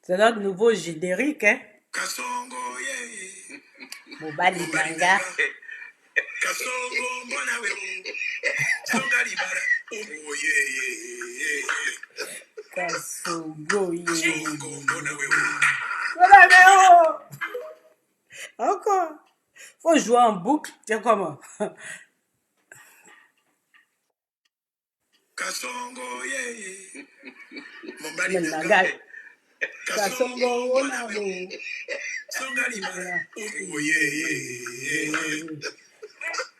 C'est notre nouveau générique, hein? Mobali Nanga. Kasongo, encore. Faut jouer en boucle. Tiens, comment? Nanga. Kasongo,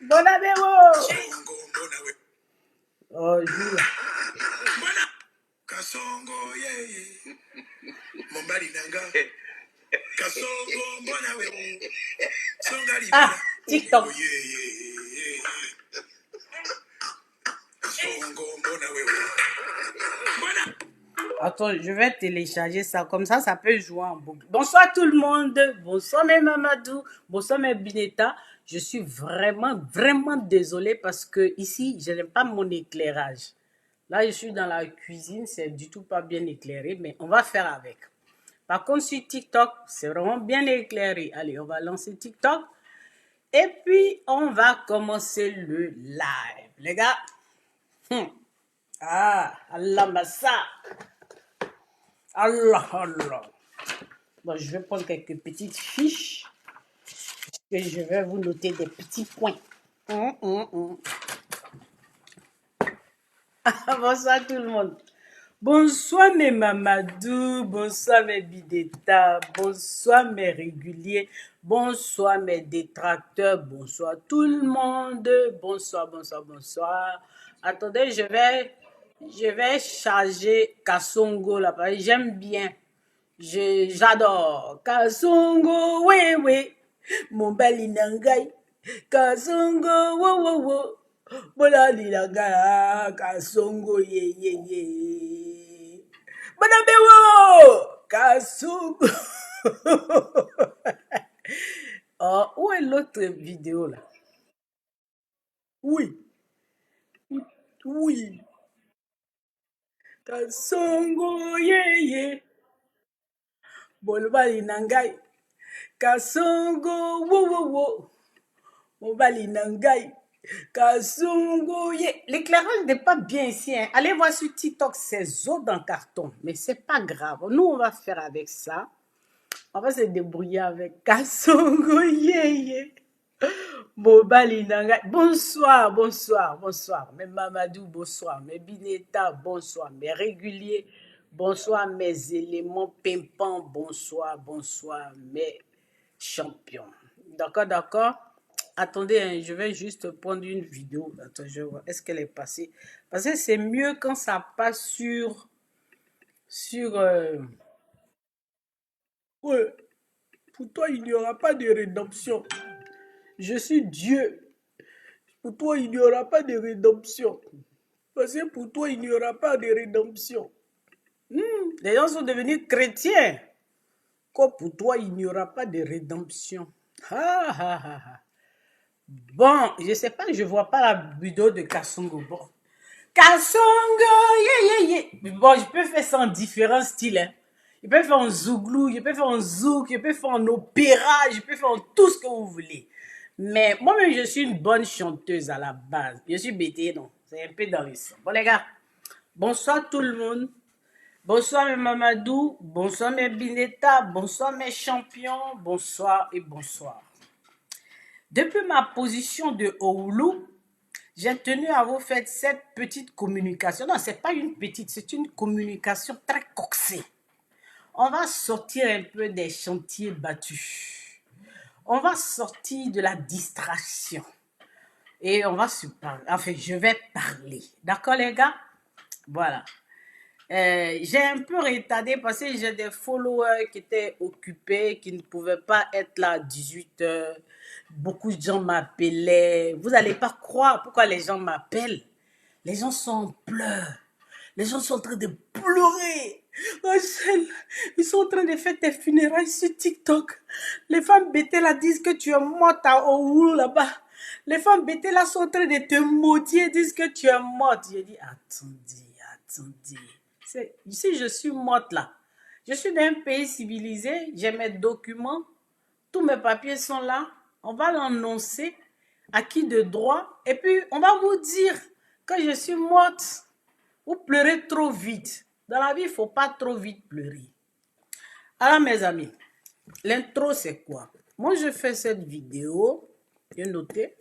Bon apéro. Oh, joue là. Ah, TikTok. Attends, je vais télécharger ça. Comme ça peut jouer en boucle. Bonsoir tout le monde. Bonsoir mes Mamadou. Bonsoir mes Bineta. Je suis vraiment désolée parce que ici, je n'aime pas mon éclairage. Là, je suis dans la cuisine. C'est du tout pas bien éclairé, mais on va faire avec. Par contre, sur TikTok, c'est vraiment bien éclairé. Allez, on va lancer TikTok. Et puis, on va commencer le live. Les gars. Ah, Allah massa. Allah. Bon, je vais prendre quelques petites fiches. Et je vais vous noter des petits points. Bonsoir tout le monde. Bonsoir mes Mamadou, bonsoir mes Bideta, bonsoir mes réguliers, bonsoir mes détracteurs, bonsoir tout le monde, bonsoir. Attendez, je vais charger Kasongo là, parce que j'aime bien, j'adore. Kasongo, oui, mon bel Inangai, Kasongo, wo. Bola lilaga Kasongo ye. Bonabewo Kasongo. Oh, où est l'autre vidéo là? Oui. Kasongo ye. Bolbali nangai. Kasongo wo. Mobali nangai. Kasongo, l'éclairage n'est pas bien ici. Hein. Allez voir sur TikTok, c'est eau dans carton. Mais c'est pas grave. Nous, on va faire avec ça. On va se débrouiller avec Kasongo. Mobali Nanga. Bonsoir. Mes Mamadou, bonsoir. Mes Bineta, bonsoir. Mes réguliers, bonsoir. Mes éléments pimpants, bonsoir. Mes champions. D'accord. Attendez, hein, je vais juste prendre une vidéo. Attends, je vois. Est-ce qu'elle est passée? Parce que c'est mieux quand ça passe sur... Ouais, pour toi, il n'y aura pas de rédemption. Je suis Dieu. Pour toi, il n'y aura pas de rédemption. Parce que pour toi, il n'y aura pas de rédemption. Les gens sont devenus chrétiens. Comme pour toi, il n'y aura pas de rédemption. Bon, je ne sais pas, je ne vois pas la vidéo de Kasongo. Bon. Kasongo, Bon, je peux faire ça en différents styles. Hein. Je peux faire en zouglou, je peux faire en zouk, je peux faire en opéra, je peux faire en tout ce que vous voulez. Mais moi-même, je suis une bonne chanteuse à la base. Je suis bêtée, non. C'est un peu dans le sang. Bon, les gars, bonsoir tout le monde. Bonsoir mes Mamadou, bonsoir mes Bineta, bonsoir mes champions, bonsoir. Depuis ma position de Oulu, j'ai tenu à vous faire cette petite communication. Non, ce n'est pas une petite, c'est une communication très coxée. On va sortir un peu des chantiers battus. On va sortir de la distraction. Et on va se parler. Enfin, je vais parler. D'accord, les gars? Voilà. J'ai un peu retardé parce que j'ai des followers qui étaient occupés, qui ne pouvaient pas être là à 18h. Beaucoup de gens m'appelaient. Vous n'allez pas croire pourquoi les gens m'appellent. Les gens sont en pleurs. Les gens sont en train de pleurer. Rachel, ils sont en train de faire tes funérailles sur TikTok. Les femmes bêtées là disent que tu es morte à Oulu là-bas. Les femmes bêtées là sont en train de te maudire, disent que tu es morte. J'ai dit, attendez. Ici, je suis morte là. Je suis dans un pays civilisé, j'ai mes documents, tous mes papiers sont là. On va l'annoncer à qui de droit. Et puis, on va vous dire que je suis morte. Vous pleurez trop vite. Dans la vie, il ne faut pas trop vite pleurer. Alors, mes amis, l'intro, c'est quoi? Moi, je fais cette vidéo, j'ai noté,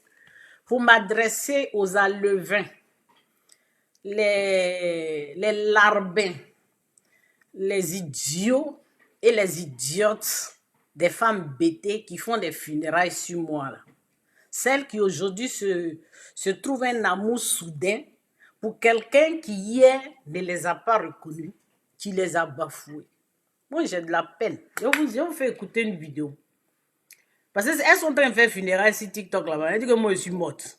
pour m'adresser aux alevins, les larbins, les idiots et les idiotes des femmes bêtées qui font des funérailles sur moi. Là. Celles qui aujourd'hui se trouvent un amour soudain pour quelqu'un qui hier ne les a pas reconnus, qui les a bafoués. Moi, j'ai de la peine. Je vous fais écouter une vidéo. Parce qu'elles sont en train de faire funérailles sur TikTok là-bas. Elles disent que moi, je suis morte.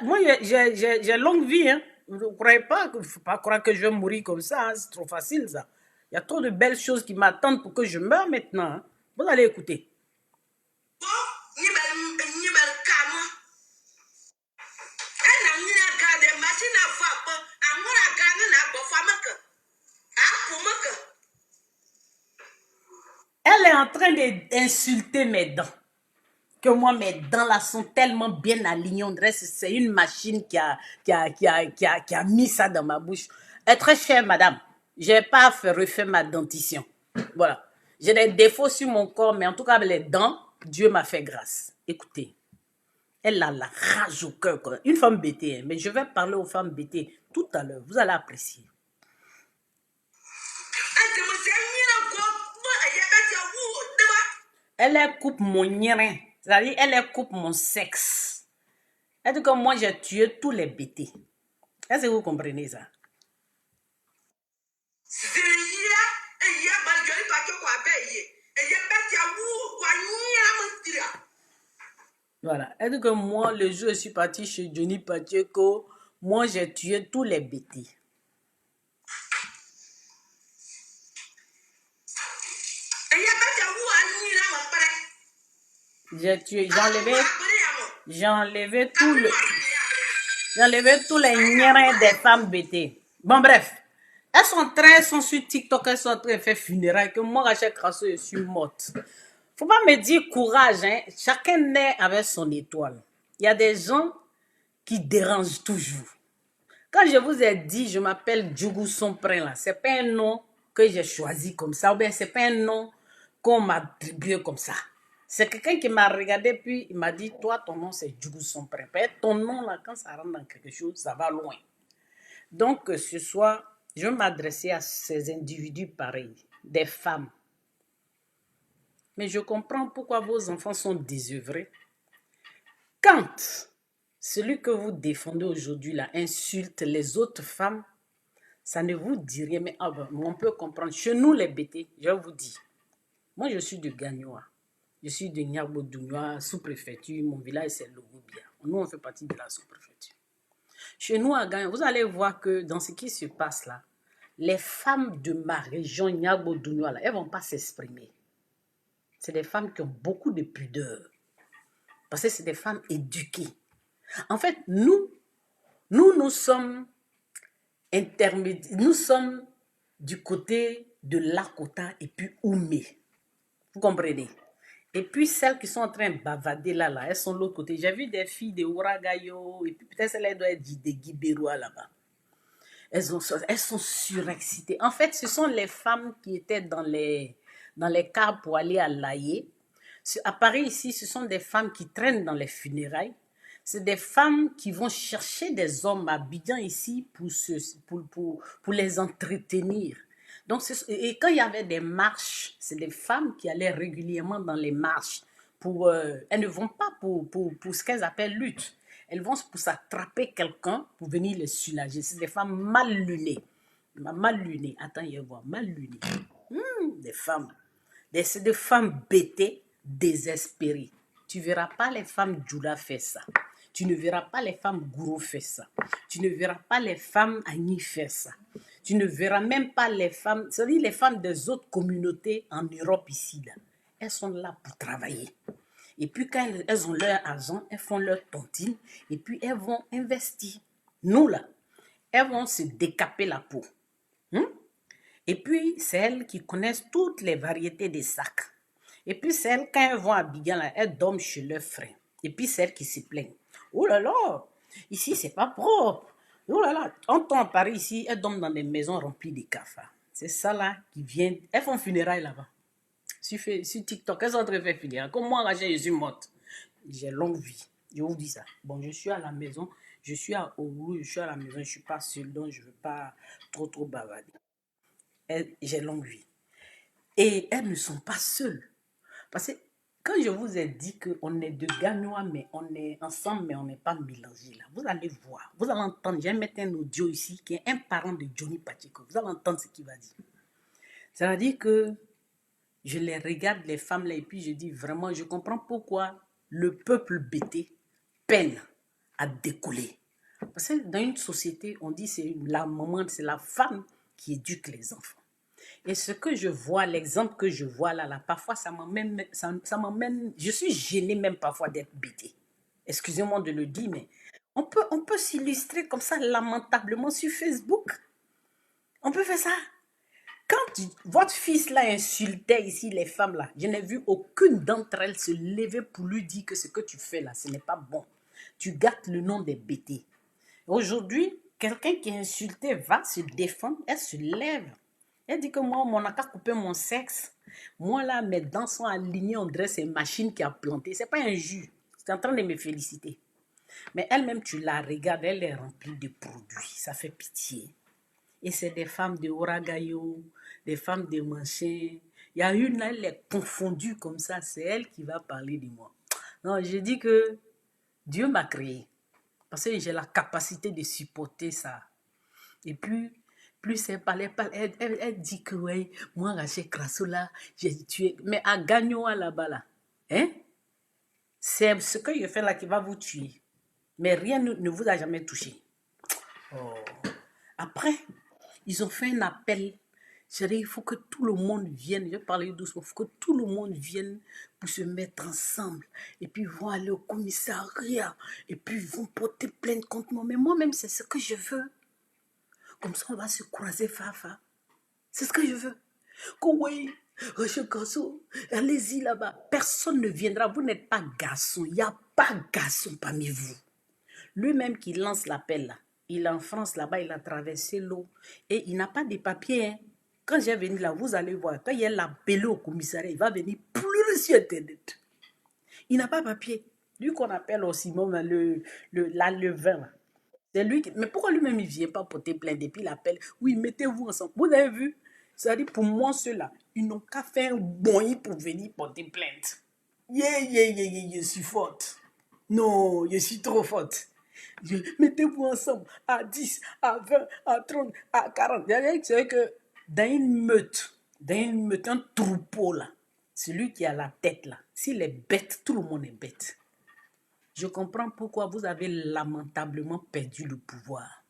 Moi, j'ai longue vie. Hein. Vous ne croyez pas, il ne faut pas croire que je vais mourir comme ça. Hein. C'est trop facile, ça. Il y a trop de belles choses qui m'attendent pour que je meure maintenant. Hein. Vous allez écouter. Elle est en train d'insulter mes dents. Que moi, mes dents là sont tellement bien alignées. On dirait que c'est une machine qui a mis ça dans ma bouche. Très chère madame, je n'ai pas refait ma dentition. Voilà. J'ai des défauts sur mon corps, mais en tout cas, les dents, Dieu m'a fait grâce. Écoutez, elle a la rage au cœur. Quoi. Une femme bêtée, hein, mais je vais parler aux femmes bêtées tout à l'heure. Vous allez apprécier. Elle coupe mon nyerin. C'est-à-dire, elle coupe mon sexe. Elle dit que moi, j'ai tué tous les bêtés. Est-ce que vous comprenez ça? Voilà. Elle dit que moi, le jour où je suis partie chez Johnny Pacheco, moi, j'ai tué tous les bêtés. J'ai enlevé tous les nyerins des femmes bêtées. Bon, bref. Elles sont sur TikTok, elles sont en train de faire funérailles, que moi, Rachel Crasso, je suis morte. Faut pas me dire courage, hein. Chacun naît avec son étoile. Il y a des gens qui dérangent toujours. Quand je vous ai dit, je m'appelle Djougou Somprin, là, c'est pas un nom que j'ai choisi comme ça, ou bien c'est pas un nom qu'on m'a attribué comme ça. C'est quelqu'un qui m'a regardé, puis il m'a dit, toi, ton nom, c'est Djougou Somprin. Peut-être ton nom, là, quand ça rentre dans quelque chose, ça va loin. Donc, ce soir, je vais m'adresser à ces individus pareils, des femmes. Mais je comprends pourquoi vos enfants sont désœuvrés. Quand celui que vous défendez aujourd'hui là insulte les autres femmes, ça ne vous dit rien, mais on peut comprendre. Chez nous, les bêtés, je vous dis, moi je suis de Gagnoa, je suis de Niagbodounoa, sous-préfecture, mon village c'est Logobia. Nous, on fait partie de la sous-préfecture. Chez nous, à Gagnoa, vous allez voir que dans ce qui se passe là, les femmes de ma région Niagbodounoa, là, elles ne vont pas s'exprimer. C'est des femmes qui ont beaucoup de pudeur. Parce que c'est des femmes éduquées. En fait, nous sommes intermédiaires. Nous sommes du côté de Lakota et puis Oumé. Vous comprenez? Et puis celles qui sont en train de bavader là, elles sont de l'autre côté. J'ai vu des filles de Ouragayo et puis peut-être elles doivent être de Guibérois là-bas. Elles sont surexcitées. En fait, ce sont les femmes qui étaient dans les cars pour aller à Laye. À Paris, ici, ce sont des femmes qui traînent dans les funérailles. C'est des femmes qui vont chercher des hommes à Abidjan ici pour les entretenir. Donc, et quand il y avait des marches, c'est des femmes qui allaient régulièrement dans les marches. Elles ne vont pas pour ce qu'elles appellent lutte. Elles vont pour s'attraper quelqu'un pour venir les soulager. C'est des femmes mal lunées. Mal lunées. Attends, il y a mal lunées. Des femmes. C'est des femmes bêtées, désespérées. Tu ne verras pas les femmes Djoula faire ça. Tu ne verras pas les femmes Gourou faire ça. Tu ne verras pas les femmes Agni faire ça. Tu ne verras même pas les femmes, c'est-à-dire les femmes des autres communautés en Europe ici, là. Elles sont là pour travailler. Et puis quand elles ont leur argent, elles font leur tontine et puis elles vont investir. Nous, là, elles vont se décaper la peau. Hein? Et puis, c'est elles qui connaissent toutes les variétés des sacs. Et puis, c'est elles, quand elles vont à Abidjan, là, elles dorment chez leurs frères. Et puis, c'est elles qui se plaignent. Oh là là, ici, c'est pas propre. Oh là là, on tombe à Paris ici, elles dorment dans des maisons remplies de cafards. C'est ça là qui vient. Elles font funérailles là-bas. Sur TikTok, elles sont en train de faire funérailles. Comme moi, là, je suis morte. J'ai longue vie. Je vous dis ça. Bon, je suis à la maison. Je suis à Oulu, je suis à la maison. Je ne suis pas seule, donc je ne veux pas trop bavarder. J'ai longue vie. Et elles ne sont pas seules. Parce que quand je vous ai dit qu'on est de Gagnois, mais on est ensemble, mais on n'est pas mélangés, là, vous allez voir, vous allez entendre, je vais mettre un audio ici, qui est un parent de Johnny Pacheco. Vous allez entendre ce qu'il va dire. Ça veut dire que je les regarde, les femmes là, et puis je dis vraiment, je comprends pourquoi le peuple bêté peine à décoller. Parce que dans une société, on dit c'est la maman, c'est la femme qui éduque les enfants. Et ce que je vois, l'exemple que je vois là, parfois ça m'emmène, je suis gênée même parfois d'être bêtée. Excusez-moi de le dire, mais on peut s'illustrer comme ça lamentablement sur Facebook. On peut faire ça. Quand votre fils là insultait ici les femmes là, je n'ai vu aucune d'entre elles se lever pour lui dire que ce que tu fais là, ce n'est pas bon. Tu gâtes le nom des bêtés. Aujourd'hui, quelqu'un qui est insulté va se défendre, elle se lève. Elle dit que moi, on n'a qu'à couper mon sexe. Moi là, mes dents sont alignées, on dirait c'est une machine qui a planté. C'est pas un jus. C'est en train de me féliciter. Mais elle-même, tu la regardes, elle est remplie de produits. Ça fait pitié. Et c'est des femmes de Oragayo, des femmes de Manché. Il y a une là, elle est confondue comme ça. C'est elle qui va parler de moi. Non, je dis que Dieu m'a créé. Parce que j'ai la capacité de supporter ça. Et puis, plus elle parlait, elle dit que ouais, moi, Rachel Crasso là, j'ai tué. Mais à Gagnoa là-bas, là, hein? C'est ce que je fais là qui va vous tuer. Mais rien ne vous a jamais touché. Oh. Après, ils ont fait un appel. C'est-à-dire, il faut que tout le monde vienne. Je vais parler doucement. Il faut que tout le monde vienne pour se mettre ensemble. Et puis, ils vont aller au commissariat. Et puis, ils vont porter plainte contre moi. Mais moi-même, c'est ce que je veux. Comme ça, on va se croiser Fafa. C'est ce que je veux. Que oui, Roger Garçon, allez-y là-bas. Personne ne viendra. Vous n'êtes pas garçon. Il n'y a pas garçon parmi vous. Lui-même qui lance l'appel là. Il est en France là-bas, il a traversé l'eau. Et il n'a pas de papier. Hein. Quand j'ai venu là, vous allez voir. Quand il a appelé au commissariat, il va venir pleurer sur Internet. Il n'a pas de papier. Lui qu'on appelle aussi, le vin. C'est lui qui... Mais pourquoi lui-même, il ne vient pas porter plainte et puis il appelle? Oui, mettez-vous ensemble. Vous avez vu? C'est-à-dire, pour moi, ceux-là, ils n'ont qu'à faire un bon pour venir porter plainte. Je suis forte. Non, je suis trop forte. Mettez-vous ensemble à 10, à 20, à 30, à 40. C'est vrai que dans une meute, un troupeau là, celui qui a la tête là, s'il est bête, tout le monde est bête. Je comprends pourquoi vous avez lamentablement perdu le pouvoir.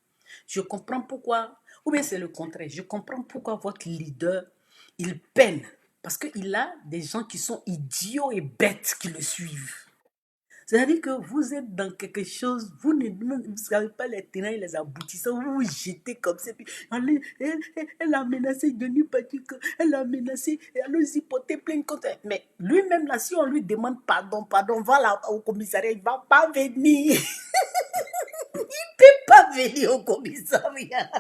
Je comprends pourquoi, ou bien c'est le contraire, je comprends pourquoi votre leader, il peine. Parce qu'il a des gens qui sont idiots et bêtes qui le suivent. C'est-à-dire que vous êtes dans quelque chose, vous ne savez pas les tenants et les aboutissants, vous vous jetez comme ça. Puis, elle a menacé Denis Pacheco, elle a menacé, elle a aussi porté plainte contre elle. Mais lui-même, là, si on lui demande pardon, va là au commissariat, il ne va pas venir. Il ne peut pas venir au commissariat.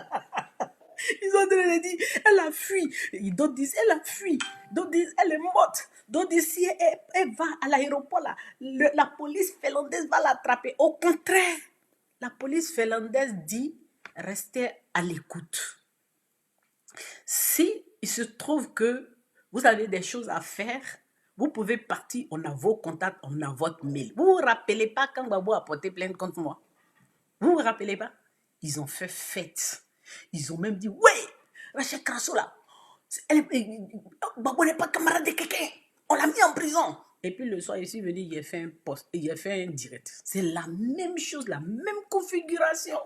Ils ont dit, elle a fui. D'autres disent, elle a fui. D'autres disent, elle est morte. D'autres disent, si elle va à l'aéroport, là, la police finlandaise va l'attraper. Au contraire, la police finlandaise dit, restez à l'écoute. Si il se trouve que vous avez des choses à faire, vous pouvez partir, on a vos contacts, on a votre mail. Vous ne vous rappelez pas quand Babou a porté plainte contre moi? Vous ne vous rappelez pas? Ils ont fait fête. Ils ont même dit, ouais, Rachel Crasso là, Babou n'est pas camarade de quelqu'un. On l'a mis en prison. Et puis le soir, je suis venu, il a fait un direct. C'est la même chose, la même configuration.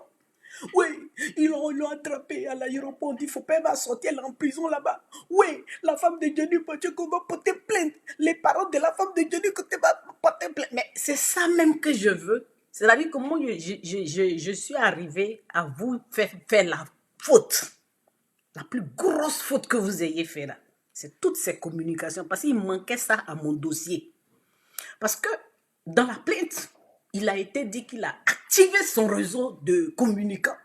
Oui, ils l'ont attrapé à l'aéroport. Il faut pas, elle va sortir, elle est en prison là-bas. Oui, la femme de Johnny Pacheco va porter plainte. Les parents de la femme de Johnny Pacheco vont porter plainte. Mais c'est ça même que je veux. C'est-à-dire que moi, je suis arrivée à vous faire la faute. La plus grosse faute que vous ayez fait là. C'est toutes ces communications. Parce qu'il manquait ça à mon dossier. Parce que dans la plainte, il a été dit qu'il a activé son réseau de communicants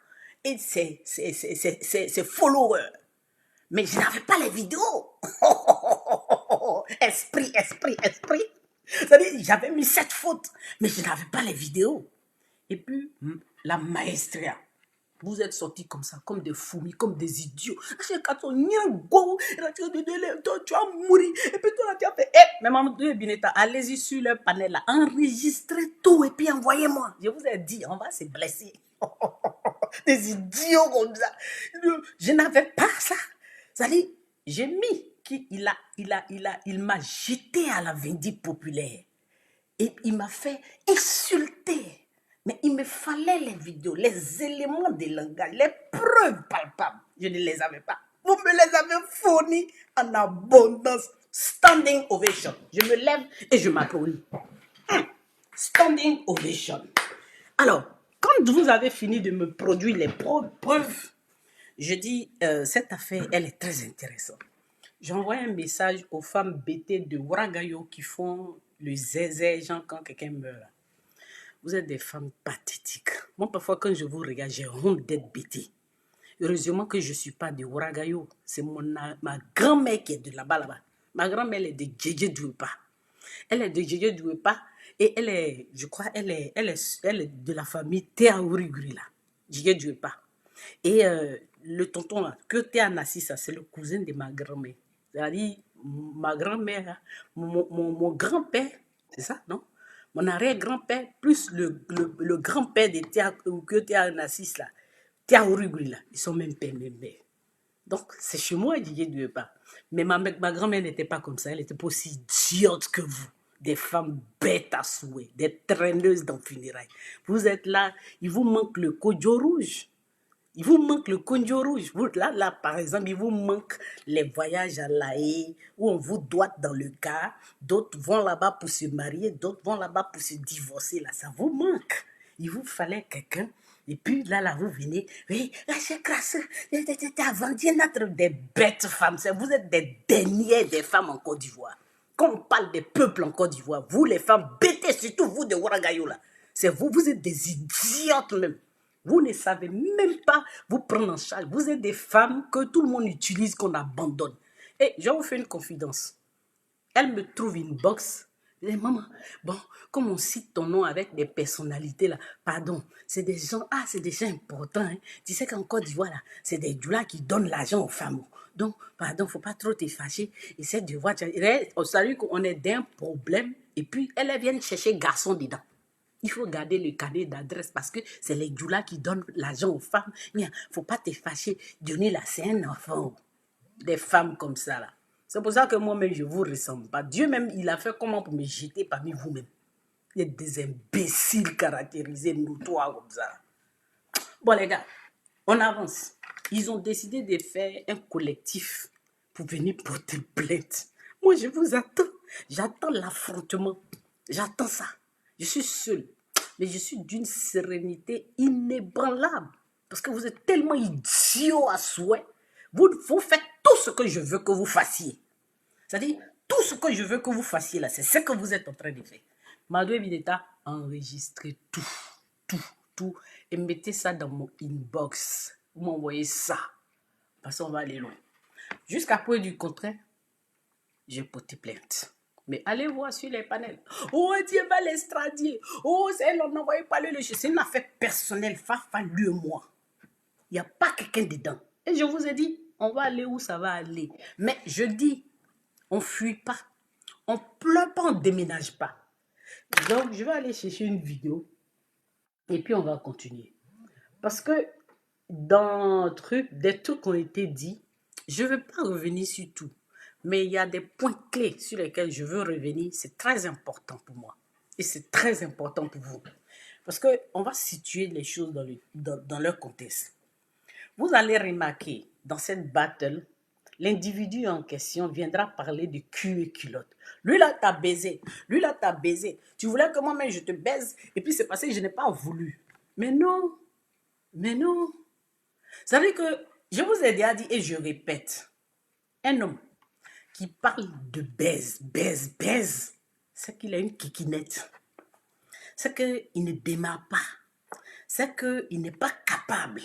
et ses followers. Mais je n'avais pas les vidéos. Esprit, esprit, esprit. C'est-à-dire, j'avais mis cette faute, mais je n'avais pas les vidéos. Et puis, la maestria. Vous êtes sortis comme ça, comme des fourmis, comme des idiots. Tu vas mourir. Et puis toi, tu as fait. Mais Maman Bineta, allez-y sur le panel là, enregistrez tout et puis envoyez-moi. Je vous ai dit, on va se blesser. Des idiots comme ça. Je n'avais pas ça. C'est-à-dire, j'ai mis qu'il m'a jeté à la vindicte populaire. Et il m'a fait insulter. Mais il me fallait les vidéos, les éléments de langage, les preuves palpables. Je ne les avais pas. Vous me les avez fournis en abondance. Standing ovation. Je me lève et je m'applaudis. Standing ovation. Alors, quand vous avez fini de me produire les preuves, je dis, cette affaire, elle est très intéressante. J'envoie un message aux femmes bêtées de Ouagayo qui font le zézé, genre quand quelqu'un meurt. Vous êtes des femmes pathétiques. Moi, parfois, quand je vous regarde, j'ai honte d'être bêtée. Heureusement que je ne suis pas de Ouagayo. C'est ma grand-mère qui est de là-bas. Ma grand-mère, elle est de Djedje Douépa. Elle est de Djedje Douépa et elle est, je crois, elle est de la famille Théaouriguri, là. Djedje Douépa. Et le tonton, là, que Théa Nassissa, c'est le cousin de ma grand-mère. C'est-à-dire, ma grand-mère, mon grand-père, c'est ça, non? Mon arrière-grand-père, plus le grand-père de Théa Nassis, là, Théa Urugui, là, ils sont même père, même mère. Donc, c'est chez moi, Didier Duepa. Mais ma grand-mère n'était pas comme ça. Elle était pas aussi idiote que vous. Des femmes bêtes à souhait, des traîneuses dans funérailles. Vous êtes là, il vous manque le kojo rouge. Il vous manque le conjo rouge. Là, par exemple, il vous manque les voyages à La Haye où on vous doite dans le car. D'autres vont là-bas pour se marier, d'autres vont là-bas pour se divorcer. Là, ça vous manque. Il vous fallait quelqu'un. Et puis là, vous venez. Oui, c'est grâce. Avant d'y être des bêtes femmes. Vous êtes des dernières des femmes en Côte d'Ivoire. Quand on parle des peuples en Côte d'Ivoire, vous les femmes bêtez, surtout vous de Ouagayo là. C'est vous êtes des idiotes même. Vous ne savez même pas vous prendre en charge. Vous êtes des femmes que tout le monde utilise, qu'on abandonne. Et je vais vous faire une confidence. Elle me trouve une box. Je dis, maman, bon, comme on cite ton nom avec des personnalités là, pardon, c'est des gens importants. Hein. Tu sais qu'en Côte d'Ivoire, là, c'est des doulas qui donnent l'argent aux femmes. Donc, pardon, faut pas trop te fâcher. Essaie de voir. On salue qu'on est d'un problème. Et puis, elle vient chercher garçon dedans. Il faut garder le carnet d'adresse parce que c'est les doulas qui donnent l'argent aux femmes. Il ne faut pas te fâcher. Donner là, c'est un enfant. Des femmes comme ça, là. C'est pour ça que moi-même, je ne vous ressemble pas. Dieu même, il a fait comment pour me jeter parmi vous-même. Il y a des imbéciles caractérisés, notoires comme ça. Bon, les gars, on avance. Ils ont décidé de faire un collectif pour venir porter plainte. Moi, je vous attends. J'attends l'affrontement. J'attends ça. Je suis seule. Mais je suis d'une sérénité inébranlable. Parce que vous êtes tellement idiots à souhait. Vous faites tout ce que je veux que vous fassiez. C'est-à-dire, tout ce que je veux que vous fassiez là, c'est ce que vous êtes en train de faire. Madoué Bineta, enregistrez tout, et mettez ça dans mon inbox. Vous m'envoyez ça. Parce qu'on va aller loin. Jusqu'à preuve du contraire, j'ai porté plainte. Mais allez voir sur les panels. Oh, Dieu va l'extradier. Oh, c'est elle, on n'envoyait pas le logis. C'est une affaire personnelle, Fafa, lui et moi. Il n'y a pas quelqu'un dedans. Et je vous ai dit, on va aller où ça va aller. Mais je dis, on ne fuit pas. On ne pleure pas, on ne déménage pas. Donc, je vais aller chercher une vidéo. Et puis, on va continuer. Parce que dans des trucs qui ont été dits, je ne vais pas revenir sur tout. Mais il y a des points clés sur lesquels je veux revenir. C'est très important pour moi. Et c'est très important pour vous. Parce qu'on va situer les choses dans leur contexte. Vous allez remarquer, dans cette battle, l'individu en question viendra parler de cul et culotte. Lui là, t'as baisé. Lui là, t'as baisé. Tu voulais que moi-même je te baise, et puis c'est passé, je n'ai pas voulu. Mais non, mais non. Ça veut dire que, je vous ai déjà dit, et je répète, un homme qui parle de baise, c'est qu'il a une kikinette. C'est qu'il ne démarre pas. C'est qu'il n'est pas capable.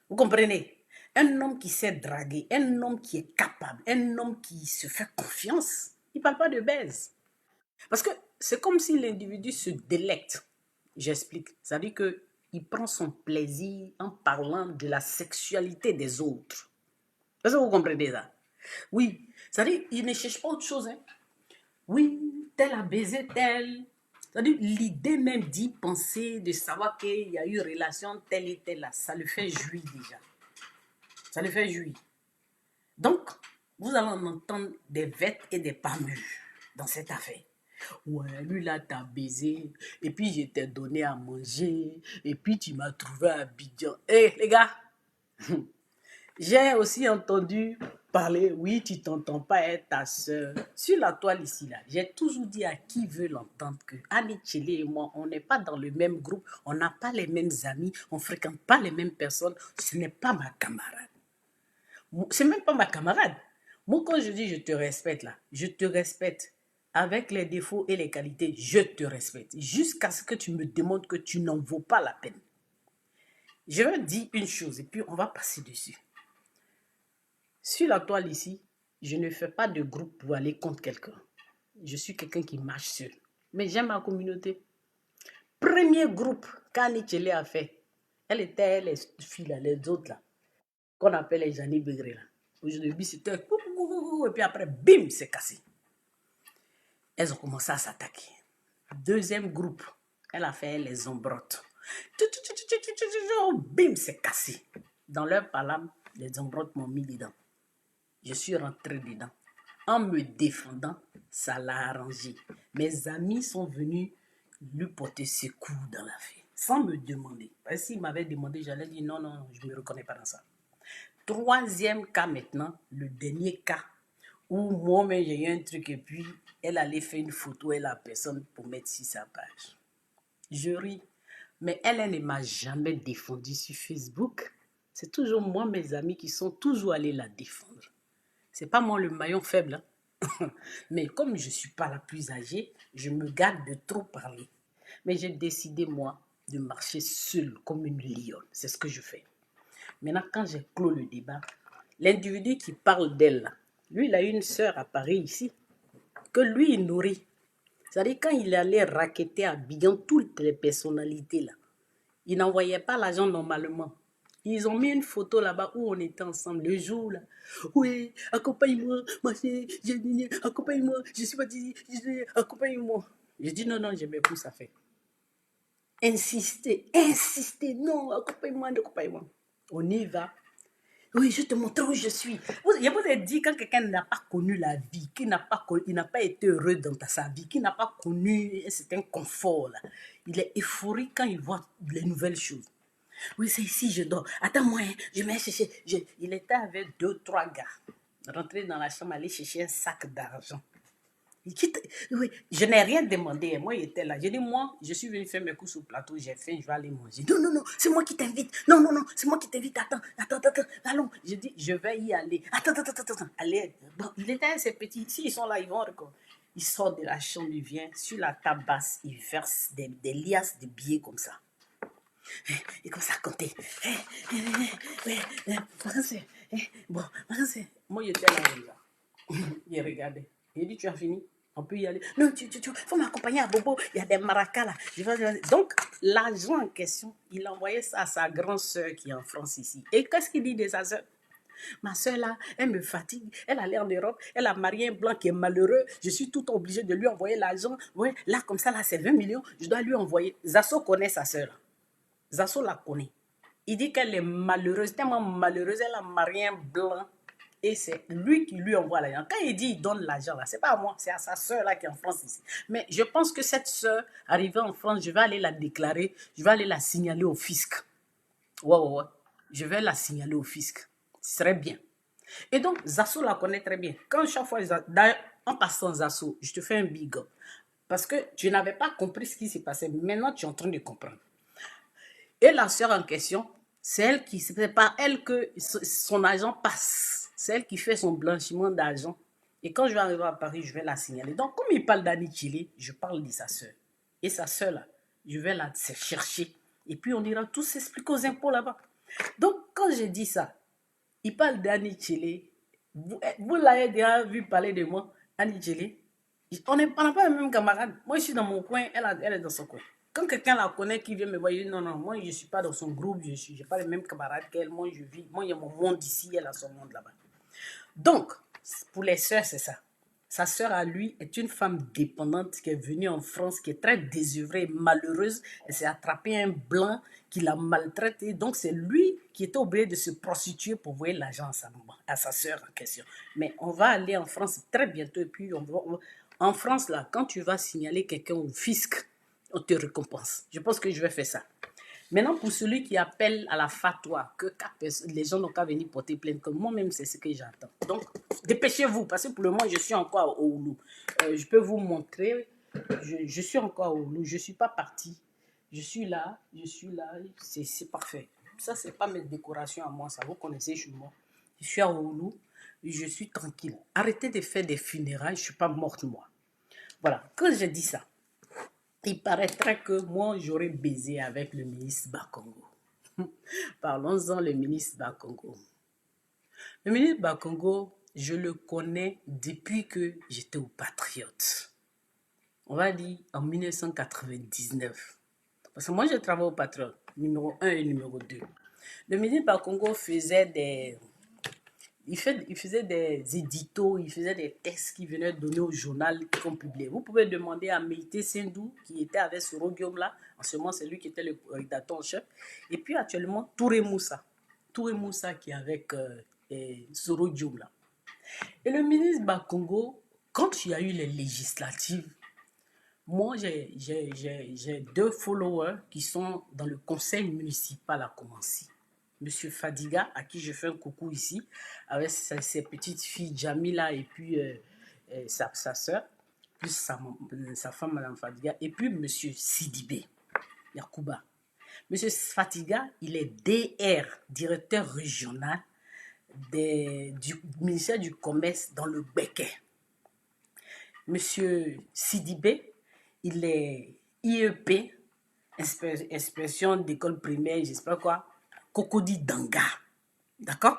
Vous comprenez? Un homme qui sait draguer, un homme qui est capable, un homme qui se fait confiance, il ne parle pas de baise. Parce que c'est comme si l'individu se délecte. J'explique. Ça veut dire qu'il prend son plaisir en parlant de la sexualité des autres. Est-ce que vous comprenez ça? Oui. Ça veut dire qu'il ne cherche pas autre chose. Hein. Oui, tel a baisé tel. C'est-à-dire l'idée même d'y penser, de savoir qu'il y a eu relation telle et telle là, ça le fait jouir déjà. Ça le fait jouir. Donc, vous allez en entendre des vêtes et des pas mûrs dans cette affaire. Ouais, lui là t'as baisé, et puis je t'ai donné à manger, et puis tu m'as trouvé à Abidjan. Hé les gars, j'ai aussi entendu parler, oui, tu t'entends pas être ta soeur. Sur la toile ici, là, j'ai toujours dit à qui veut l'entendre que Annie Tchélé et moi, on n'est pas dans le même groupe, on n'a pas les mêmes amis, on ne fréquente pas les mêmes personnes, ce n'est pas ma camarade. C'est même pas ma camarade. Moi, quand je dis je te respecte, là, je te respecte avec les défauts et les qualités, je te respecte. Jusqu'à ce que tu me demandes que tu n'en vaux pas la peine. Je vais dire une chose et puis on va passer dessus. Sur la toile ici, je ne fais pas de groupe pour aller contre quelqu'un. Je suis quelqu'un qui marche seul. Mais j'aime ma communauté. Premier groupe qu'Annie Tchélé a fait, elle était les filles là, les autres là, qu'on appelle les Jani Begré là. Aujourd'hui, c'était et puis après, bim, c'est cassé. Elles ont commencé à s'attaquer. Deuxième groupe, elle a fait les ombrottes. Bim, c'est cassé. Dans leur palabre, les ombrottes m'ont mis dedans. Je suis rentré dedans. En me défendant, ça l'a arrangé. Mes amis sont venus lui porter secours dans l'affaire, sans me demander. Parce que s'il m'avait demandé, j'allais dire non, non, je ne me reconnais pas dans ça. Troisième cas maintenant, le dernier cas, où moi-même j'ai eu un truc et puis elle allait faire une photo et la personne pour mettre sur sa page. Je ris, mais elle ne m'a jamais défendu sur Facebook. C'est toujours moi, mes amis, qui sont toujours allés la défendre. C'est pas moi le maillon faible. Hein. Mais comme je ne suis pas la plus âgée, je me garde de trop parler. Mais j'ai décidé, moi, de marcher seule comme une lionne. C'est ce que je fais. Maintenant, quand j'ai clos le débat, l'individu qui parle d'elle, lui, il a une sœur à Paris ici, que lui, il nourrit. C'est-à-dire, quand il allait raqueter à Abidjan toutes les personnalités là, il n'envoyait pas l'argent normalement. Ils ont mis une photo là-bas où on était ensemble le jour là. Oui, accompagne-moi, ma chérie, accompagne-moi, je suis parti, accompagne-moi. Je dis non, non, je m'épouse, ça fait. Insister, non, accompagne-moi, accompagne-moi. On y va. Oui, je te montre où je suis. Je vous ai dit, quand quelqu'un n'a pas connu la vie, il n'a pas été heureux dans sa vie, qui n'a pas connu un certain confort, là, il est euphorique quand il voit les nouvelles choses. Oui, c'est ici, je dors. Attends-moi, je vais chercher. Il était avec 2-3 gars. Rentré dans la chambre, aller chercher un sac d'argent. Oui, je n'ai rien demandé. Moi, il était là. J'ai dit, moi, je suis venu faire mes courses au plateau. J'ai faim, je vais aller manger. Non, non, non, c'est moi qui t'invite. Non, non, non, c'est moi qui t'invite. Attends, allons. Je dis, je vais y aller. Attends. Allez. Bon, il était assez petit. S'ils sont là, ils vont reconnaître. Il sort de la chambre, il vient. Sur la table basse, il verse des liasses de billets comme ça. Il commence à compter. Bon, moi, j'étais là. Il regardait. Il dit, tu as fini? On peut y aller. Non, tu faut m'accompagner à Bobo. Il y a des maracas là. Donc, l'argent en question, il envoyait ça à sa grande soeur qui est en France ici. Et qu'est-ce qu'il dit de sa soeur? Ma soeur là, elle me fatigue. Elle allait en Europe. Elle a marié un blanc qui est malheureux. Je suis tout obligé de lui envoyer l'argent. Ouais, là, comme ça, là, c'est 20 millions. Je dois lui envoyer. Zasso connaît sa soeur. Zasso la connaît. Il dit qu'elle est malheureuse, tellement malheureuse. Elle a marié un blanc. Et c'est lui qui lui envoie l'argent. Quand il dit il donne l'argent, là, c'est pas à moi, c'est à sa sœur là qui est en France ici. Mais je pense que cette sœur, arrivée en France, je vais aller la déclarer, je vais aller la signaler au fisc. Ouais, ouais, ouais. Je vais la signaler au fisc. Ce serait bien. Et donc, Zasso la connaît très bien. Quand chaque fois, d'ailleurs, en passant Zasso, je te fais un big up. Parce que tu n'avais pas compris ce qui s'est passé. Maintenant, tu es en train de comprendre. Et la sœur en question, c'est elle qui, c'est par elle que son argent passe. C'est elle qui fait son blanchiment d'argent. Et quand je vais arriver à Paris, je vais la signaler. Donc, comme il parle d'Annie Chile, je parle de sa sœur. Et sa sœur, là, je vais la chercher. Et puis, on ira tous s'expliquer aux impôts là-bas. Donc, quand je dis ça, il parle d'Annie Chile. Vous l'avez déjà vu parler de moi, Annie Chile. On n'a pas les mêmes camarades. Moi, je suis dans mon coin, elle est dans son coin. Quand quelqu'un la connaît qui vient me voir, je dis non, non, moi, je ne suis pas dans son groupe, je n'ai pas les mêmes camarades qu'elle. Moi, je vis, moi, il y a mon monde ici, elle a son monde là-bas. Donc, pour les sœurs, c'est ça. Sa sœur à lui est une femme dépendante qui est venue en France, qui est très désœuvrée, malheureuse. Elle s'est attrapée un blanc qui l'a maltraitée. Donc, c'est lui qui était obligé de se prostituer pour voir l'argent à sa sœur en question. Mais on va aller en France très bientôt. Et puis, en France, là, quand tu vas signaler quelqu'un au fisc, on te récompense. Je pense que je vais faire ça. Maintenant, pour celui qui appelle à la fatwa, que les gens n'ont qu'à venir porter plainte, comme moi-même, c'est ce que j'attends. Donc, dépêchez-vous, parce que pour le moment, je suis encore au Oulu. Je peux vous montrer, je suis encore au Oulu, je ne suis pas parti. Je suis là, c'est parfait. Ça, ce n'est pas mes décorations à moi, ça, vous connaissez, je suis mort. Je suis à Oulu, je suis tranquille. Arrêtez de faire des funérailles, je ne suis pas morte, moi. Voilà, quand je dis ça, il paraîtrait que moi, j'aurais baisé avec le ministre Bakongo. Parlons-en, le ministre Bakongo. Le ministre Bakongo, je le connais depuis que j'étais au Patriote. On va dire en 1999. Parce que moi, je travaille au Patriote, numéro 1 et numéro 2. Le ministre Bakongo faisait des éditos, il faisait des textes qu'il venait donner au journal qu'on publiait. Vous pouvez demander à Meïté Sendou, qui était avec Soro Guillaume-là. En ce moment, c'est lui qui était le rédacteur en chef. Et puis actuellement, Touré Moussa. Touré Moussa qui est avec Soro Guillaume-là. Et le ministre Bakongo, quand il y a eu les législatives, moi, j'ai 2 followers qui sont dans le conseil municipal à Commency. Monsieur Fadiga, à qui je fais un coucou ici, avec ses petites filles Jamila et puis sa soeur, plus sa femme, Madame Fadiga, et puis Monsieur Sidibé, Yakouba. Monsieur Fadiga, il est DR, directeur régional du ministère du Commerce dans le Béquet. Monsieur Sidibé, il est IEP, inspection d'école primaire, j'espère quoi, Cocody Danga. D'accord?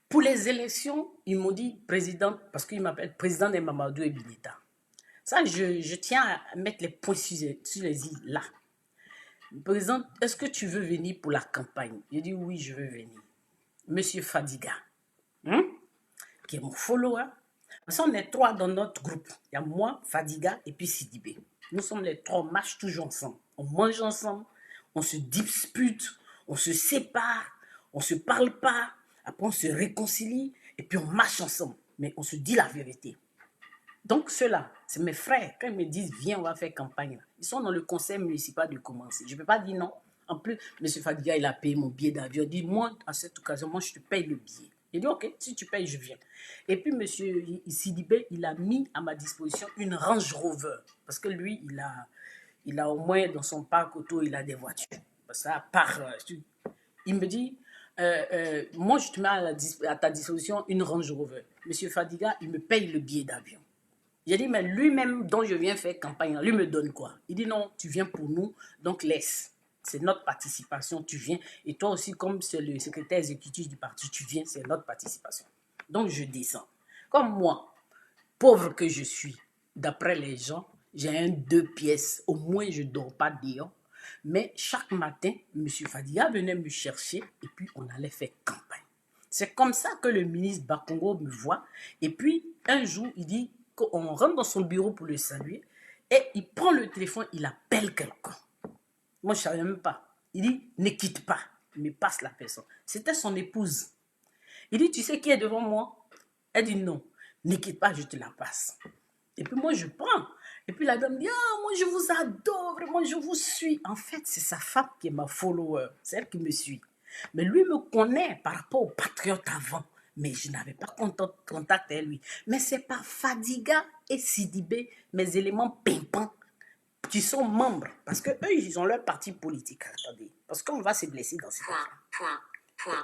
Pour les élections, ils m'ont dit président, parce qu'il m'appelle président de Mamadou et Bineta. Ça, je tiens à mettre les points sur les i là. Président, est-ce que tu veux venir pour la campagne? J'ai dit oui, je veux venir. Monsieur Fadiga, qui est mon follower. Parce qu'on est 3 dans notre groupe. Il y a moi, Fadiga et puis Sidibé. Nous sommes les 3, on marche toujours ensemble. On mange ensemble, on se dispute, on se sépare, on ne se parle pas, après on se réconcilie et puis on marche ensemble. Mais on se dit la vérité. Donc ceux-là, c'est mes frères. Quand ils me disent, viens, on va faire campagne, là, ils sont dans le conseil municipal de Commencer. Je ne peux pas dire non. En plus, M. Fadiga, il a payé mon billet d'avion. Il dit, moi, à cette occasion, moi, je te paye le billet. J'ai dit, ok, si tu payes, je viens. Et puis, M. Sidibé, il a mis à ma disposition une Range Rover. Parce que lui, il a au moins dans son parc auto, il a des voitures. Ça part. Il me dit, moi, je te mets à ta disposition une Range Rover. M. Fadiga, il me paye le billet d'avion. J'ai dit, mais lui-même, dont je viens faire campagne, lui me donne quoi? Il dit, non, tu viens pour nous, donc laisse. C'est notre participation, tu viens. Et toi aussi, comme c'est le secrétaire exécutif du parti, tu viens, c'est notre participation. Donc, je descends. Comme moi, pauvre que je suis, d'après les gens, j'ai un 2 pièces. Au moins, je ne dors pas dehors. Mais chaque matin, M. Fadiga venait me chercher et puis on allait faire campagne. C'est comme ça que le ministre Bakongo me voit. Et puis, un jour, il dit qu'on rentre dans son bureau pour le saluer et il prend le téléphone, il appelle quelqu'un. Moi, je ne savais même pas. Il dit, ne quitte pas. Il me passe la personne. C'était son épouse. Il dit, tu sais qui est devant moi? Elle dit, non, ne quitte pas, je te la passe. Et puis moi, je prends. Et puis la dame dit, ah, moi, je vous adore, vraiment, je vous suis. En fait, c'est sa femme qui est ma follower. C'est elle qui me suit. Mais lui me connaît par rapport aux patriotes avant. Mais je n'avais pas contact avec lui. Mais c'est par Fadiga et Sidibé, mes éléments pimpants, qui sont membres. Parce qu'eux, ils ont leur parti politique. Attendez. Parce qu'on va se blesser dans cette affaire.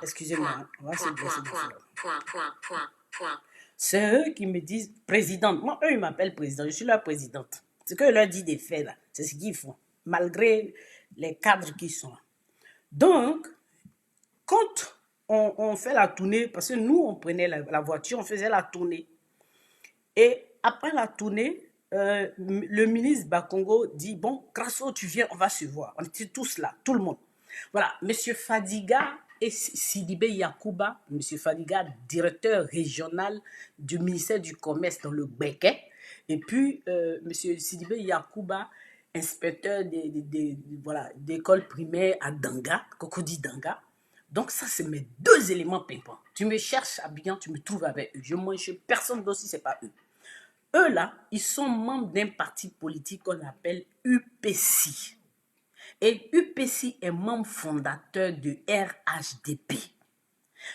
Excusez-moi, on va se blesser dans cette affaire. C'est eux qui me disent présidente. Moi, eux, ils m'appellent président. Je suis leur présidente. Ce que je leur dis des faits, là, c'est ce qu'ils font. Malgré les cadres qui sont là. Donc, quand on fait la tournée, parce que nous, on prenait la voiture, on faisait la tournée. Et après la tournée, le ministre Bakongo dit, bon, Grasso, tu viens, on va se voir. On était tous là, tout le monde. Voilà, M. Fadiga et Sidibé Yakuba, M. Fadiga, directeur régional du ministère du Commerce dans le Béquet, et puis M. Sidibé Yakuba, inspecteur d'école primaire à Danga, Cocody Danga. Donc ça, c'est mes deux éléments pimpants. Tu me cherches à Bigan, tu me trouves avec eux. Je mange personne d'autre si ce n'est pas eux. Eux là, ils sont membres d'un parti politique qu'on appelle UPC. Et UPC est membre fondateur de RHDP.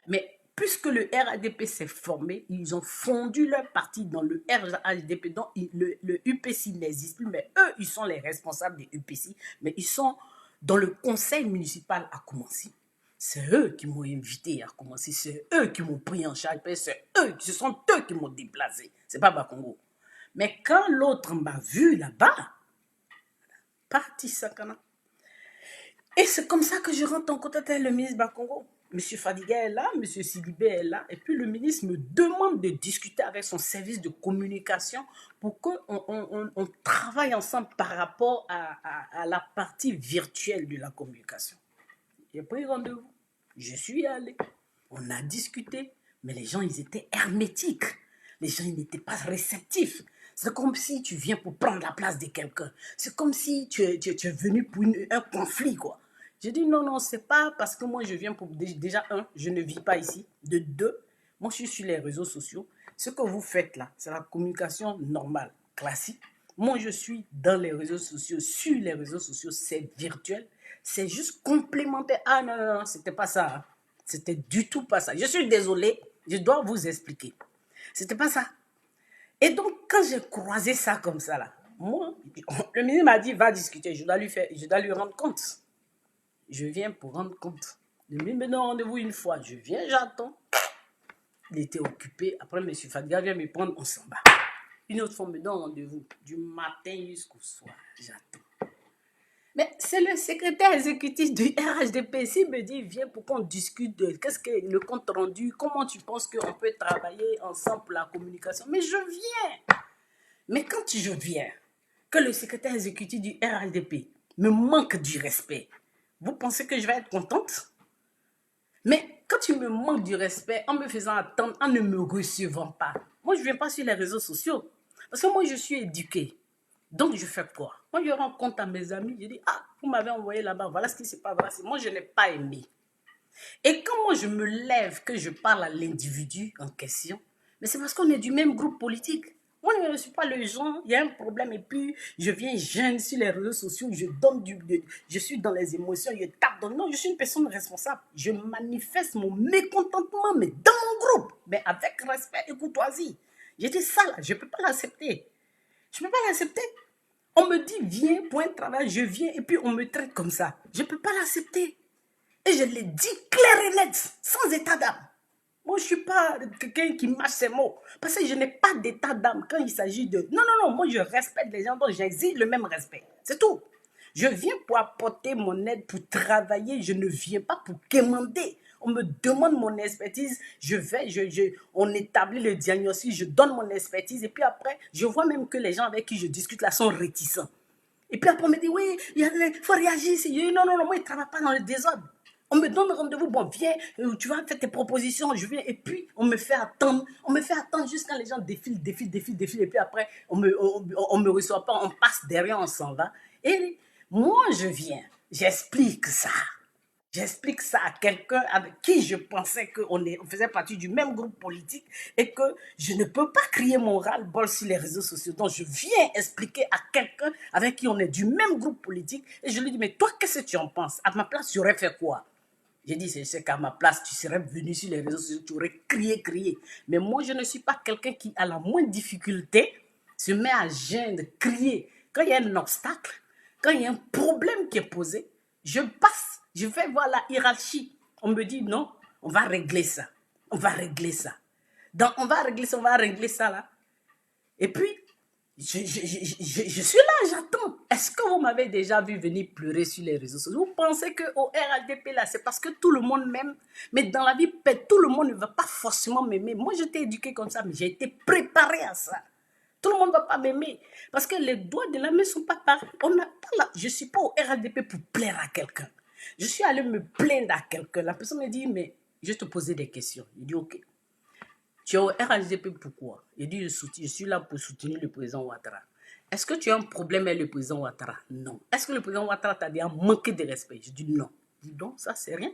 Mais puisque le RHDP s'est formé, ils ont fondu leur parti dans le RHDP. Donc le UPC n'existe plus, mais eux, ils sont les responsables des UPC. Mais ils sont dans le conseil municipal à Koumassi. C'est eux qui m'ont invité à Koumassi. C'est eux qui m'ont pris en charge. Ce sont eux qui m'ont déplacé. C'est pas Bakongo. Mais quand l'autre m'a vu là-bas, parti Sakana. Et c'est comme ça que je rentre en contact avec le ministre Bakongo. M. Fadiga est là, M. Sidibé est là, et puis le ministre me demande de discuter avec son service de communication pour qu'on travaille ensemble par rapport à la partie virtuelle de la communication. J'ai pris rendez-vous, je suis allé, on a discuté, mais les gens, ils étaient hermétiques. Les gens, ils n'étaient pas réceptifs. C'est comme si tu viens pour prendre la place de quelqu'un. C'est comme si tu es venu pour un conflit, quoi. J'ai dit non, c'est pas parce que moi je viens pour... Déjà, je ne vis pas ici. De deux, moi je suis sur les réseaux sociaux. Ce que vous faites là, c'est la communication normale, classique. Moi je suis dans les réseaux sociaux, sur les réseaux sociaux, c'est virtuel. C'est juste complémentaire. Ah non, c'était pas ça. Hein. C'était du tout pas ça. Je suis désolée, je dois vous expliquer. C'était pas ça. Et donc, quand j'ai croisé ça comme ça, là, moi, le ministre m'a dit, va discuter, je dois lui rendre compte. Je viens pour rendre compte. Le ministre me donne rendez-vous une fois, je viens, j'attends. Il était occupé. Après, M. Fadiga vient me prendre, on s'en va. Une autre fois, me donne rendez-vous, du matin jusqu'au soir, j'attends. Mais c'est le secrétaire exécutif du RHDP. S'il me dit, viens pour qu'on discute de qu'est-ce que le compte rendu, comment tu penses qu'on peut travailler ensemble pour la communication. Mais je viens. Mais quand je viens, que le secrétaire exécutif du RHDP me manque du respect, vous pensez que je vais être contente? Mais quand tu me manques du respect en me faisant attendre, en ne me recevant pas, moi je ne viens pas sur les réseaux sociaux. Parce que moi je suis éduquée. Donc je fais quoi? Moi je rends compte à mes amis, je dis, ah, vous m'avez envoyé là-bas, voilà ce qui se passe, voilà. Moi je n'ai pas aimé. Et quand moi je me lève, que je parle à l'individu en question, mais c'est parce qu'on est du même groupe politique. Moi, je ne suis pas le genre, il y a un problème et puis je viens jeune sur les réseaux sociaux, je suis dans les émotions, je tape dans... Non, je suis une personne responsable. Je manifeste mon mécontentement, mais dans mon groupe, mais avec respect et courtoisie. J'ai dit ça là, je ne peux pas l'accepter. Je ne peux pas l'accepter. On me dit, viens pour un travail, je viens et puis on me traite comme ça. Je ne peux pas l'accepter. Et je l'ai dit clair et net, sans état d'âme. Moi, je ne suis pas quelqu'un qui mâche ses mots. Parce que je n'ai pas d'état d'âme quand il s'agit de... Non, moi, je respecte les gens, donc j'exige le même respect. C'est tout. Je viens pour apporter mon aide, pour travailler. Je ne viens pas pour quémander. On me demande mon expertise, on établit le diagnostic, je donne mon expertise. Et puis après, je vois même que les gens avec qui je discute là sont réticents. Et puis après, on me dit, oui, il faut réagir. Non, moi, je ne travaille pas dans le désordre. On me donne rendez-vous, bon, viens, tu vas faire tes propositions, je viens, et puis on me fait attendre jusqu'à les gens défilent, et puis après, on me reçoit pas, on passe derrière, on s'en va. Et moi, je viens, j'explique ça. J'explique ça à quelqu'un avec qui je pensais qu'on faisait partie du même groupe politique et que je ne peux pas crier mon ras-le-bol sur les réseaux sociaux. Donc, je viens expliquer à quelqu'un avec qui on est du même groupe politique et je lui dis, mais toi, qu'est-ce que tu en penses? À ma place, j'aurais fait quoi? J'ai dit, c'est qu'à ma place, tu serais venu sur les réseaux sociaux, tu aurais crié. Mais moi, je ne suis pas quelqu'un qui, à la moindre difficulté, se met à geindre, crier. Quand il y a un obstacle, quand il y a un problème qui est posé, je passe, je vais voir la hiérarchie. On me dit, non, on va régler ça. On va régler ça. Donc, on va régler ça là. Et puis, je suis là, j'attends. Est-ce que vous m'avez déjà vu venir pleurer sur les réseaux sociaux? Vous pensez qu'au RHDP, là, c'est parce que tout le monde m'aime? Mais dans la vie, tout le monde ne va pas forcément m'aimer. Moi, j'étais éduquée comme ça, mais j'ai été préparée à ça. Tout le monde ne va pas m'aimer. Parce que les doigts de la main ne sont pas pareils. Je ne suis pas au RHDP pour plaire à quelqu'un. Je suis allée me plaindre à quelqu'un. La personne me dit, mais je vais te poser des questions. Je dis, ok. Tu es au RHDP pourquoi? Il dit, je suis là pour soutenir le président Ouattara. Est-ce que tu as un problème avec le président Ouattara? Non. Est-ce que le président Ouattara t'a déjà manqué de respect? Je dis non. Il dit donc, ça c'est rien.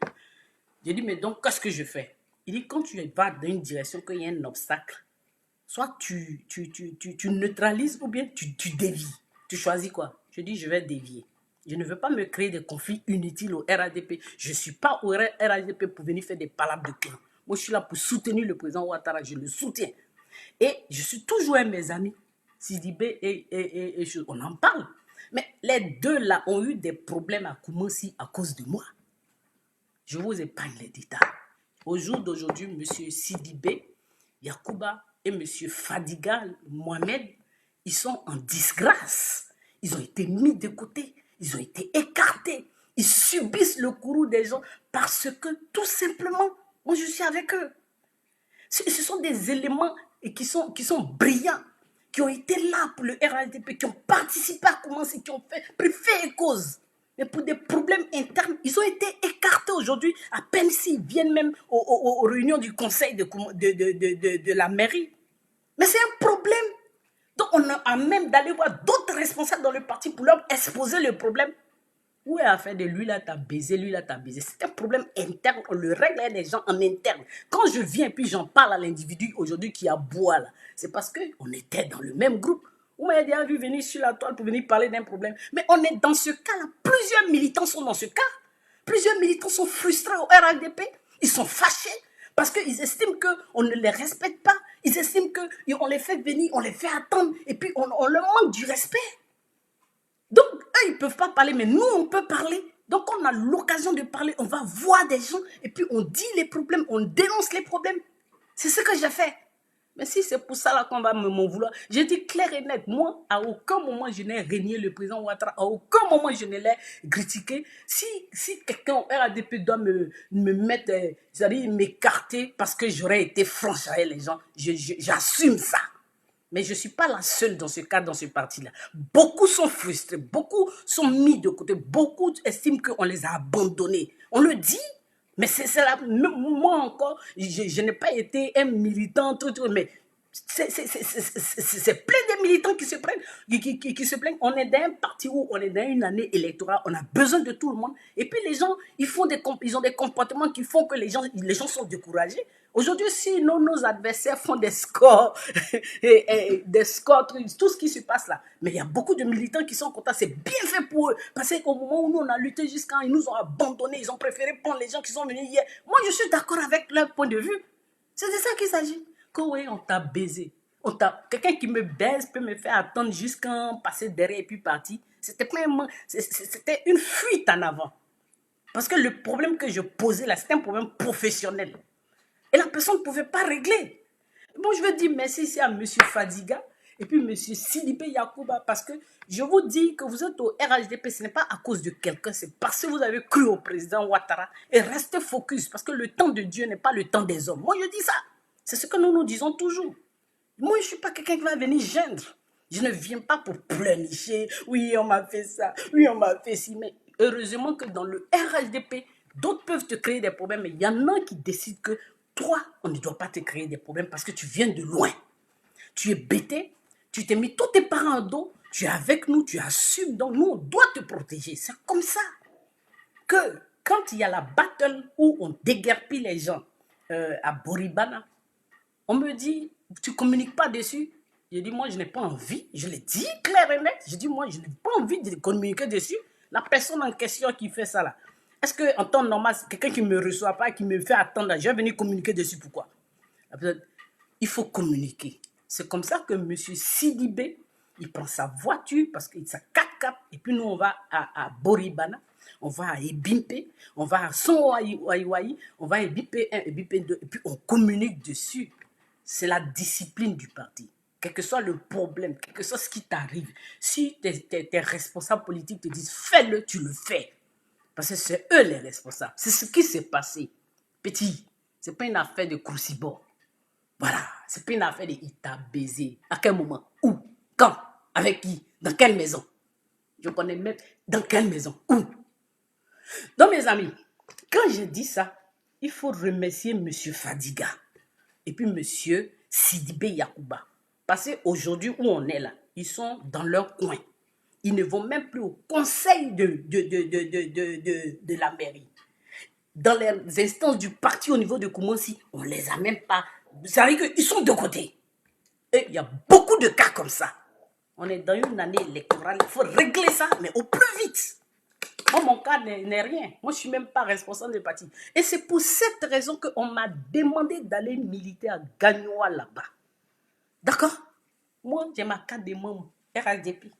Je dis, mais donc, qu'est-ce que je fais? Il dit, quand tu vas dans une direction, qu'il y a un obstacle, soit tu neutralises ou bien tu dévies. Tu choisis quoi? Je dis, je vais dévier. Je ne veux pas me créer des conflits inutiles au RHDP. Je ne suis pas au RHDP pour venir faire des palabres de clan. Moi, je suis là pour soutenir le président Ouattara. Je le soutiens. Et je suis toujours avec mes amis, Sidibé et on en parle. Mais les deux là ont eu des problèmes à Koumoussi à cause de moi. Je vous épargne les détails. Au jour d'aujourd'hui, M. Sidibé, Yacouba et M. Fadiga Mohamed, ils sont en disgrâce. Ils ont été mis de côté. Ils ont été écartés. Ils subissent le courroux des gens parce que, tout simplement, moi, je suis avec eux. Ce sont des éléments qui sont brillants, qui ont été là pour le RHDP, qui ont participé à commencer, qui ont pris fait et cause. Mais pour des problèmes internes, ils ont été écartés aujourd'hui, à peine s'ils viennent même aux réunions du conseil de la mairie. Mais c'est un problème. Donc on a même d'aller voir d'autres responsables dans le parti pour leur exposer le problème. Où est l'affaire de lui là t'as baisé, lui là t'as baisé? C'est un problème interne, on le règle avec des gens en interne. Quand je viens et puis j'en parle à l'individu aujourd'hui qui a bois là, c'est parce qu'on était dans le même groupe. Vous m'avez déjà vu venir sur la toile pour venir parler d'un problème. Mais on est dans ce cas-là. Plusieurs militants sont dans ce cas. Plusieurs militants sont frustrés au RHDP. Ils sont fâchés parce qu'ils estiment qu'on ne les respecte pas. Ils estiment qu'on les fait venir, on les fait attendre et puis on leur manque du respect. Donc, eux, ils ne peuvent pas parler, mais nous, on peut parler. Donc, on a l'occasion de parler, on va voir des gens, et puis on dit les problèmes, on dénonce les problèmes. C'est ce que j'ai fait. Mais si c'est pour ça là qu'on va m'en vouloir, j'ai dit clair et net, moi, à aucun moment, je n'ai régné le président Ouattara, à aucun moment, je ne l'ai critiqué. Si quelqu'un au RADP doit me mettre, c'est-à-dire m'écarter parce que j'aurais été franche avec les gens, j'assume ça. Mais je ne suis pas la seule dans ce cas, dans ce parti-là. Beaucoup sont frustrés, beaucoup sont mis de côté, beaucoup estiment qu'on les a abandonnés. On le dit, mais c'est là, moi encore, je n'ai pas été un militant, mais c'est plein de militants qui se plaignent, qui se plaignent. On est dans un parti où on est dans une année électorale, on a besoin de tout le monde. Et puis les gens, ils ont des comportements qui font que les gens sont découragés. Aujourd'hui, si nos adversaires font des scores, des scores, tout ce qui se passe là, mais il y a beaucoup de militants qui sont contents, c'est bien fait pour eux. Parce qu'au moment où nous on a lutté jusqu'à, ils nous ont abandonnés, ils ont préféré prendre les gens qui sont venus hier. Moi, je suis d'accord avec leur point de vue. C'est de ça qu'il s'agit. Que oui, on t'a baisé. Quelqu'un qui me baise peut me faire attendre jusqu'à passer derrière et puis partir. C'était une fuite en avant. Parce que le problème que je posais là, c'était un problème professionnel. Et la personne ne pouvait pas régler. Bon, je veux dire merci ici à M. Fadiga et puis M. Sidibé Yacouba parce que je vous dis que vous êtes au RHDP, ce n'est pas à cause de quelqu'un, c'est parce que vous avez cru au président Ouattara et restez focus parce que le temps de Dieu n'est pas le temps des hommes. Moi, je dis ça. C'est ce que nous disons toujours. Moi, je ne suis pas quelqu'un qui va venir gêner. Je ne viens pas pour pleurnicher. Oui, on m'a fait ça. Oui, on m'a fait ci. Mais heureusement que dans le RHDP, d'autres peuvent te créer des problèmes. Mais il y en a qui décident que toi, on ne doit pas te créer des problèmes parce que tu viens de loin. Tu es bêté. Tu t'es mis tous tes parents en dos. Tu es avec nous. Tu assumes. Donc, nous, on doit te protéger. C'est comme ça. Que quand il y a la battle où on déguerpit les gens à Boribana, on me dit, tu communiques pas dessus. Je dis, moi, je n'ai pas envie. Je l'ai dit clair et net. Je dis, moi, je n'ai pas envie de communiquer dessus. La personne en question qui fait ça là, est-ce qu'en temps normal, c'est quelqu'un qui ne me reçoit pas, qui me fait attendre, je vais venir communiquer dessus, pourquoi? Il faut communiquer. C'est comme ça que M. Sidibé, il prend sa voiture, parce qu'il a 4x4, et puis nous, on va à Boribana, on va à Ebimpe, on va à Sonwaiwai, on va à Ebimpe 1, Ebimpe 2, et puis on communique dessus. C'est la discipline du parti. Quel que soit le problème, quel que soit ce qui t'arrive, si tes responsables politiques te disent fais-le, tu le fais. Parce que c'est eux les responsables. C'est ce qui s'est passé. Petit, ce n'est pas une affaire de crucible. Voilà, c'est pas une affaire de il t'a baisé. À quel moment? Où? Quand? Avec qui? Dans quelle maison? Je connais même dans quelle maison? Où? Donc mes amis, quand je dis ça, il faut remercier M. Fadiga et puis M. Sidibé Yakouba. Parce qu'aujourd'hui où on est là, ils sont dans leur coin. Ils ne vont même plus au conseil de la mairie. Dans les instances du parti au niveau de Koumonsi, on ne les a même pas. Ça veut dire qu'ils sont de côté. Et il y a beaucoup de cas comme ça. On est dans une année électorale, il faut régler ça, mais au plus vite. Moi, mon cas n'est rien. Moi, je ne suis même pas responsable du parti. Et c'est pour cette raison qu'on m'a demandé d'aller militer à Gagnoa là-bas. D'accord? Moi, j'ai ma carte de membre RHDP.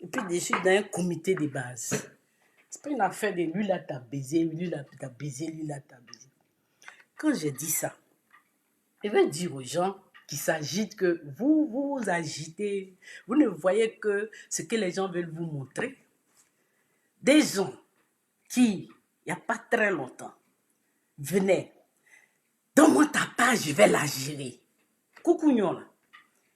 Et puis, je suis dans un comité de base. C'est pas une affaire de lui là t'as baisé, lui là t'as baisé, lui là t'as baisé. Quand je dis ça, je veux dire aux gens qui s'agitent que vous vous agitez, vous ne voyez que ce que les gens veulent vous montrer. Des gens qui, il n'y a pas très longtemps, venaient, donne-moi ta page, je vais la gérer. Coucou là,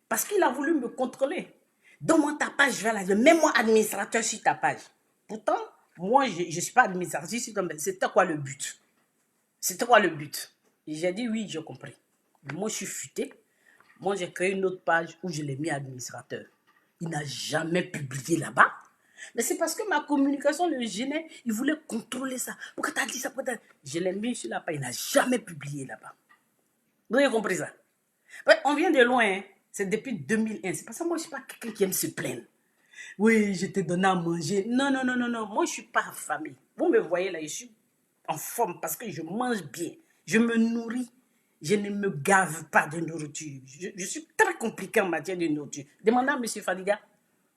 parce qu'il a voulu me contrôler. Donne-moi ta page, je vais la gérer. Mets-moi administrateur sur ta page. Pourtant, moi, je ne suis pas administrateur. C'était quoi le but? C'était quoi le but? Et j'ai dit oui, j'ai compris. Moi, je suis futé. Moi, j'ai créé une autre page où je l'ai mis administrateur. Il n'a jamais publié là-bas. Mais c'est parce que ma communication le gênait. Il voulait contrôler ça. Pourquoi tu as dit ça? Je l'ai mis sur la page. Il n'a jamais publié là-bas. Vous avez compris ça? Ouais, on vient de loin. Hein. C'est depuis 2001. C'est parce que moi, je ne suis pas quelqu'un qui aime se plaindre. Oui, je t'ai donné à manger. Non, non, non, non, non. Moi, je ne suis pas affamé. Vous me voyez là, je suis en forme parce que je mange bien. Je me nourris. Je ne me gave pas de nourriture. Je suis très compliqué en matière de nourriture. Demandez à M. Fadiga.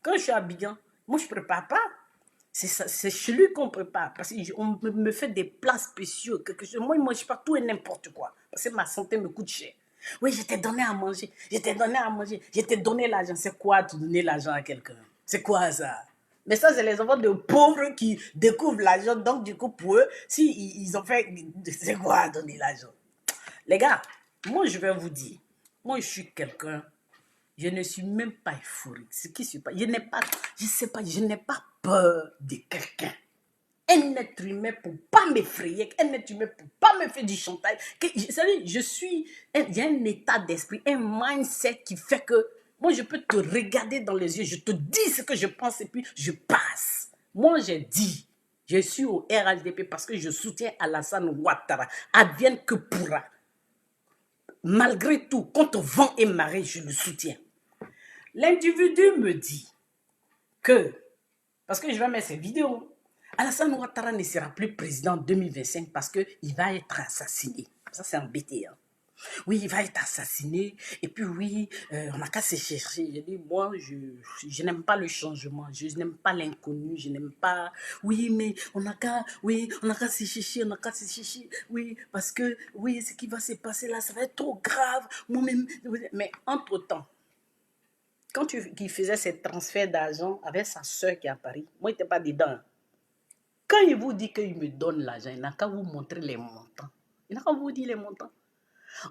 Quand je suis à Abidjan, moi, je ne prépare pas. C'est chez lui qu'on prépare. Parce qu'on me fait des plats spéciaux. Moi, je ne mange pas tout et n'importe quoi. Parce que ma santé me coûte cher. Oui, je t'ai donné à manger. Je t'ai donné à manger. Je t'ai donné l'argent. C'est quoi, tu donner l'argent à quelqu'un? C'est quoi ça? Mais ça, c'est les enfants de pauvres qui découvrent l'argent. Donc, du coup, pour eux, si ils ont fait... C'est quoi donner l'argent? Les gars, moi, je vais vous dire. Moi, je suis quelqu'un... Je ne suis même pas euphorique. Ce qui se passe, je n'ai pas... Je sais pas, je n'ai pas peur de quelqu'un. Un être humain pour pas m'effrayer, un être humain pour pas me faire du chantage. Vous savez, je suis... Il y a un état d'esprit, un mindset qui fait que moi, je peux te regarder dans les yeux, je te dis ce que je pense et puis je passe. Moi, j'ai dit, je suis au RHDP parce que je soutiens Alassane Ouattara. Advienne que pourra. Malgré tout, contre vent et marée, je le soutiens. L'individu me dit que, parce que je vais mettre ces vidéos, Alassane Ouattara ne sera plus président en 2025 parce qu'il va être assassiné. Ça, c'est embêté. Hein. Oui, il va être assassiné. Et puis oui, on n'a qu'à se chercher. Je dis, moi, je n'aime pas le changement. Je n'aime pas l'inconnu. Je n'aime pas... Oui, mais on n'a qu'à se chercher. On n'a qu'à se chercher. Oui, parce que, oui, ce qui va se passer là, ça va être trop grave. Moi-même... Mais entre-temps, quand il faisait ses transferts d'argent avec sa soeur qui est à Paris, moi, il n'était pas dedans. Quand il vous dit qu'il me donne l'argent, il n'a qu'à vous montrer les montants. Il n'a qu'à vous dire les montants.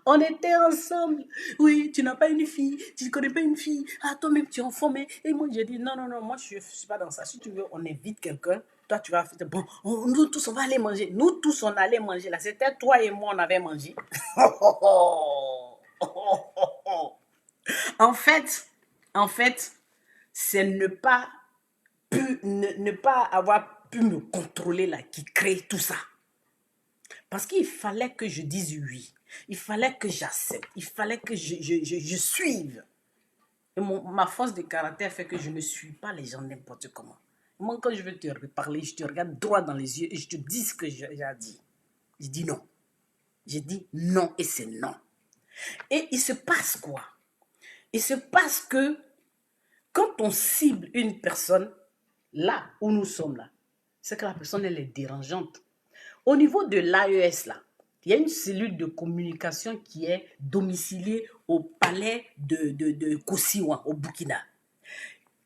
On était ensemble. Oui, tu n'as pas une fille, tu ne connais pas une fille. Ah, toi-même, tu es en forme. Et moi, j'ai dit, non, non, non, moi, je ne suis pas dans ça. Si tu veux, on invite quelqu'un. Toi, tu vas faire... Bon, nous tous, on va aller manger. Nous tous, on allait manger. Là, c'était toi et moi, on avait mangé. En fait, c'est ne pas avoir pu me contrôler là, qui crée tout ça. Parce qu'il fallait que je dise oui. Il fallait que j'accepte. Il fallait que je suive. Et ma force de caractère fait que je ne suis pas les gens n'importe comment. Moi, quand je veux te parler, je te regarde droit dans les yeux et je te dis ce que j'ai dit. Je dis non. J'ai dit non et c'est non. Et il se passe quoi? Il se passe que quand on cible une personne, là où nous sommes là, c'est que la personne, elle est dérangeante. Au niveau de l'AES, là, il y a une cellule de communication qui est domiciliée au palais de Kosiwa, au Burkina.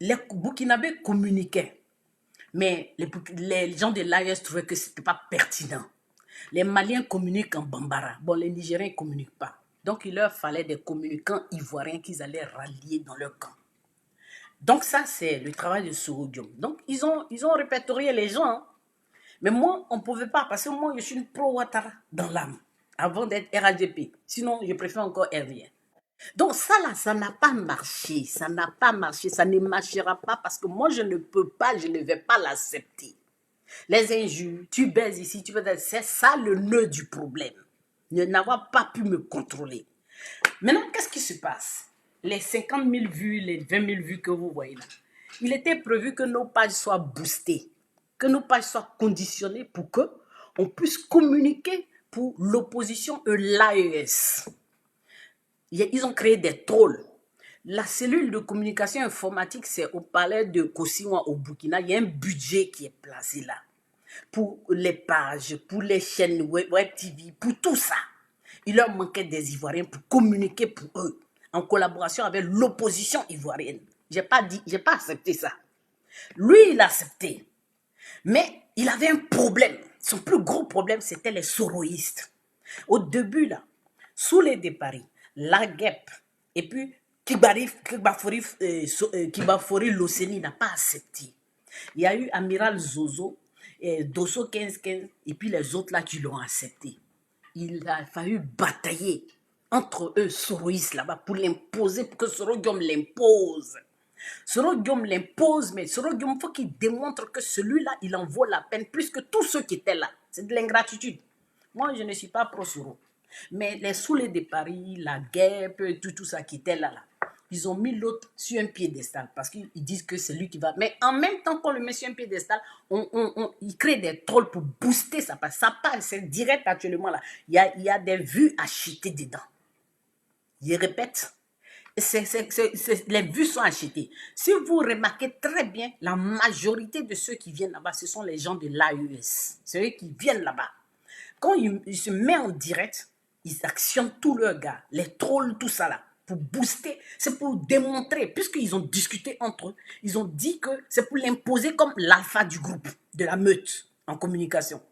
Les Burkinabés communiquaient, mais les gens de l'AES trouvaient que ce n'était pas pertinent. Les Maliens communiquent en Bambara. Bon, les Nigériens ne communiquent pas. Donc, il leur fallait des communicants ivoiriens qu'ils allaient rallier dans leur camp. Donc, ça, c'est le travail de Sorodium. Donc, ils ont répertorié les gens. Hein. Mais moi, on ne pouvait pas, parce que moi, je suis une pro-Ouattara dans l'âme, avant d'être RADP. Sinon, je préfère encore RVN. Donc ça là, ça n'a pas marché, ça n'a pas marché, ça ne marchera pas parce que moi, je ne peux pas, je ne vais pas l'accepter. Les injures, tu baises ici, tu baises, c'est ça le nœud du problème. Ne n'avoir pas pu me contrôler. Maintenant, qu'est-ce qui se passe? Les 50 000 vues, les 20 000 vues que vous voyez là, il était prévu que nos pages soient boostées, que nos pages soient conditionnées pour qu'on puisse communiquer pour l'opposition et l'AES. Ils ont créé des trolls. La cellule de communication informatique, c'est au palais de Kosiwa au Burkina. Il y a un budget qui est placé là pour les pages, pour les chaînes web TV, pour tout ça. Il leur manquait des Ivoiriens pour communiquer pour eux, en collaboration avec l'opposition ivoirienne. J'ai pas accepté ça. Lui, il a accepté. Mais il avait un problème. Son plus gros problème, c'était les soroïstes. Au début, là, sous les Paris, la guêpe, et puis Kibafori Loseni n'a pas accepté. Il y a eu Amiral Zozo, Dosso 1515, et puis les autres là qui l'ont accepté. Il a fallu batailler entre eux, soroïstes là-bas, pour l'imposer, pour que Sorodium l'impose. Sorodium l'impose, mais Sorodium, il faut qu'il démontre que celui-là, il en vaut la peine plus que tous ceux qui étaient là. C'est de l'ingratitude. Moi, je ne suis pas pro-Soro. Mais les Soulés de Paris, la guêpe, tout ça qui était là, ils ont mis l'autre sur un piédestal parce qu'ils disent que c'est lui qui va. Mais en même temps qu'on le met sur un piédestal, ils créent des trolls pour booster ça. Parce que ça passe, c'est direct actuellement là. Il y a des vues achetées dedans. Je répète, les vues sont achetées. Si vous remarquez très bien, la majorité de ceux qui viennent là-bas, ce sont les gens de l'AES. C'est eux qui viennent là-bas. Quand ils se mettent en direct, ils actionnent tous leurs gars, les trolls, tout ça là, pour booster. C'est pour démontrer, puisqu'ils ont discuté entre eux, ils ont dit que c'est pour l'imposer comme l'alpha du groupe, de la meute en communication.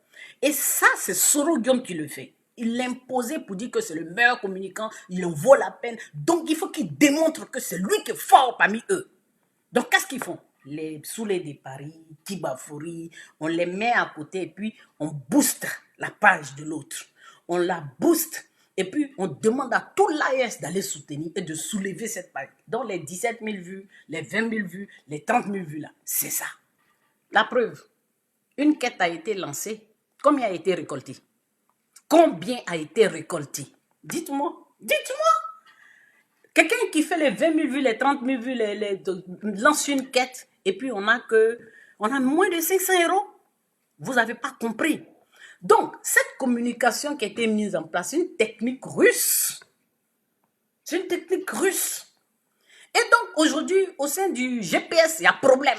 Et ça, c'est Sorodium qui le fait. Il l'imposait pour dire que c'est le meilleur communicant, il en vaut la peine. Donc, il faut qu'il démontre que c'est lui qui est fort parmi eux. Donc, qu'est-ce qu'ils font? Les Soulés de Paris, Kibafori, on les met à côté et puis on booste la page de l'autre. On la booste et puis on demande à tout l'AES d'aller soutenir et de soulever cette page. Donc, les 17 000 vues, les 20 000 vues, les 30 000 vues là, c'est ça. La preuve, une quête a été lancée. Combien a été récolté? Combien a été récolté? Dites-moi. Quelqu'un qui fait les 20 000 vues, les 30 000 vues, lance une quête et puis on a moins de 500 €. Vous n'avez pas compris. Donc, cette communication qui a été mise en place, c'est une technique russe. C'est une technique russe. Et donc, aujourd'hui, au sein du GPS, il y a problème.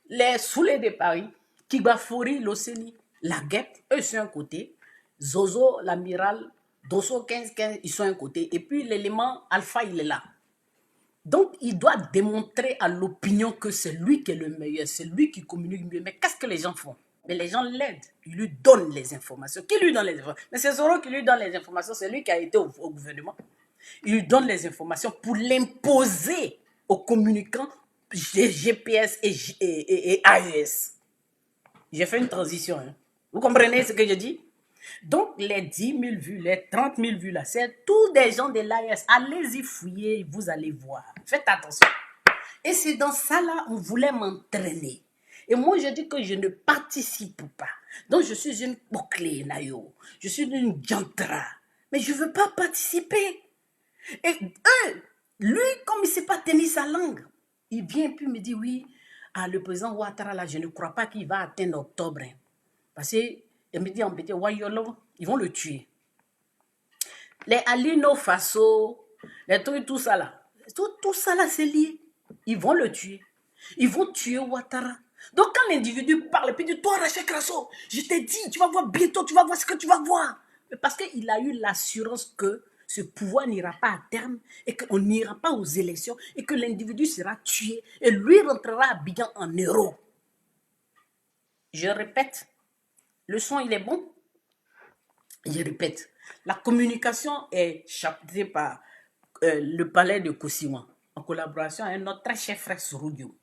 Les Soulés de Paris, Kibafori, Loseni, la guêpe, eux sont un côté. Zozo, l'amiral, Dosso 1515, ils sont un côté. Et puis l'élément alpha, il est là. Donc, il doit démontrer à l'opinion que c'est lui qui est le meilleur, c'est lui qui communique mieux. Mais qu'est-ce que les gens font? Mais les gens l'aident, ils lui donnent les informations. Qui lui donne les informations? Mais c'est Zoro qui lui donne les informations, c'est lui qui a été au gouvernement. Il lui donne les informations pour l'imposer aux communicants GPS et AES. J'ai fait une transition. Hein. Vous comprenez ce que je dis? Donc, les 10 000 vues, les 30 000 vues, là, c'est tous des gens de l'AES. Allez-y fouiller, vous allez voir. Faites attention. Et c'est dans ça, là, on voulait m'entraîner. Et moi, je dis que je ne participe pas. Donc, je suis une bouclée, Nayo. Je suis une jantra. Mais je ne veux pas participer. Et lui, comme il ne sait pas tenir sa langue, il vient puis me dit oui, le président Ouattara, là, je ne crois pas qu'il va atteindre octobre. Hein. Parce qu'il me dit en petit, Wayolo, ils vont le tuer. Les Alino Faso, les trucs, tout ça là. Tout ça là, c'est lié. Ils vont le tuer. Ils vont tuer Ouattara. Donc quand l'individu parle, et puis dit, toi Rachel Crasso, je t'ai dit, tu vas voir bientôt, tu vas voir ce que tu vas voir. Parce qu'il a eu l'assurance que ce pouvoir n'ira pas à terme et qu'on n'ira pas aux élections et que l'individu sera tué et lui rentrera à Abidjan en héros. Je répète, le son il est bon. Je répète, la communication est chapeautée par le palais de Kosiwa en collaboration avec notre très cher frère Souroudio.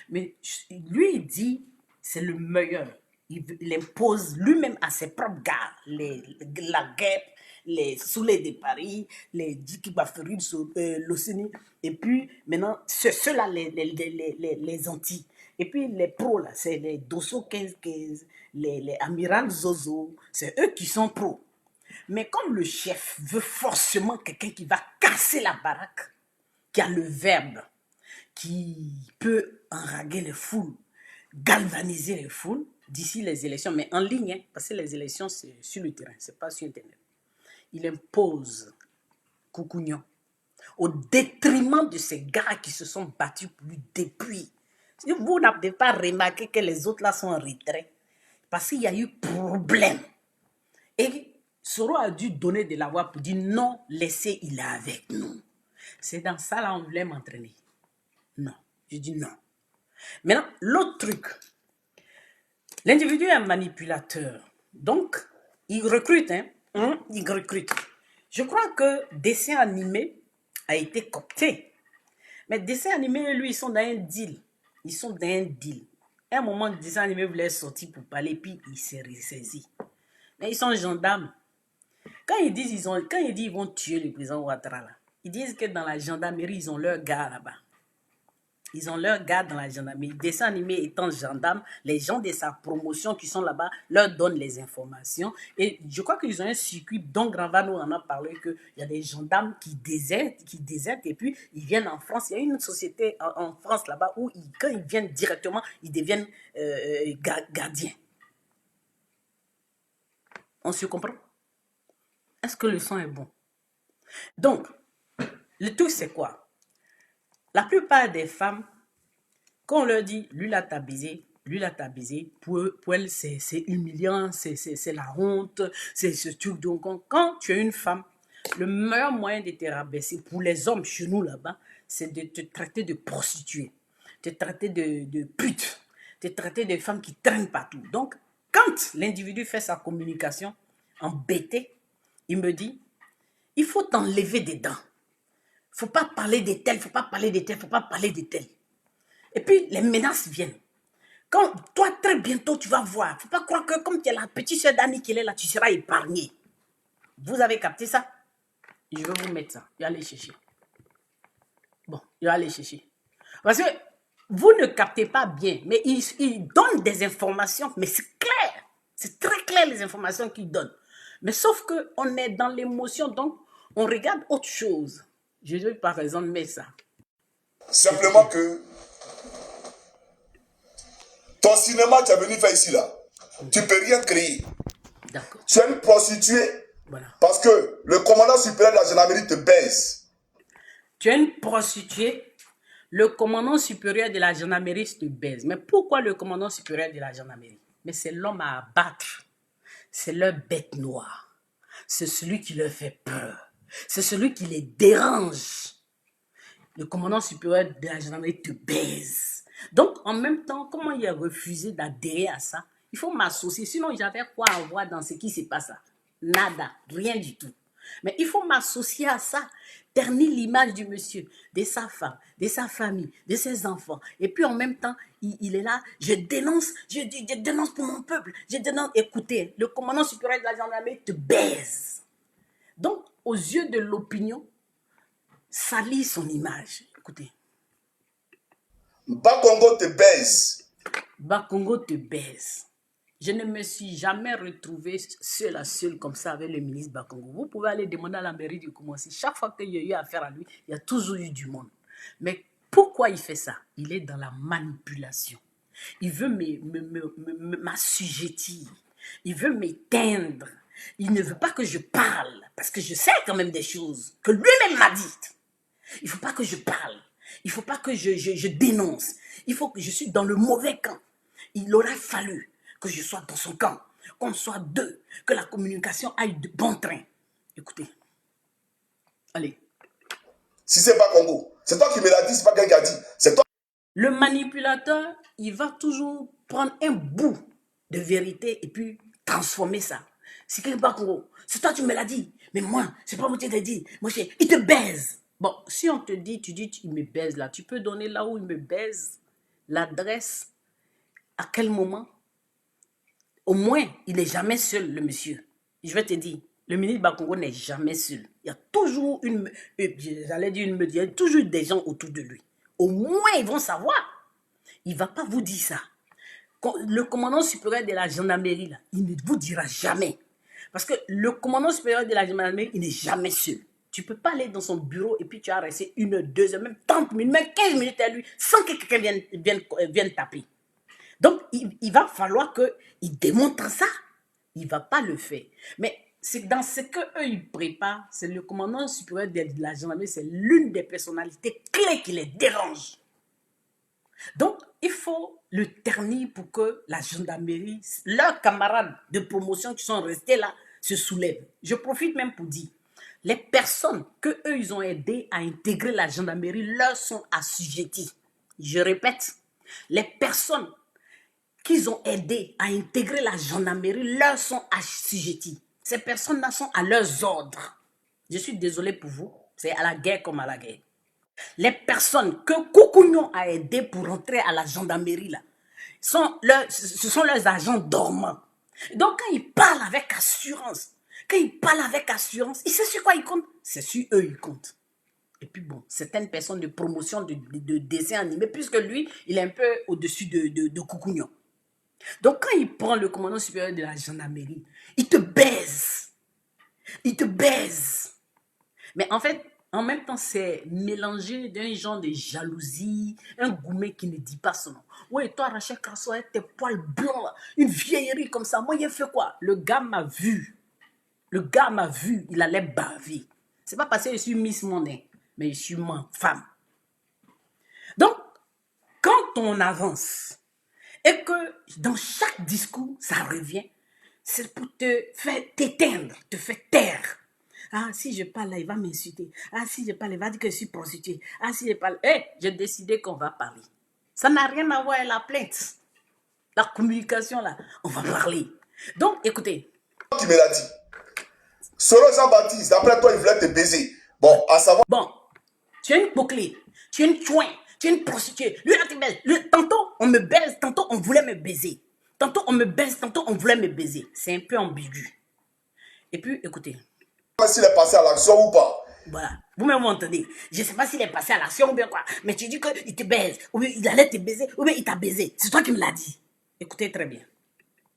Mais lui, il dit c'est le meilleur. Il impose lui-même à ses propres gars la guêpe, les Souley de Paris, les Diki Baferib, l'Océanie, et puis maintenant, ceux-là, les Antilles. Et puis les pros, là, c'est les Dosso 15-15, les Amiral Zozo, c'est eux qui sont pros. Mais comme le chef veut forcément quelqu'un qui va casser la baraque, qui a le verbe, qui peut enraguer les foules, galvaniser les foules d'ici les élections, mais en ligne, hein, parce que les élections, c'est sur le terrain, c'est pas sur Internet. Il impose Coucougnon au détriment de ces gars qui se sont battus pour lui depuis. Vous n'avez pas remarqué que les autres là sont en retrait parce qu'il y a eu problème. Et Soro a dû donner de la voix pour dire non, laissez, il est avec nous. C'est dans ça là on voulait m'entraîner. Non, je dis non. Maintenant, l'autre truc, l'individu est un manipulateur. Donc, il recrute, il recrute. Je crois que dessin animé a été coopté. Mais dessin animé, lui, ils sont dans un deal. Ils sont dans un deal. À un moment, le dessin animé voulait sortir pour parler, puis il s'est ressaisi. Mais ils sont gendarmes. Quand ils disent ils vont tuer le président Ouattara, là, ils disent que dans la gendarmerie, ils ont leur gars là-bas. Ils ont leur gars dans la gendarmerie. Dessin animé étant gendarme, les gens de sa promotion qui sont là-bas leur donnent les informations. Et je crois qu'ils ont un circuit dont Granvano en a parlé, qu'il y a des gendarmes qui désertent et puis ils viennent en France. Il y a une société en France là-bas où quand ils viennent directement, ils deviennent gardiens. On se comprend? Est-ce que le son est bon? Donc, le truc c'est quoi? La plupart des femmes, quand on leur dit, lui l'a tabisé, pour elle, c'est humiliant, c'est la honte, c'est ce truc. Donc, quand tu es une femme, le meilleur moyen de te rabaisser pour les hommes chez nous là-bas, c'est de te traiter de prostituée, te traiter de pute, te traiter de femme qui traîne partout. Donc, quand l'individu fait sa communication embêté, il me dit, il faut t'enlever des dents. Faut pas parler de tel, faut pas parler de tel, faut pas parler de tel. Et puis, les menaces viennent. Quand toi, très bientôt, tu vas voir. Faut pas croire que comme tu es la petite soeur d'Annie qui est là, tu seras épargné. Vous avez capté ça? Je vais vous mettre ça. Je vais aller chercher. Bon, je vais aller chercher. Parce que vous ne captez pas bien, mais il donne des informations, mais c'est clair. C'est très clair les informations qu'il donne. Mais sauf qu'on est dans l'émotion, donc on regarde autre chose. Je vais par exemple mettre ça. Simplement que ton cinéma, tu es venu faire ici là. Tu ne peux rien créer. D'accord. Tu es une prostituée. Voilà. Parce que le commandant supérieur de la gendarmerie te baise. Tu es une prostituée. Le commandant supérieur de la gendarmerie te baise. Mais pourquoi le commandant supérieur de la gendarmerie? Mais c'est l'homme à abattre. C'est leur bête noire. C'est celui qui leur fait peur. C'est celui qui les dérange. Le commandant supérieur de la gendarmerie te baise. Donc, en même temps, comment il a refusé d'adhérer à ça? Il faut m'associer. Sinon, j'avais quoi à voir dans ce qui se passe là? Nada, rien du tout. Mais il faut m'associer à ça. Ternir l'image du monsieur, de sa femme, de sa famille, de ses enfants. Et puis en même temps, il est là, je dénonce pour mon peuple. Je dénonce. Écoutez, le commandant supérieur de la gendarmerie te baise. Donc, aux yeux de l'opinion, salit son image. Écoutez. Bas Congo te baise. Bakongo te baise. Je ne me suis jamais retrouvé seul à seul comme ça avec le ministre Bakongo. Vous pouvez aller demander à la mairie du Koumassi. Chaque fois qu'il y a eu affaire à lui, il y a toujours eu du monde. Mais pourquoi il fait ça? Il est dans la manipulation. Il veut m'assujettir. Il veut m'éteindre. Il ne veut pas que je parle. Parce que je sais quand même des choses que lui-même m'a dites. Il ne faut pas que je parle. Il ne faut pas que je dénonce. Il faut que je suis dans le mauvais camp. Il aurait fallu que je sois dans son camp, qu'on soit deux, que la communication aille de bon train. Écoutez. Allez. Si c'est pas Congo, c'est toi qui me l'as dit, c'est pas quelqu'un qui a dit. C'est toi. Le manipulateur, il va toujours prendre un bout de vérité et puis transformer ça. C'est quelque part Congo. C'est toi qui me l'as dit. Mais moi, c'est pas moi qui te l'ai dit. Moi, il te baise. Bon, si on te dit, tu dis, il me baise là, tu peux donner là où il me baise, l'adresse, à quel moment. Au moins, il n'est jamais seul, le monsieur. Je vais te dire, le ministre Bakongo n'est jamais seul. Il y a toujours j'allais dire une meute, il y a toujours des gens autour de lui. Au moins, ils vont savoir. Il ne va pas vous dire ça. Le commandant supérieur de la gendarmerie, là, il ne vous dira jamais. Parce que le commandant supérieur de la gendarmerie, il n'est jamais seul. Tu ne peux pas aller dans son bureau et puis tu as resté 1 heure, 2 heures, même 30 minutes, même 15 minutes à lui, sans que quelqu'un vienne taper. Donc, il va falloir qu'il démontre ça. Il ne va pas le faire. Mais c'est dans ce qu'eux, ils préparent, c'est le commandant supérieur de la gendarmerie, c'est l'une des personnalités clés qui les dérange. Donc, il faut le ternir pour que la gendarmerie, leurs camarades de promotion qui sont restés là, se soulèvent. Je profite même pour dire, les personnes qu'eux, ils ont aidé à intégrer la gendarmerie leur sont assujetties. Je répète, les personnes qu'ils ont aidé à intégrer la gendarmerie leur sont assujetties. Ces personnes-là sont à leurs ordres. Je suis désolé pour vous, c'est à la guerre comme à la guerre. Les personnes que Koukounion a aidé pour rentrer à la gendarmerie, là, ce sont leurs agents dormants. Donc quand ils parlent avec assurance, il sait sur quoi ils comptent. C'est sur eux ils comptent. Et puis bon, certaines personnes de promotion de dessins animés, puisque lui, il est un peu au-dessus de Koukounion. Donc quand il prend le commandant supérieur de la gendarmerie, il te baise. Il te baise. Mais en fait, en même temps, c'est mélangé d'un genre de jalousie, un gourmet qui ne dit pas son nom. Oui, toi, Rachel Crasso, avec tes poils blancs, là, une vieillerie comme ça, moi, il a fait quoi? Le gars m'a vu. Il allait baver. C'est pas parce que je suis Miss Monnaie, mais je suis femme. Donc, quand on avance, et que dans chaque discours, ça revient, c'est pour te faire t'éteindre, te faire taire. Ah, si je parle là, il va m'insulter. Ah, si je parle, il va dire que je suis prostituée. Ah, si je parle, j'ai décidé qu'on va parler. Ça n'a rien à voir avec la plainte. La communication là, on va parler. Donc, écoutez. Qui me l'a dit. Selon Jean-Baptiste, après toi, il voulait te baiser. Bon, à savoir. Bon, tu es une bouclée, tu es une chouin, tu es une prostituée. Lui, là, tu baises. Tantôt, on me baise, tantôt, on voulait me baiser. Tantôt, on me baise, tantôt, on voulait me baiser. C'est un peu ambigu. Et puis, écoutez. Je ne sais pas s'il est passé à l'action ou pas. Voilà, vous-même vous entendez. Je ne sais pas s'il est passé à l'action ou bien quoi. Mais tu dis qu'il te baise, ou bien il allait te baiser, ou bien il t'a baisé. C'est toi qui me l'as dit. Écoutez très bien.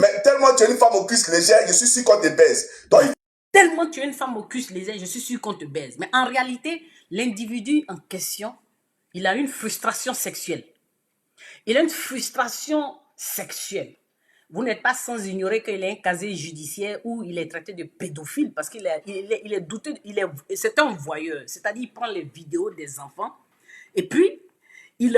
Mais tellement tu es une femme au cul légère, je suis sûr qu'on te baise. Donc, tellement tu es une femme au cul légère, je suis sûr qu'on te baise. Mais en réalité, l'individu en question, il a une frustration sexuelle. Il a une frustration sexuelle. Vous n'êtes pas sans ignorer qu'il a un casier judiciaire où il est traité de pédophile parce qu'il est douteux, c'est un voyeur. C'est-à-dire qu'il prend les vidéos des enfants et puis il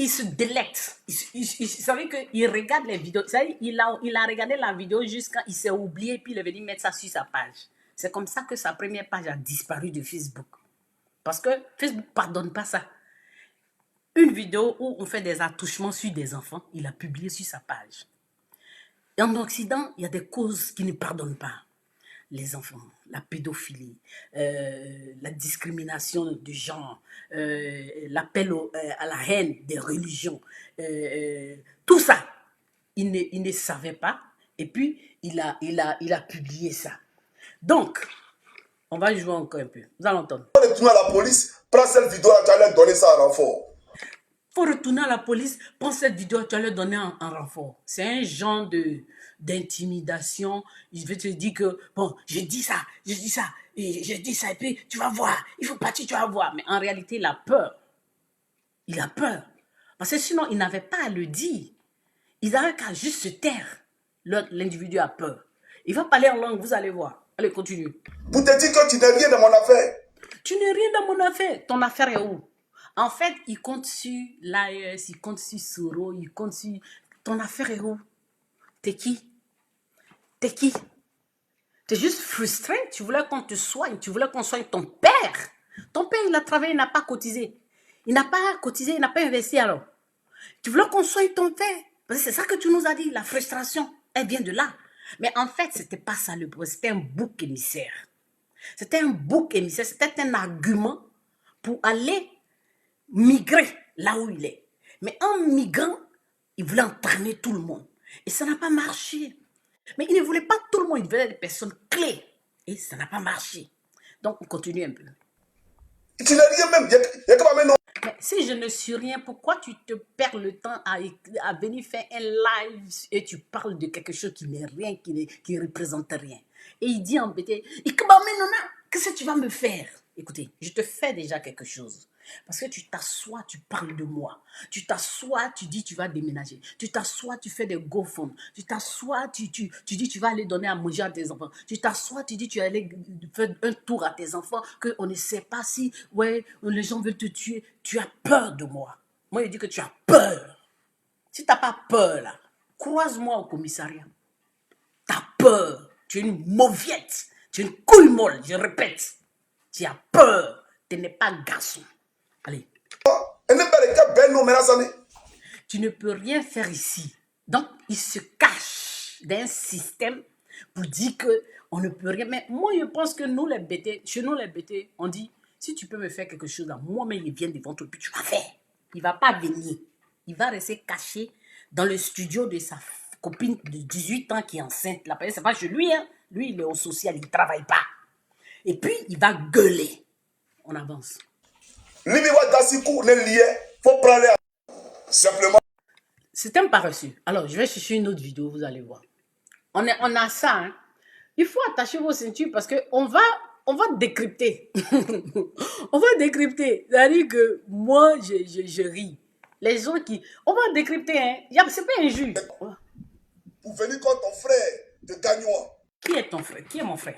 se délecte. Vous savez qu'il regarde les vidéos. Il a regardé la vidéo jusqu'à il s'est oublié puis il est venu mettre ça sur sa page. C'est comme ça que sa première page a disparu de Facebook. Parce que Facebook ne pardonne pas ça. Une vidéo où on fait des attouchements sur des enfants, il a publié sur sa page. Et en Occident, il y a des causes qui ne pardonnent pas. Les enfants, la pédophilie, la discrimination de genre, l'appel à la haine des religions, tout ça, il ne savait pas. Et puis, il a publié ça. Donc, on va jouer encore un peu. Vous allez entendre. on est tourné à la police, prends cette vidéo-là, tu allais donner ça à renfort. faut retourner à la police, prends cette vidéo, tu vas leur donner un renfort. C'est un genre d'intimidation. Je vais te dire que, bon, je dis ça, et puis tu vas voir, il faut partir, tu vas voir. Mais en réalité, il a peur. Il a peur. Parce que sinon, il n'avait pas à le dire. Il n'avait qu'à juste se taire. L'individu a peur. Il va parler en langue, vous allez voir. Allez, continue. Pour te dire que tu n'es rien dans mon affaire. Tu n'es rien dans mon affaire. Ton affaire est où? En fait, il compte sur l'AES, il compte sur Soro, il compte sur... Ton affaire est où? T'es qui? T'es qui? T'es juste frustré. Tu voulais qu'on te soigne. Tu voulais qu'on soigne ton père. Ton père, il a travaillé, il n'a pas cotisé. Il n'a pas cotisé, il n'a pas investi alors. Tu voulais qu'on soigne ton père. Parce que c'est ça que tu nous as dit. La frustration, elle vient de là. Mais en fait, c'était pas ça le problème. C'était un bouc émissaire. C'était un bouc émissaire. C'était un argument pour aller migrer là où il est. Mais en migrant, il voulait entraîner tout le monde. Et ça n'a pas marché. Mais il ne voulait pas tout le monde, il voulait des personnes clés. Et ça n'a pas marché. Donc, on continue un peu. Tu n'es rien même. Il y a quand même un Mais si je ne suis rien, pourquoi tu te perds le temps à venir faire un live et tu parles de quelque chose qui n'est rien, qui ne représente rien? Et il dit embêté, qu'est-ce que tu vas me faire? Écoutez, je te fais déjà quelque chose. Parce que tu t'assois, tu parles de moi. Tu t'assois, tu dis tu vas déménager. Tu t'assois, tu fais des GoFund. Tu t'assois, tu dis tu vas aller donner à manger à tes enfants. Tu t'assois, tu dis tu vas aller faire un tour à tes enfants, qu'on ne sait pas si ouais, les gens veulent te tuer. Tu as peur de moi. Moi, je dis que tu as peur. Si tu n'as pas peur, là, croise-moi au commissariat. Tu as peur. Tu es une mauviette. Tu es une couille molle, je répète. Tu as peur. Tu n'es pas garçon. Allez. Tu ne peux rien faire ici. Donc, il se cache d'un système pour dire qu'on ne peut rien. Mais moi, je pense que nous, les bêtés, chez nous, les bêtés, on dit, si tu peux me faire quelque chose, là, moi-même, il vient devant toi, puis tu vas faire. Il ne va pas venir. Il va rester caché dans le studio de sa copine de 18 ans qui est enceinte. Là, c'est pas chez lui, hein. Lui, il est au social, il ne travaille pas. Et puis, il va gueuler. On avance. Faut prendre simplement. C'est un paresseux. Alors, je vais chercher une autre vidéo, vous allez voir. On a ça. Hein. Il faut attacher vos ceintures parce qu'on va décrypter. On va décrypter. C'est-à-dire que moi, je ris. Les gens qui... On va décrypter. Hein. C'est pas injuste. Pour venir contre ton frère de Gagnois. Qui est ton frère? Qui est mon frère?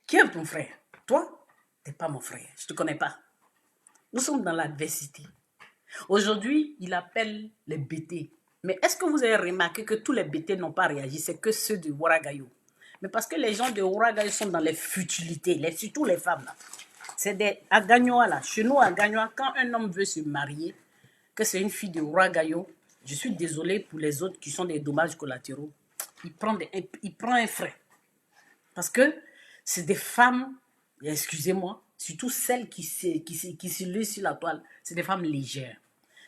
Qui est ton frère? Toi, t'es pas mon frère. Je te connais pas. Nous sommes dans l'adversité. Aujourd'hui, il appelle les BT. Mais est-ce que vous avez remarqué que tous les BT n'ont pas réagi? C'est que ceux de Ouaragayo. Mais parce que les gens de Ouaragayo sont dans les futilités, surtout les femmes. Là. C'est des Agagnois là. Chez nous, Agagnois, quand un homme veut se marier, que c'est une fille de Ouaragayo, je suis désolé pour les autres qui sont des dommages collatéraux. Il prend un frais. Parce que c'est des femmes, excusez-moi, surtout celles qui se lisent sur la toile, c'est des femmes légères.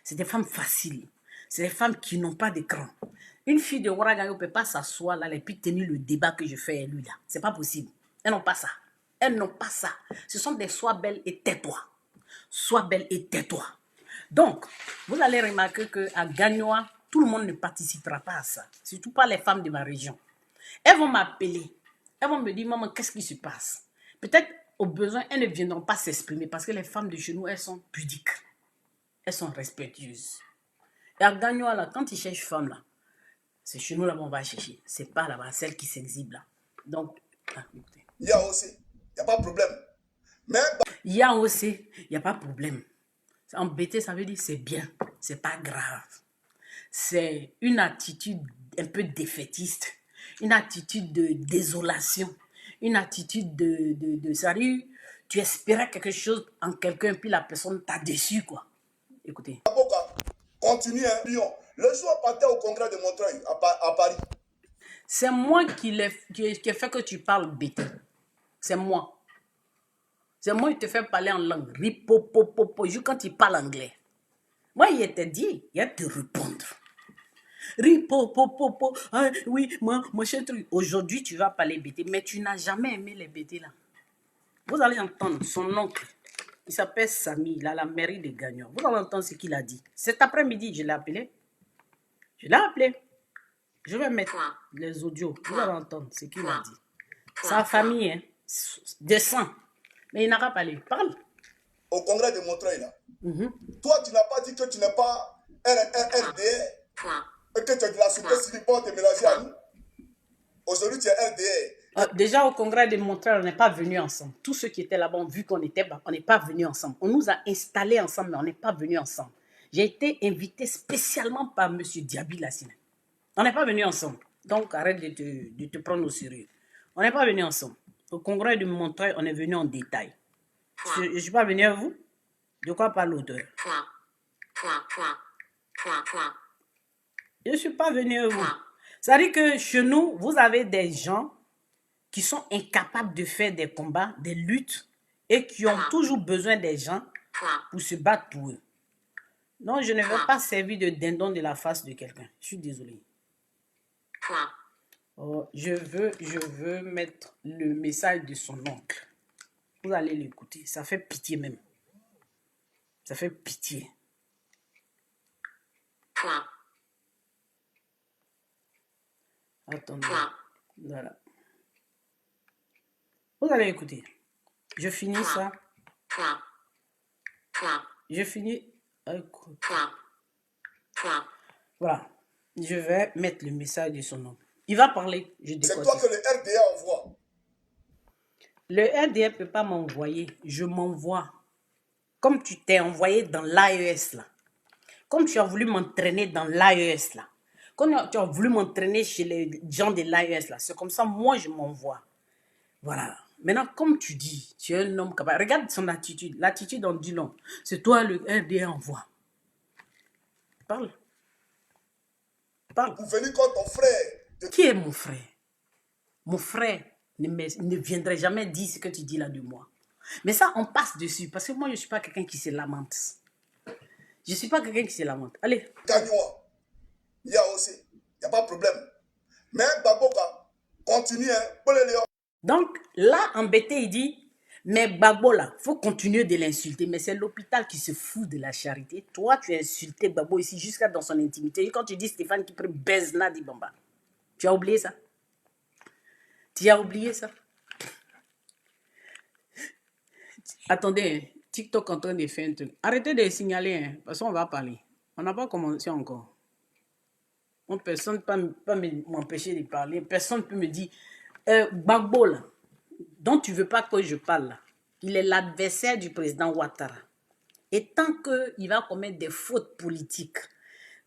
C'est des femmes faciles. C'est des femmes qui n'ont pas d'écran. Une fille de Ouaragayo ne peut pas s'asseoir là et puis tenir le débat que je fais à lui là. C'est pas possible. Elles n'ont pas ça. Elles n'ont pas ça. Ce sont des sois belles et tais-toi. Sois belle et tais-toi. Donc, vous allez remarquer qu'à Gagnoa, tout le monde ne participera pas à ça. Surtout pas les femmes de ma région. Elles vont m'appeler. Elles vont me dire, maman, qu'est-ce qui se passe? Peut-être, au besoin, elles ne viendront pas s'exprimer parce que les femmes de chez nous, elles sont pudiques. Elles sont respectueuses. Et à Gagnoa, là, quand ils cherchent femmes, là, c'est chez nous, là, on va chercher. C'est pas là-bas, celle qui s'exhibe, là. Donc, écoutez. Il y a aussi, il n'y a pas de problème. Mais... Il y a aussi, il n'y a pas de problème. Embêter, ça veut dire c'est bien, c'est pas grave. C'est une attitude un peu défaitiste, une attitude de désolation, une attitude de salut. Tu espérais quelque chose en quelqu'un, puis la personne t'a déçu, quoi. Écoutez. Continue, hein, Lyon. Le jour où partait au congrès de Montreuil, à Paris. C'est moi qui ai fait que tu parles bêté. C'est moi. C'est moi qui te fais parler en langue. Ripopopopo. Quand il parle anglais. Moi, il t'a dit, il va te répondre. Ripopopopo. Ah, oui, moi, cher truc. Aujourd'hui, tu vas parler bêté, mais tu n'as jamais aimé les bêtés là. Vous allez entendre son oncle. Il s'appelle Samy, il a la mairie de Gagnon. Vous allez entendre ce qu'il a dit. Cet après-midi, je l'ai appelé. Je l'ai appelé. Je vais mettre les audios. Vous allez entendre ce qu'il a dit. Sa famille, hein, descend. Mais il n'a pas parlé. Parle. Au congrès de Montreuil, là. Toi, tu n'as pas dit que tu n'es pas un RDR et que tu es de la société civile pour te mélanger à nous. Aujourd'hui, tu es RDR. Déjà, au congrès de Montreuil, on n'est pas venus ensemble. Tous ceux qui étaient là-bas ont vu qu'on était, on n'est pas venus ensemble. On nous a installés ensemble, mais on n'est pas venus ensemble. J'ai été invité spécialement par M. Diaby Lassina. On n'est pas venus ensemble. Donc, arrête de te prendre au sérieux. On n'est pas venus ensemble. Au congrès de Montreuil, on est venu en détail. Je ne suis pas venu à vous. De quoi parle l'auteur? Je ne suis pas venu à vous. Ça veut dire que chez nous, vous avez des gens qui sont incapables de faire des combats, des luttes, et qui ont toujours besoin des gens pour se battre pour eux. Non, je ne veux pas servir de dindon de la face de quelqu'un. Je suis désolé. Oh, je veux mettre le message de son oncle. Vous allez l'écouter. Ça fait pitié même. Ça fait pitié. Attendez. Voilà. Vous allez écouter. Je finis ça. Je finis. Voilà. Je vais mettre le message de son nom. Il va parler. C'est toi que le RDA envoie. Le RDA ne peut pas m'envoyer. Je m'envoie. Comme tu t'es envoyé dans l'AES là. Comme tu as voulu m'entraîner dans l'AES là. Comme tu as voulu m'entraîner chez les gens de l'AES là. C'est comme ça, moi je m'envoie. Voilà. Maintenant, comme tu dis, tu es un homme capable. Regarde son attitude. L'attitude en dit long. C'est toi le RDA envoie. Parle. Parle. Pour venir contre ton frère. Qui est mon frère? Mon frère ne viendrait jamais dire ce que tu dis là de moi. Mais ça, on passe dessus. Parce que moi, je ne suis pas quelqu'un qui se lamente. Je ne suis pas quelqu'un qui se lamente. Allez. Gagnois. Il y a aussi. Il n'y a pas de problème. Mais Baboka, continue. Hein. Donc, là, embêté, il dit, mais Gbagbo, là, il faut continuer de l'insulter. Mais c'est l'hôpital qui se fout de la charité. Toi, tu as insulté Gbagbo ici jusqu'à dans son intimité. Et quand tu dis Stéphane qui baise Nadi Bamba, tu as oublié ça? Tu as oublié ça? Attendez, TikTok en train de faire un truc. Arrêtez de signaler, hein, parce qu'on va parler. On n'a pas commencé encore. Personne ne peut m'empêcher de parler. Personne ne peut me dire, Gbagbo, là, dont tu ne veux pas que je parle, là, il est l'adversaire du président Ouattara. Et tant qu'il va commettre des fautes politiques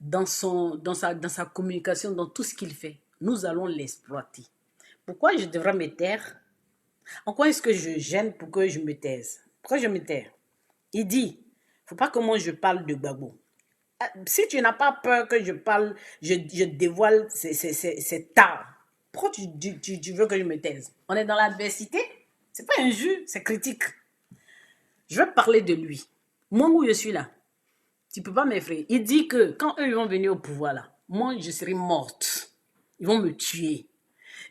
dans sa communication, dans tout ce qu'il fait, nous allons l'exploiter. Pourquoi je devrais me taire? En quoi est-ce que je gêne pour que je me taise? Pourquoi je me taire? Il dit, il ne faut pas que moi je parle de Gbagbo. Si tu n'as pas peur que je parle, je dévoile c'est tard. Pourquoi tu veux que je me taise? On est dans l'adversité. C'est pas un jeu, c'est critique. Je vais parler de lui. Moi où je suis là, tu ne peux pas m'effrayer. Il dit que quand eux ils vont venir au pouvoir là, moi je serai morte. Ils vont me tuer.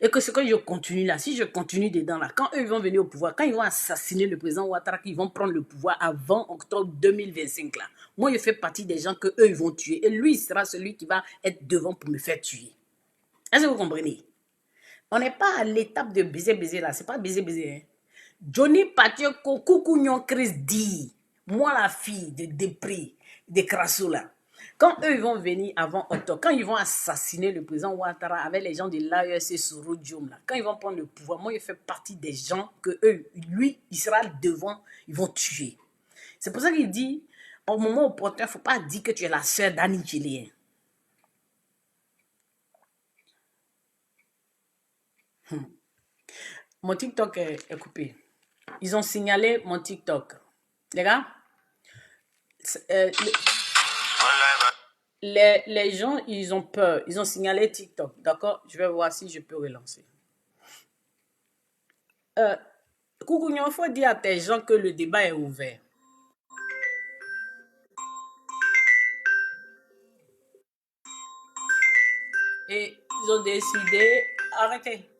Et que ce que je continue là, si je continue dedans là, quand eux ils vont venir au pouvoir, quand ils vont assassiner le président Ouattara, ils vont prendre le pouvoir avant octobre 2025 là, moi je fais partie des gens que eux ils vont tuer. Et lui il sera celui qui va être devant pour me faire tuer. Est-ce que vous comprenez? On n'est pas à l'étape de baiser là, c'est pas baiser. Hein. Johnny Patioko Koukounion Chris dit, moi la fille de Desprez, de Crasso là, quand eux ils vont venir avant octobre, quand ils vont assassiner le président Ouattara avec les gens de l'AEC sur Rodium là, quand ils vont prendre le pouvoir, moi je fais partie des gens que eux, lui, il sera devant, ils vont tuer. C'est pour ça qu'il dit, au moment opportun, il ne faut pas dire que tu es la sœur d'Annie Chilien. Mon TikTok est coupé. Ils ont signalé mon TikTok. Les gars, les gens, ils ont peur. Ils ont signalé TikTok. D'accord? Je vais voir si je peux relancer. Coucou, il faut dire à tes gens que le débat est ouvert. Et ils ont décidé...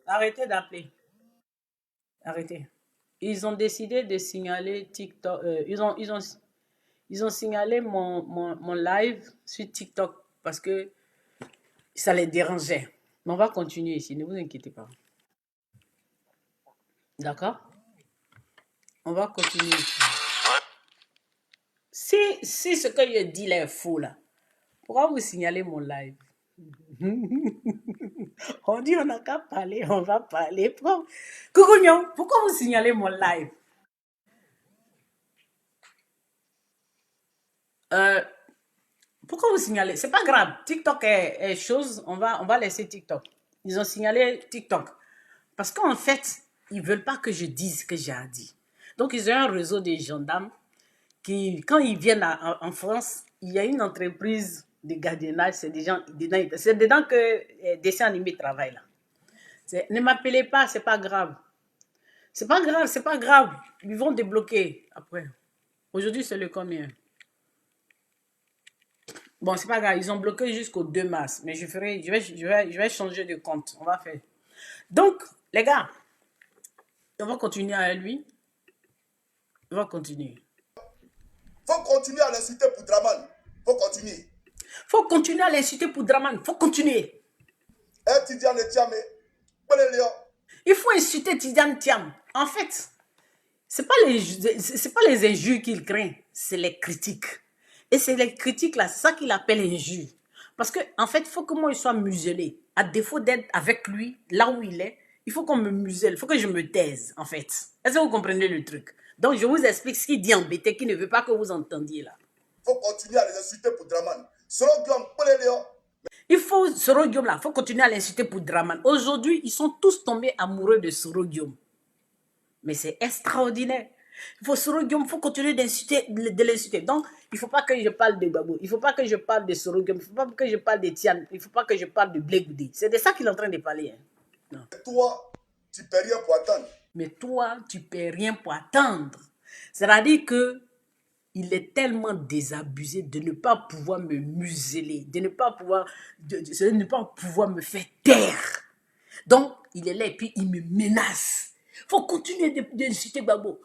Arrêtez d'appeler. Arrêtez. ils ont décidé de signaler TikTok. Ils ont signalé mon live sur TikTok parce que ça les dérangeait. Mais on va continuer ici, ne vous inquiétez pas. D'accord? On va continuer ici. Si ce que je dis là est faux, là, pourquoi vous signalez mon live? On dit on n'a qu'à parler, on va parler. Coucougnon, pourquoi vous signalez mon live? Euh, Pourquoi vous signalez? C'est pas grave. TikTok est chose. On va laisser TikTok. Ils ont signalé TikTok. Parce qu'en fait, ils veulent pas que je dise ce que j'ai à dire. Donc, ils ont un réseau de gendarmes qui, quand ils viennent en France, il y a une entreprise de gardiennage. C'est dedans que dessins animés travaillent là. Ne m'appelez pas, c'est pas grave. C'est pas grave, c'est pas grave. Ils vont débloquer après. Aujourd'hui, c'est le combien? Bon, c'est pas grave, ils ont bloqué jusqu'au 2 mars. Mais je vais changer de compte. On va faire. Donc, les gars, on va continuer avec lui. On va continuer. Faut continuer à l'insulter pour Draman. Faut continuer. Faut continuer à l'insulter pour Draman. Faut continuer. Tidiane Tiame. Il faut insulter Tidiane Thiam. En fait, c'est pas les injures qu'il craint, c'est les critiques. Et c'est les critiques là, c'est ça qu'il appelle injures. Parce que en fait, il faut que moi je sois muselé. À défaut d'être avec lui, là où il est, il faut qu'on me muselle, il faut que je me taise, en fait. Est-ce que vous comprenez le truc? Donc je vous explique ce qu'il dit en BT, qui ne veut pas que vous entendiez là. Il faut continuer à les insulter pour Draman. Il faut, Soro Guillaume là, il faut continuer à l'insulter pour Draman. Aujourd'hui, ils sont tous tombés amoureux de Soro Guillaume. Mais c'est extraordinaire. Il faut continuer de l'insulter. Donc, il ne faut pas que je parle de Babou. Il ne faut pas que je parle de Sorogum. Il ne faut pas que je parle de Tian. Il ne faut pas que je parle de Blegoudi. C'est de ça qu'il est en train de parler. Hein. Non. Toi, tu ne peux rien pour attendre. Mais toi, tu ne peux rien pour attendre. C'est-à-dire que il est tellement désabusé de ne pas pouvoir me museler, de ne pas pouvoir me faire taire. Donc, il est là et puis il me menace. Il faut continuer d'insulter Gbagbo.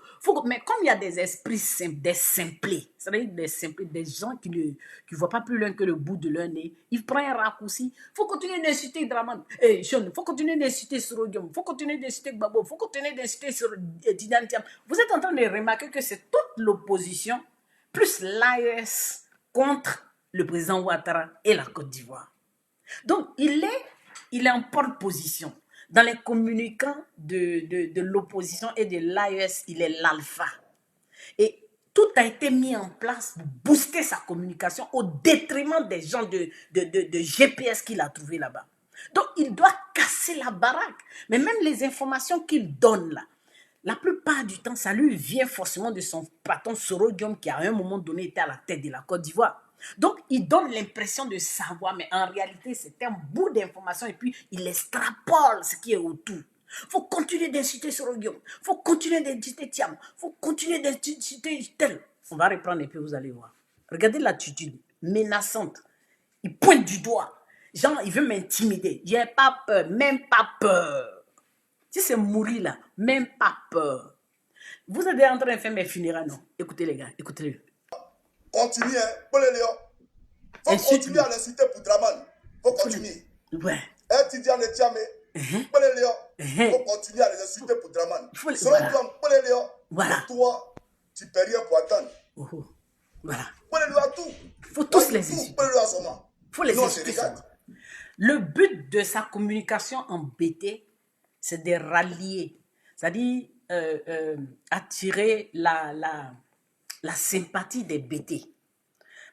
Mais comme il y a des esprits simples, des simplés, c'est-à-dire des gens qui ne voient pas plus loin que le bout de leur nez, ils prennent un raccourci. Il faut continuer d'insulter Draman. Sean, il faut continuer d'insulter Sorodium. Il faut continuer d'insulter Gbagbo. Il faut continuer d'insulter Tidiane Thiam. Vous êtes en train de remarquer que c'est toute l'opposition, plus l'AES contre le président Ouattara et la Côte d'Ivoire. Donc, il est en porte-position. Dans les communicants de l'opposition et de l'AES, il est l'alpha. Et tout a été mis en place pour booster sa communication au détriment des gens de GPS qu'il a trouvé là-bas. Donc, il doit casser la baraque. Mais même les informations qu'il donne là, la plupart du temps, ça lui vient forcément de son patron Sorodium qui à un moment donné était à la tête de la Côte d'Ivoire. Donc, il donne l'impression de savoir, mais en réalité, c'est un bout d'information et puis il extrapole ce qui est autour. Il faut continuer d'insulter Sorodium. Il faut continuer d'insulter Thiam. Il faut continuer d'insulter tel. On va reprendre et puis vous allez voir. Regardez l'attitude menaçante. Il pointe du doigt. Genre, il veut m'intimider. J'ai pas peur, même pas peur. Si c'est mourir là, même pas peur. Vous êtes en train de faire mes funérailles, non? Écoutez les gars, écoutez-le. Continuez, faut continuer à l'insulter pour Draman. Faut continuer. Ouais. Tidiane Tiame. Faut continuer à les insulter pour Draman. Voilà. Toi, tu ne peux rien pour attendre. Voilà. Il faut tous les insulter. Il faut les insulter. Le but de sa communication en BT, c'est de rallier, c'est-à-dire attirer la sympathie des BT.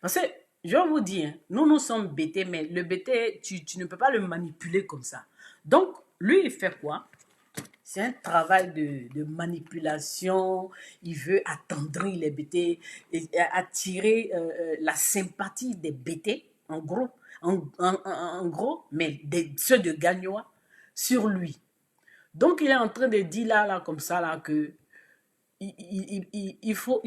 Parce que, je vais vous dire, nous sommes BT, mais le BT, tu ne peux pas le manipuler comme ça. Donc, lui, il fait quoi? C'est un travail de manipulation. Il veut attendrir les BT, et attirer la sympathie des BT, en gros, mais ceux de Gagnoa sur lui. Donc, il est en train de dire là comme ça, là, que il faut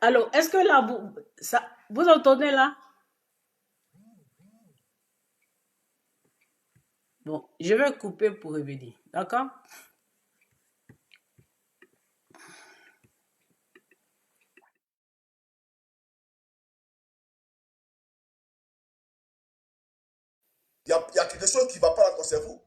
Alors, est-ce que là, vous entendez là? Bon, je vais couper pour revenir. D'accord? Il y a quelque chose qui ne va pas dans ton cerveau.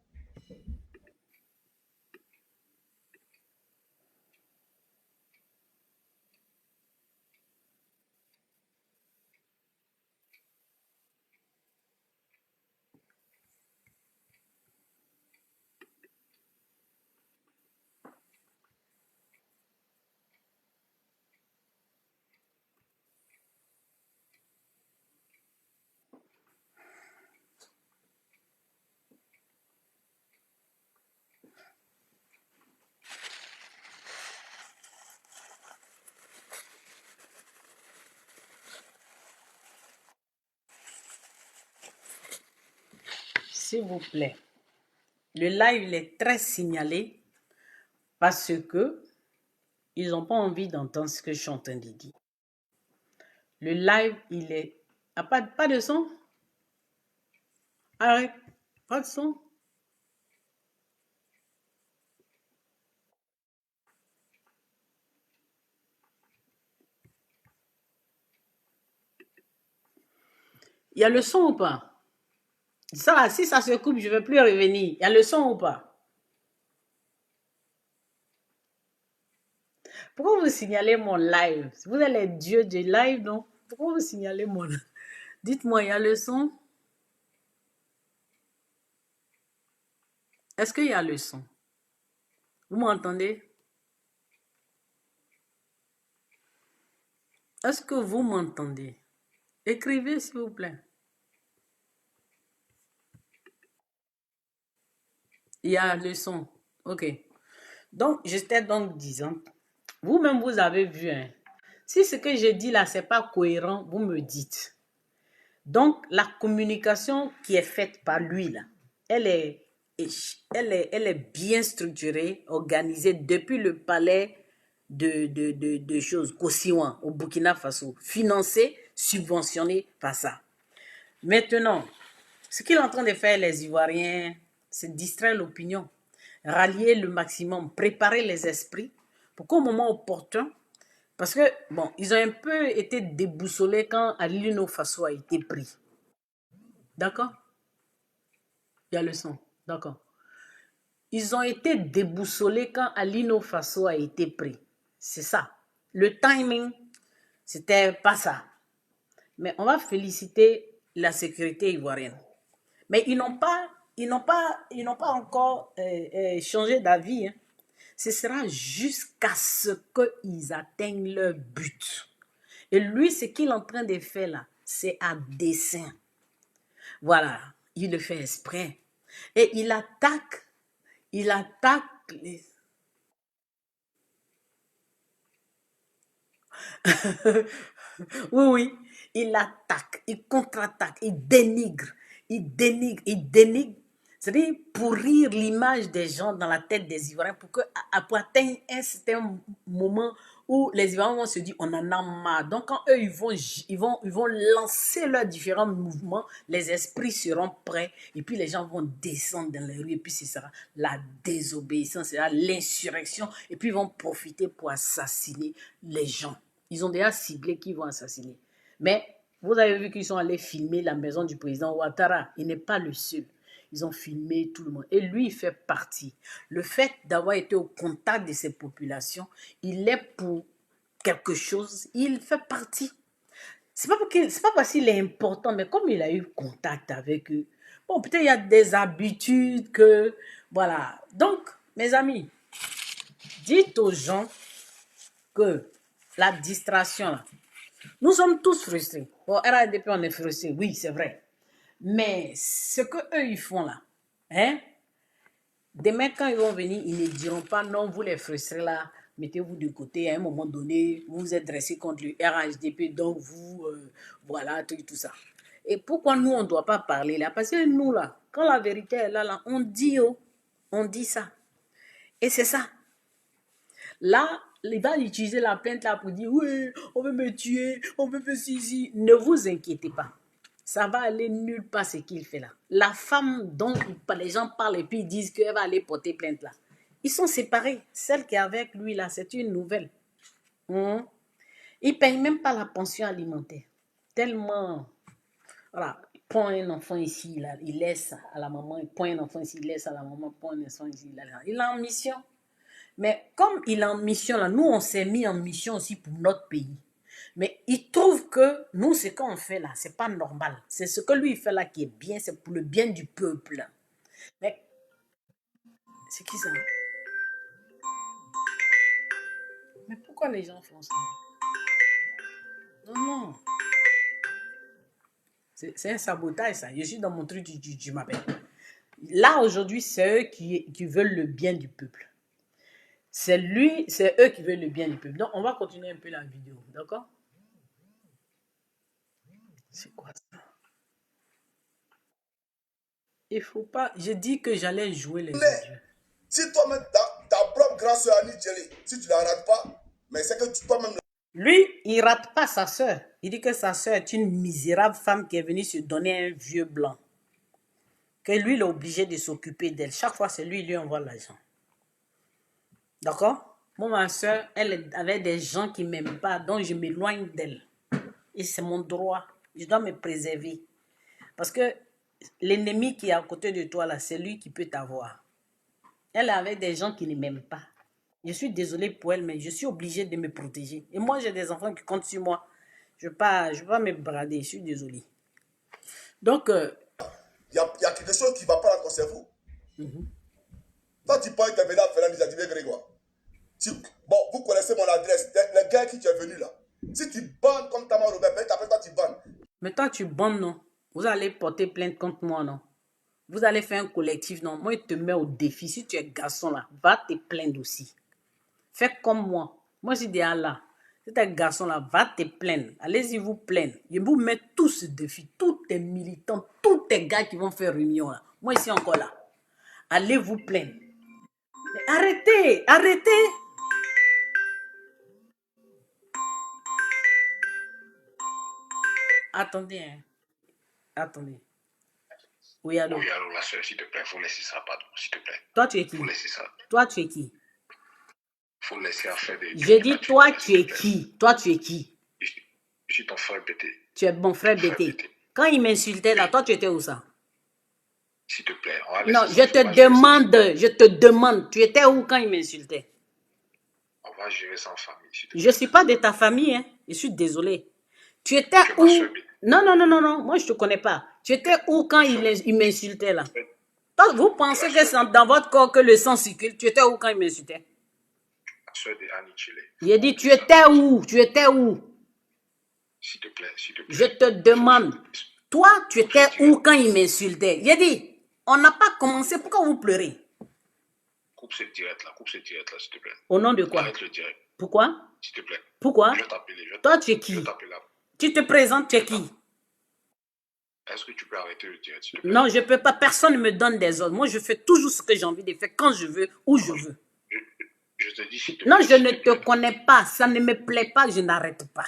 S'il vous plaît. Le live, il est très signalé parce que ils n'ont pas envie d'entendre ce que je suis en train de dire. Le live, il est... Ah, pas de son? Arrête. Pas de son? Il y a le son ou pas? Ça, si ça se coupe, je ne vais plus revenir. Il y a le son ou pas? Pourquoi vous signalez mon live? Vous êtes les dieux du live, non? Pourquoi vous signalez mon live? Dites-moi, il y a le son? Est-ce qu'il y a le son? Vous m'entendez? Est-ce que vous m'entendez? Écrivez, s'il vous plaît. Il y a le son. OK. Donc, j'étais donc disant, vous-même, vous avez vu, hein, si ce que je dis là, c'est pas cohérent, vous me dites. Donc, la communication qui est faite par lui, là, elle est bien structurée, organisée depuis le palais de choses, Kosiwan, au Burkina Faso, financée, subventionnée par ça. Maintenant, ce qu'il est en train de faire, les Ivoiriens, c'est distraire l'opinion, rallier le maximum, préparer les esprits pour qu'au moment opportun, parce que, bon, ils ont un peu été déboussolés quand Alino Faso a été pris. D'accord? Il y a le son. D'accord. Ils ont été déboussolés quand Alino Faso a été pris. C'est ça. Le timing, c'était pas ça. Mais on va féliciter la sécurité ivoirienne. Mais ils n'ont pas encore changé d'avis. Hein. Ce sera jusqu'à ce qu'ils atteignent leur but. Et lui, ce qu'il est en train de faire là, c'est à dessein. Voilà, il le fait exprès. Et il attaque les... Oui, oui, il attaque, il contre-attaque, il dénigre. C'est-à-dire pourrir l'image des gens dans la tête des Ivoiriens pour atteindre un certain moment où les Ivoiriens vont se dire on en a marre. Donc quand eux ils vont lancer leurs différents mouvements, les esprits seront prêts et puis les gens vont descendre dans les rues et puis ce sera la désobéissance, ce sera l'insurrection et puis ils vont profiter pour assassiner les gens. Ils ont déjà ciblé qui vont assassiner. Mais vous avez vu qu'ils sont allés filmer la maison du président Ouattara. Il n'est pas le seul. Ils ont filmé tout le monde. Et lui, il fait partie. Le fait d'avoir été au contact de ces populations, il est pour quelque chose. Il fait partie. C'est pas parce qu'il est important, mais comme il a eu contact avec eux, bon, peut-être il y a des habitudes que... Voilà. Donc, mes amis, dites aux gens que la distraction, là, nous sommes tous frustrés. Bon, RADP, on est frustrés, oui, c'est vrai. Mais ce qu'eux, ils font là, hein, demain, quand ils vont venir, ils ne diront pas non, vous les frustrés là, mettez-vous de côté, à un moment donné, vous vous êtes dressé contre le RHDP, donc vous, voilà, tout ça. Et pourquoi nous, on ne doit pas parler là? Parce que nous, là, quand la vérité est là, on dit ça. Et c'est ça. Là, il va utiliser la plainte là pour dire oui, on veut me tuer, on veut faire ceci. Ne vous inquiétez pas. Ça va aller nulle part ce qu'il fait là. La femme dont les gens parlent et puis ils disent qu'elle va aller porter plainte là. Ils sont séparés. Celle qui est avec lui là, c'est une nouvelle. Il ne paye même pas la pension alimentaire. Tellement. Voilà. Il prend un enfant ici, là, il laisse à la maman. Il prend un enfant ici, il laisse à la maman. Il prend un enfant ici, il est en mission. Mais comme il est en mission là, nous on s'est mis en mission aussi pour notre pays. Mais il trouve que nous, ce qu'on fait là, c'est pas normal. C'est ce que lui il fait là qui est bien, c'est pour le bien du peuple. Mais c'est qui ça? Mais pourquoi les gens font ça? Non, non. C'est un sabotage ça. Je suis dans mon truc, tu m'appelles. Là aujourd'hui, c'est eux qui veulent le bien du peuple. C'est eux qui veulent le bien du peuple. Donc on va continuer un peu la vidéo, d'accord? C'est quoi ça? Il faut pas. J'ai dit que j'allais jouer les audios. Si toi-même, ta propre grâce à Annie Djeli, si tu ne la rates pas, mais c'est que toi-même. Lui, il rate pas sa soeur. Il dit que sa soeur est une misérable femme qui est venue se donner un vieux blanc. Que lui, il est obligé de s'occuper d'elle. Chaque fois, c'est lui qui lui envoie l'argent. D'accord? Moi, ma soeur, elle avait des gens qui ne m'aiment pas, donc je m'éloigne d'elle. Et c'est mon droit. Je dois me préserver. Parce que l'ennemi qui est à côté de toi, là, c'est lui qui peut t'avoir. Elle est avec des gens qui ne m'aiment pas. Je suis désolée pour elle, mais je suis obligée de me protéger. Et moi, j'ai des enfants qui comptent sur moi. Je ne vais pas me brader, je suis désolée. Donc, il y a quelque chose qui ne va pas dans ton cerveau. Toi, tu parles de Bénin, Fernand, Dizadibé, Grégoire. Bon, vous connaissez mon adresse. Le gars qui est venu là. Si tu bandes comme Tamar Robert, après toi, tu bandes. Mais toi, tu bandes, non? Vous allez porter plainte contre moi, non? Vous allez faire un collectif, non? Moi, je te mets au défi. Si tu es garçon, là, va te plaindre aussi. Fais comme moi. Moi, je suis déjà là. Si tu es garçon, là, va te plaindre. Allez-y, vous plaindre. Je vous mets tous ce défi. Tous tes militants, tous tes gars qui vont faire réunion, là. Moi, ici encore là. Allez vous plaindre. Mais arrêtez, arrêtez. Attendez, hein. Attendez. Oui, allô. Oui, allô, la soeur, s'il te plaît, faut laisser ça, pardon, s'il te plaît. Toi, tu es qui? Faut laisser ça. Toi, tu es qui? Faut laisser faire des. Je dis, toi, tu es qui? Toi, tu es qui? Je suis ton frère BT. Tu es mon frère BT. Quand il m'insultait là, toi, tu étais où ça? S'il te plaît, on va non, je te demande, tu étais où quand il m'insultait? On va gérer ça en famille. Je ne suis pas de ta famille, hein. Je suis désolé. Tu étais où? Non, moi je ne te connais pas. Tu étais où quand il m'insultait là? Toi, vous pensez que c'est dans votre corps que le sang circule? Tu étais où quand il m'insultait? La soeur de Annie Djeli. Il a dit, tu étais où? Tu étais où? S'il te plaît, s'il te plaît. Je te demande. Toi, tu étais où quand il m'insultait? Il a dit, on n'a pas commencé, pourquoi vous pleurez? Coupe cette direct là, s'il te plaît. Au nom de quoi? Arrête le direct. Pourquoi? S'il te plaît. Pourquoi? Je vais t'appeler. Toi, tu es qui? Je vais t'appeler là. Tu te présentes, tu es qui? Est-ce que tu peux arrêter le direct, s'il te plaît? Non, je ne peux pas. Personne ne me donne des ordres. Moi, je fais toujours ce que j'ai envie de faire, quand je veux, où je veux. Je te dis, s'il te non, plaît. je ne te connais pas. Ça ne me plaît pas, je n'arrête pas.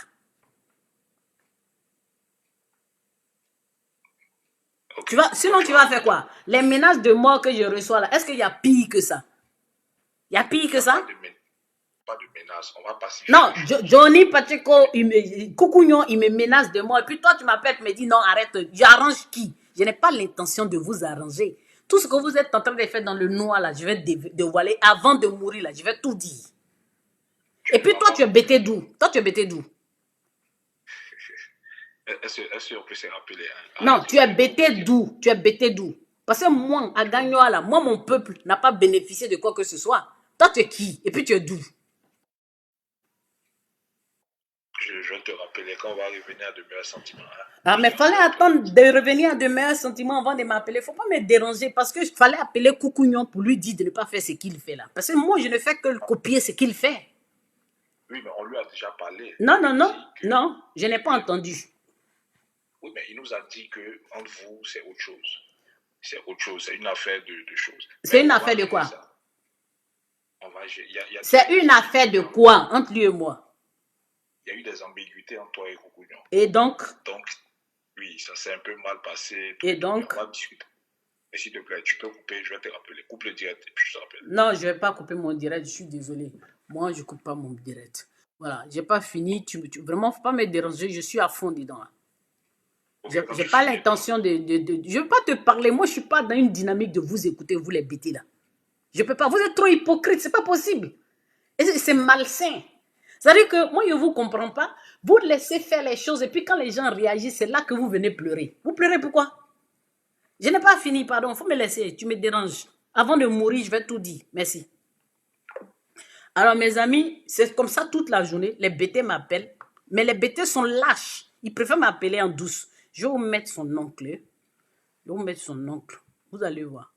Okay. Tu vas, sinon, tu vas faire quoi? Les menaces de mort que je reçois là, est-ce qu'il y a pire que ça? Il y a pire que ça? Pas de menace, on va pacifier. Non, Johnny Pacheco, Coucougnon, il me menace de mort. Et puis toi, tu m'appelles, tu me dis non, arrête. J'arrange qui? Je n'ai pas l'intention de vous arranger. Tout ce que vous êtes en train de faire dans le noir là, je vais dévoiler avant de mourir là, je vais tout dire. Et puis toi, tu es bêté d'où? Est-ce qu'on peut se rappeler? Non, tu es bêté d'où? Parce que moi, à Gagnoa là, moi, mon peuple n'a pas bénéficié de quoi que ce soit. Toi, tu es qui? Et puis tu es d'où? Je vais te rappeler quand on va revenir à de meilleurs sentiments. Hein. Ah, mais il fallait attendre de revenir à de meilleurs sentiments avant de m'appeler. Il ne faut pas me déranger parce que il fallait appeler Coucougnon pour lui dire de ne pas faire ce qu'il fait là. Parce que moi, je ne fais que copier ce qu'il fait. Oui, mais on lui a déjà parlé. Non, je n'ai pas entendu. Oui, mais il nous a dit que entre vous, c'est autre chose. C'est autre chose, c'est une affaire de choses. C'est une affaire de quoi? Il y a C'est une affaire de quoi entre lui et moi? Il y a eu des ambiguïtés entre toi et Kukunyo. Et donc? Donc, oui, ça s'est un peu mal passé. Et donc? On va discuter. Mais s'il te plaît, tu peux couper, je vais te rappeler. Coupe le direct et puis je te rappelle. Non, je ne vais pas couper mon direct, je suis désolé. Moi, je ne coupe pas mon direct. Voilà, je n'ai pas fini. Vraiment, il ne faut pas me déranger, je suis à fond dedans. Je n'ai pas l'intention de... Je ne veux pas te parler. Moi, je ne suis pas dans une dynamique de vous écouter, vous les bêtis là. Je ne peux pas. Vous êtes trop hypocrite, ce n'est pas possible. Et c'est malsain. C'est-à-dire que moi, je ne vous comprends pas. Vous laissez faire les choses et puis quand les gens réagissent, c'est là que vous venez pleurer. Vous pleurez pourquoi? Je n'ai pas fini, pardon. Il faut me laisser. Tu me déranges. Avant de mourir, je vais tout dire. Merci. Alors, mes amis, c'est comme ça toute la journée. Les bêtés m'appellent. Mais les bêtés sont lâches. Ils préfèrent m'appeler en douce. Je vais vous mettre son oncle. Je vais vous mettre son oncle. Vous allez voir.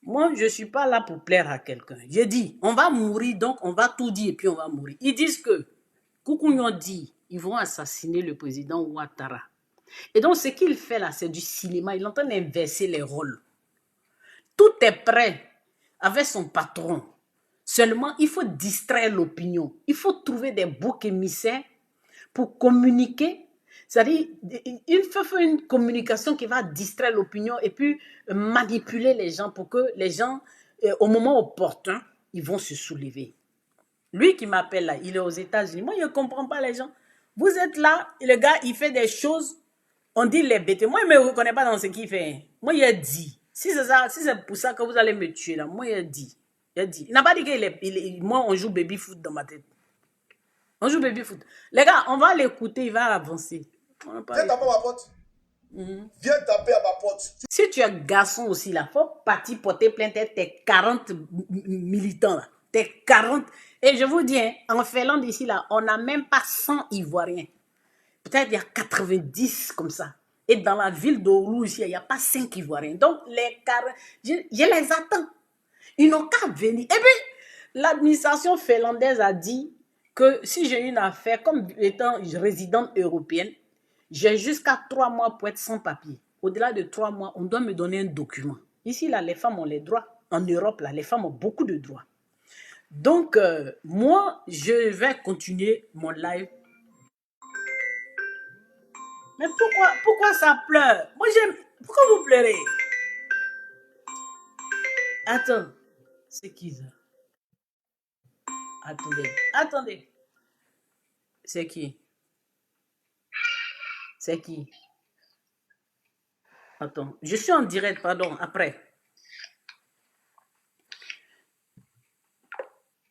Moi, je ne suis pas là pour plaire à quelqu'un. J'ai dit, on va mourir, donc on va tout dire et puis on va mourir. Ils disent que, Kukunyo dit, ils vont assassiner le président Ouattara. Et donc, ce qu'il fait là, c'est du cinéma. Il est en train d'inverser les rôles. Tout est prêt avec son patron. Seulement, il faut distraire l'opinion. Il faut trouver des boucs émissaires pour communiquer. C'est-à-dire, il faut faire une communication qui va distraire l'opinion et puis manipuler les gens pour que les gens, au moment opportun, ils vont se soulever. Lui qui m'appelle là, il est aux États-Unis. Moi, je ne comprends pas les gens. Vous êtes là, et le gars, il fait des choses, on dit les bêtes. Moi, il ne me reconnaît pas dans ce qu'il fait. Moi, il a dit. Si c'est ça, si c'est pour ça que vous allez me tuer là, moi, il a dit. Il n'a pas dit que moi, on joue baby foot dans ma tête. On joue baby foot. Les gars, on va l'écouter, il va avancer. Viens taper à ma porte. Viens taper à ma porte. Si tu es garçon aussi, là, faut partir porter plainte à tes 40 militants, là. Tes 40. Et je vous dis, hein, en Finlande ici, là, on n'a même pas 100 Ivoiriens. Peut-être il y a 90 comme ça. Et dans la ville d'Oulu ici, il n'y a pas 5 Ivoiriens. Donc, les 40, je les attends. Ils n'ont qu'à venir. Et puis, l'administration finlandaise a dit que si j'ai une affaire, comme étant résidente européenne, j'ai jusqu'à 3 mois pour être sans papier. Au-delà de 3 mois, on doit me donner un document. Ici, là, les femmes ont les droits. En Europe, là, les femmes ont beaucoup de droits. Donc, moi, je vais continuer mon live. Mais pourquoi ça pleure? Moi, j'aime... Pourquoi vous pleurez? Attends. C'est qui ça? Attendez. C'est qui? C'est qui? Attends, je suis en direct, pardon, après.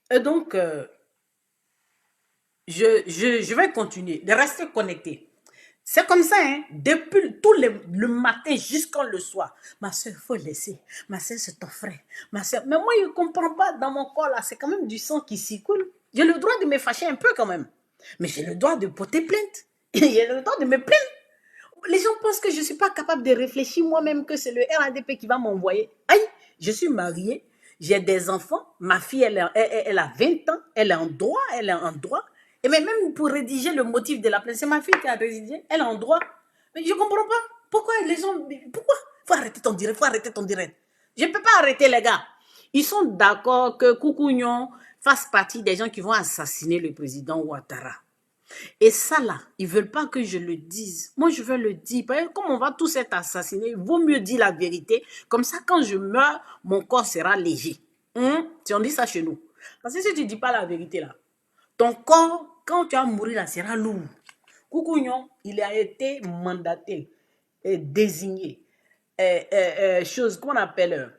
Et donc, je vais continuer de rester connecté. C'est comme ça, hein, depuis le matin jusqu'à le soir. Ma soeur, il faut laisser. Ma soeur, c'est ton frère. Ma soeur, mais moi, je ne comprends pas dans mon corps, là, c'est quand même du sang qui circule. J'ai le droit de me fâcher un peu quand même. Mais j'ai le droit de porter plainte. J'ai le droit de me plaindre. Les gens pensent que je ne suis pas capable de réfléchir moi-même, que c'est le RADP qui va m'envoyer. Aïe, je suis mariée, j'ai des enfants, ma fille, elle a 20 ans, elle est en droit, Et même pour rédiger le motif de la plainte, c'est ma fille qui a rédigé, elle est en droit. Mais je ne comprends pas. Pourquoi les gens... Pourquoi? Faut arrêter ton direct. Je ne peux pas arrêter les gars. Ils sont d'accord que Kukunyo fasse partie des gens qui vont assassiner le président Ouattara. Et ça là, ils ne veulent pas que je le dise. Moi, je veux le dire. Comme on va tous être assassinés, il vaut mieux dire la vérité. Comme ça, quand je meurs, mon corps sera léger. Si on dit ça chez nous. Parce que si tu ne dis pas la vérité là, ton corps, quand tu vas mourir là, sera lourd. Kukunyo, il a été mandaté, désigné, chose qu'on appelle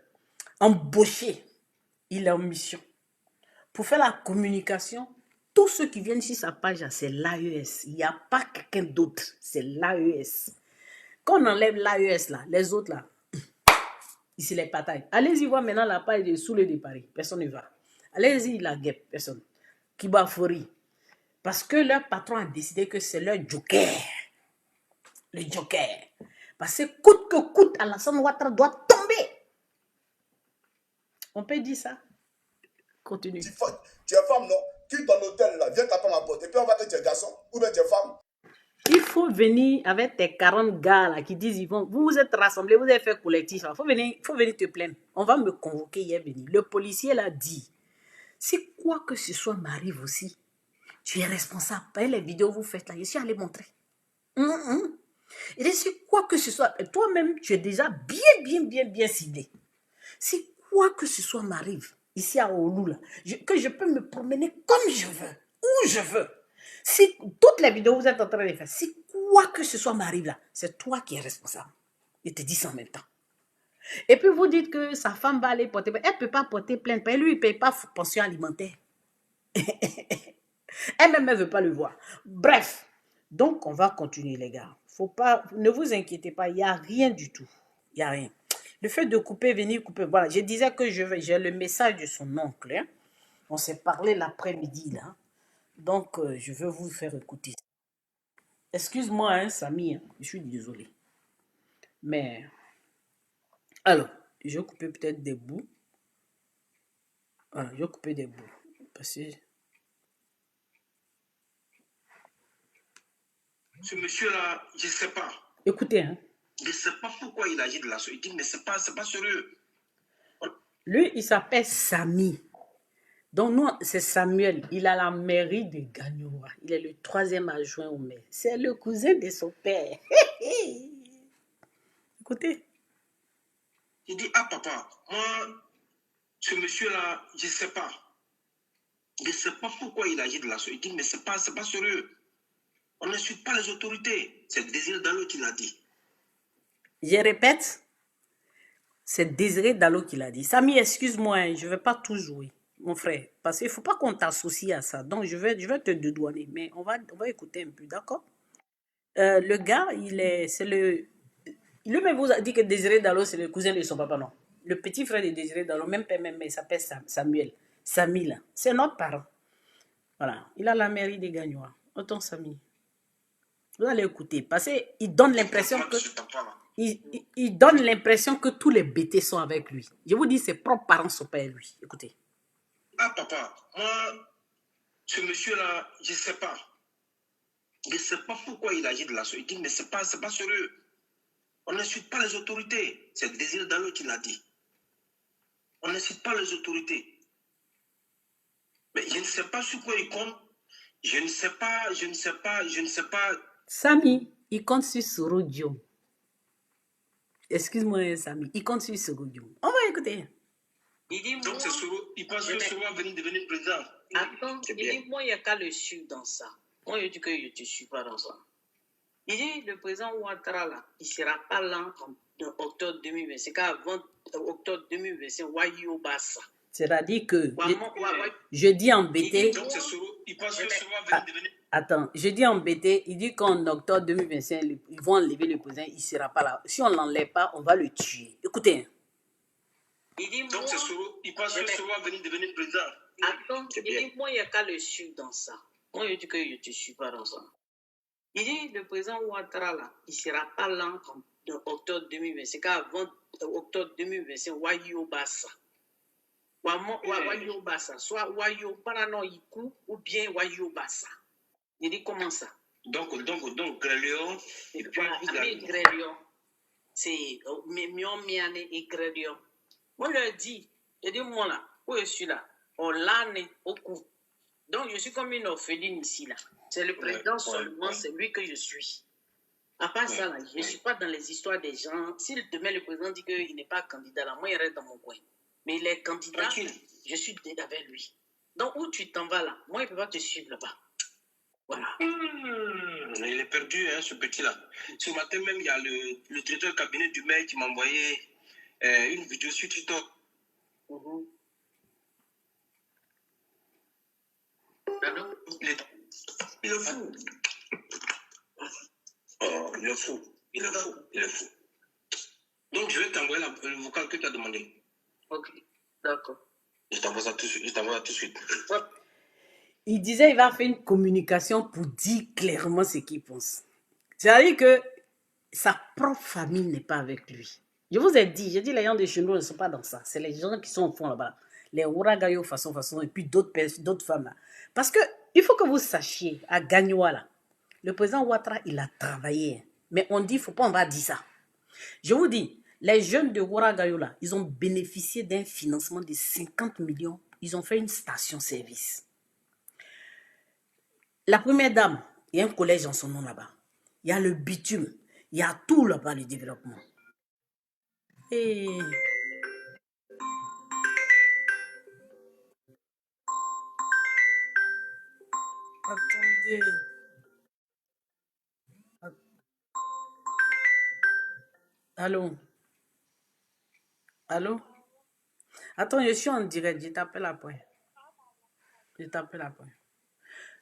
embauché. Il est en mission. Pour faire la communication, tous ceux qui viennent sur sa page, c'est l'AES. Il n'y a pas quelqu'un d'autre. C'est l'AES. Quand on enlève l'AES, là, les autres, là, ici les patailles. Allez-y voir maintenant la page de Soulé de Paris. Personne ne va. Allez-y la guêpe. Personne. Kibafori. Parce que leur patron a décidé que c'est leur joker. Le joker. Parce que coûte que coûte, Alassane Ouattara doit tomber. On peut dire ça. Continue. Tu es femme, non? Quitte ton hôtel là, viens taper à ma porte. Et puis on va que tu es garçon ou bien tu es femme. Il faut venir avec tes 40 gars là qui disent, vous vous êtes rassemblés, vous avez fait collectif. Il faut venir te plaindre. On va me convoquer hier venir. Le policier l'a dit. Si quoi que ce soit m'arrive aussi, tu es responsable. Voyez les vidéos que vous faites là, je suis allé montrer. Et si quoi que ce soit, toi-même, tu es déjà bien ciblé. Si quoi que ce soit m'arrive, ici à Oulu, là, que je peux me promener comme je veux, où je veux. Si toutes les vidéos que vous êtes en train de faire, si quoi que ce soit m'arrive là, c'est toi qui es responsable. Je te dis ça en même temps. Et puis vous dites que sa femme va aller porter plainte. Elle ne peut pas porter plainte, parce que lui, il ne paye pas pension alimentaire. Elle-même, elle ne veut pas le voir. Bref, donc on va continuer les gars. Faut pas, ne vous inquiétez pas, il n'y a rien du tout. Il n'y a rien. Le fait de couper, venir couper, voilà. Je disais que j'ai le message de son oncle. Hein. On s'est parlé l'après-midi là. Donc, je veux vous faire écouter. Excuse-moi, hein, Samy, hein, je suis désolé. Mais, alors, je vais couper peut-être des bouts. Voilà, je vais couper des bouts. Parce que... Ce monsieur-là, je ne sais pas. Écoutez, hein. Je ne sais pas pourquoi il agit de la sorte. Il dit, mais ce n'est pas sérieux. Lui, il s'appelle Samy. Donc, nous, c'est Samuel. Il a la mairie de Gagnoa. Il est le 3e adjoint au maire. C'est le cousin de son père. Écoutez. Il dit, ah papa, moi, ce monsieur-là, je ne sais pas. Je ne sais pas pourquoi il agit de la sorte. Il dit, mais ce n'est pas sérieux. On n'insulte pas les autorités. C'est Désiré Dallo qui l'a dit. Je répète, c'est Désiré Dallo qui l'a dit. Samy, excuse-moi, hein, je ne vais pas tout jouer, mon frère. Parce qu'il ne faut pas qu'on t'associe à ça. Donc, je vais te dédouaner. Mais on va écouter un peu, d'accord? Le gars, lui-même vous a dit que Désiré Dallo, c'est le cousin de son papa, non? Le petit frère de Désiré Dallo, même père, même, il s'appelle Samuel. Samy, là. C'est notre parent. Voilà. Il a la mairie des Gagnois. Autant Samy. Vous allez écouter. Parce qu'il donne l'impression que... Il donne l'impression que tous les bêtés sont avec lui. Je vous dis, ses propres parents sont pas avec lui. Écoutez. Ah papa, moi, ce monsieur-là, je ne sais pas. Je ne sais pas pourquoi il agit de la sorte. Il dit, mais ce n'est pas sérieux. On n'insulte pas les autorités. C'est Désiré Dallo qui l'a dit. On n'incite pas les autorités. Mais je ne sais pas sur quoi il compte. Je ne sais pas. Samy, il compte sur Sorodio. Excuse-moi, Samy. Il compte sur Sorodio. On va écouter. Il dit, donc c'est Soro. Il pense que Soro va venir devenir président. Attends, il dit, moi, il n'y a qu'à le suivre dans ça. Moi, je dis que je ne te suis pas dans ça. Il dit, le président Ouattara, là, il ne sera pas là en octobre 2020. C'est qu'avant octobre 2025, Wayo Bassa. C'est-à-dire que je dis embêté. Donc c'est Soro. Il pense que Soro va venir devenir... Attends, je dis embêté, il dit qu'en octobre 2025, ils vont enlever le président, il ne sera pas là. Si on ne l'enlève pas, on va le tuer. Écoutez. Il dit, donc c'est Soro, il pense que Soro va venir devenir président. Attends, il dit, moi, il n'y a qu'à le suivre dans ça. Moi, je dis que je ne te suis pas dans ça. Il dit, le président Ouattara, là, il ne sera pas là en octobre 2020. C'est qu'avant octobre 2025, Wayo Bassa. Wayo Bassa. Soit Wayo Paranoïkou ou bien Wayo Bassa. Il dit comment ça? Donc, Grélion et puis Grélion. C'est Miane et Grélion. Moi, je leur dis, moi là, où je suis là, on l'a au cou. Donc, je suis comme une orpheline ici là. C'est le président seulement, c'est lui que je suis. À part ça, là, je ne suis pas dans les histoires des gens. Si demain le président dit qu'il n'est pas candidat là, moi, il reste dans mon coin. Mais il est candidat, je suis avec lui. Donc, où tu t'en vas là? Moi, il ne peut pas te suivre là-bas. Voilà. Il est perdu, hein, ce petit-là. Ce matin même, il y a le directeur de cabinet du maire qui m'a envoyé une vidéo sur TikTok. Il est fou. Oh, il est fou. Il est fou. Donc, je vais t'envoyer le vocal que tu as demandé. Ok, d'accord. Je t'envoie ça tout de suite. Il disait qu'il va faire une communication pour dire clairement ce qu'il pense. C'est-à-dire que sa propre famille n'est pas avec lui. Je vous ai dit, les gens de chez nous ne sont pas dans ça. C'est les gens qui sont au fond là-bas. Les Ouragayo façon, et puis d'autres femmes là. Parce que il faut que vous sachiez, à Gagnoa là, Le président Ouattara, il a travaillé. Mais on dit, il ne faut pas, on va dire ça. Je vous dis, les jeunes de Ouaragayo, là, ils ont bénéficié d'un financement de 50 millions. Ils ont fait une station-service. La première dame, il y a un collège en son nom là-bas. Il y a le bitume. Il y a tout là-bas, le développement. Et... Attendez. Allô? Allô? Attends, je suis en direct. Je t'appelle après. Je t'appelle après.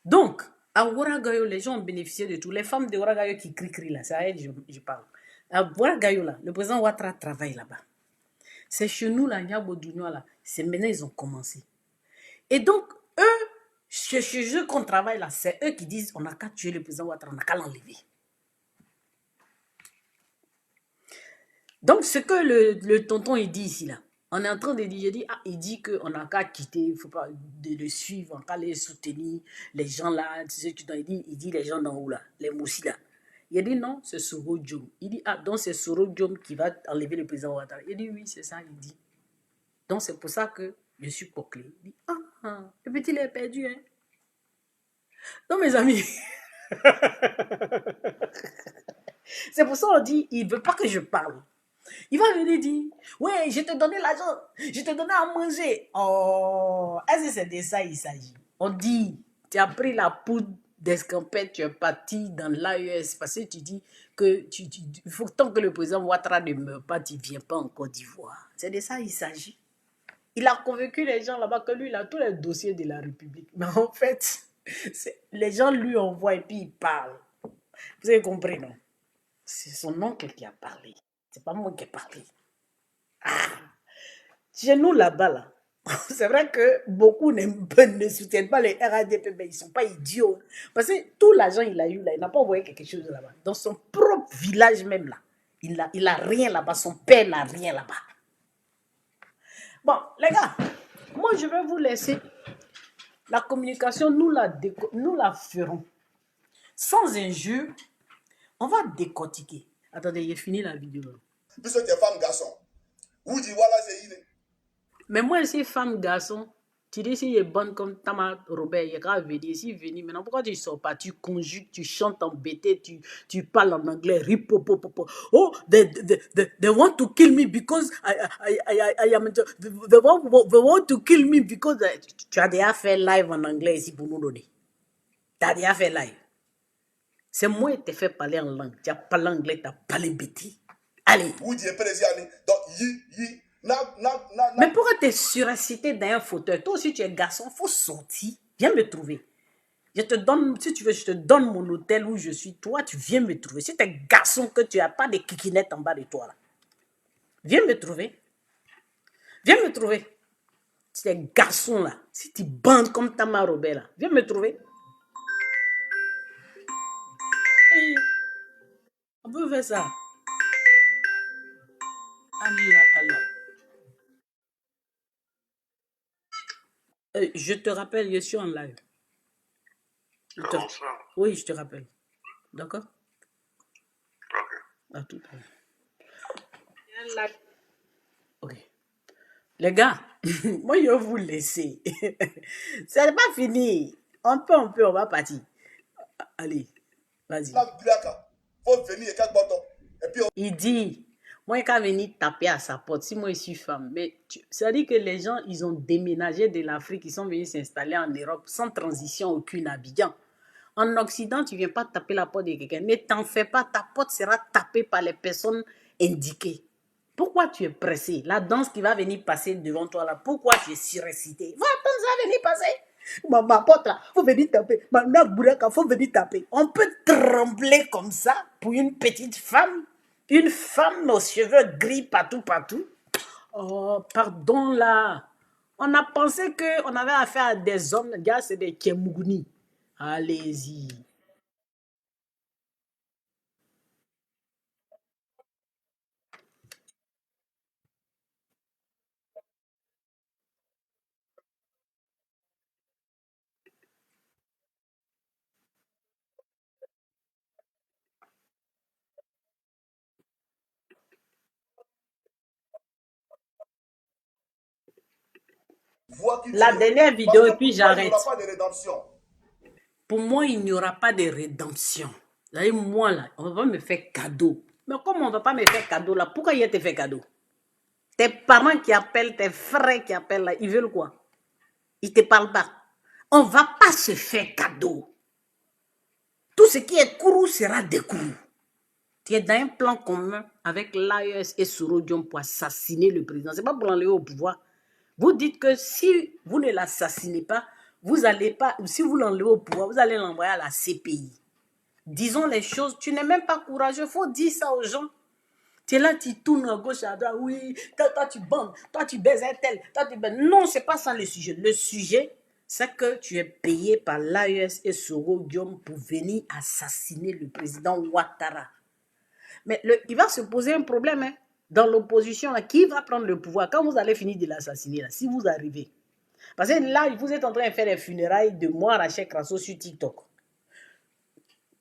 Donc, à Ouaragayo, les gens ont bénéficié de tout. Les femmes de Ouaragayo qui crient là, c'est à elles que je parle. À Ouaragayo, là, le président Ouattara travaille là-bas. C'est chez nous, là, Niabo Dunua, là. C'est maintenant ils ont commencé. Et donc, eux, chez eux qu'on travaille là, c'est eux qui disent on n'a qu'à tuer le président Ouattara, on n'a qu'à l'enlever. Donc, ce que le tonton il dit ici là, on est en train de dire, il dit qu'on n'a qu'à quitter, il ne faut pas de le suivre, on n'a qu'à les soutenir, les gens là, il dit les gens d'en haut là, les moussis là. Il a dit non, c'est Soro Diom. Il dit, donc c'est Soro Diom qui va enlever le président Ouattara. Il dit oui, c'est ça, il dit. Donc c'est pour ça que je suis proclé. Il dit, le petit il est perdu, hein. Non, mes amis. C'est pour ça qu'on dit, il ne veut pas que je parle. Il va venir dire, ouais, je te donnais l'argent, je te donnais à manger. Oh, est-ce que c'est de ça il s'agit? On dit, tu as pris la poudre d'escampette, tu es parti dans l'AES parce que tu dis que il faut tant que le président Ouattara ne meurt pas, tu ne viens pas en Côte d'Ivoire. C'est de ça il s'agit. Il a convaincu les gens là-bas que lui, il a tous les dossiers de la République. Mais en fait, les gens lui envoient et puis il parle. Vous avez compris, non? C'est son oncle qui a parlé. C'est pas moi qui ai parlé. Chez nous là-bas, là, c'est vrai que beaucoup ne soutiennent pas les RADP, mais ils ne sont pas idiots. Parce que tout l'argent qu'il a eu là, il n'a pas envoyé quelque chose là-bas. Dans son propre village même là, il a rien là-bas. Son père n'a rien là-bas. Bon, les gars, moi je vais vous laisser. La communication, nous la ferons. Sans injure, on va décortiquer. Attendez, j'ai fini la vidéo. Puisque tu es femme, garçon. Vous dites, voilà, c'est il. Mais moi, je suis femme, garçon. Tu dis, si il est bonne comme Tama Robert, il va venir. S'il vient maintenant, pourquoi tu ne sors pas? Tu conjugues, tu chantes en BT, tu parles en anglais. Ripopopopo. Oh, they want to kill me because I am. They want to kill me because. Tu as déjà fait live en anglais ici pour nous donner. Tu as déjà fait live. C'est moi qui t'ai fait parler en langue. Tu as parlé anglais, tu as parlé BT. Allez. Vous dites, donc, Mais pourquoi tu es surexcité dans un fauteuil? Toi aussi, tu es garçon, il faut sortir. Viens me trouver. Je te donne, si tu veux, je te donne mon hôtel où je suis. Toi, tu viens me trouver. Si tu es garçon, que tu n'as pas de kikinettes en bas de toi, là. Viens me trouver. Viens me trouver. Si tu es garçon, là, si tu bandes comme Tama Robert, là, viens me trouver. Hey, on peut faire ça. Allah. Je te rappelle, je suis en live. Oui, je te rappelle. D'accord? Ok. À tout à l'heure. Ok. Les gars, moi je vais vous laisser. Ce n'est pas fini. On va partir. Allez, vas-y. Il dit, moi je vais venir taper à sa porte si moi je suis femme. Mais ça dit que les gens, ils ont déménagé de l'Afrique, ils sont venus s'installer en Europe sans transition aucune à Abidjan. En Occident, tu ne viens pas taper la porte de quelqu'un. Ne t'en fais pas, ta porte sera tapée par les personnes indiquées. Pourquoi tu es pressé? La danse qui va venir passer devant toi là, pourquoi tu es surexcité? Va attendre, ça va venir passer. Ma porte là, faut venir taper. Faut venir taper. On peut trembler comme ça pour une petite femme? Une femme aux cheveux gris partout. Oh, pardon là. On a pensé qu'on avait affaire à des hommes, gars, c'est des Kemuguni. Allez-y. pouvoir qui La tue. dernière Parce vidéo, que et puis pour toi, il n'y j'arrête. aura pas de rédemption. Pour moi, il n'y aura pas de rédemption. Là, moi, là, on va me faire cadeau. Mais comment on ne va pas me faire cadeau là? Pourquoi il te fait cadeau? Tes parents qui appellent, tes frères qui appellent là, ils veulent quoi? Ils ne te parlent pas. On ne va pas se faire cadeau. Tout ce qui est courroux sera découru. Tu es dans un plan commun avec l'AES et Sorodium pour assassiner le président. Ce n'est pas pour l'enlever au pouvoir. Vous dites que si vous ne l'assassinez pas, vous n'allez pas, si vous l'enlevez au pouvoir, vous allez l'envoyer à la CPI. Disons les choses, tu n'es même pas courageux, il faut dire ça aux gens. Tu es là, tu tournes à gauche, à droite, oui, toi tu bandes, toi tu baises un tel, toi tu baises. Non, ce n'est pas ça le sujet. Le sujet, c'est que tu es payé par l'AES et Sorodium pour venir assassiner le président Ouattara. Mais il va se poser un problème hein, dans l'opposition. Qui va prendre le pouvoir quand vous allez finir de l'assassiner, si vous arrivez? Parce que là, vous êtes en train de faire les funérailles de moi, Rachel Crasso, sur TikTok.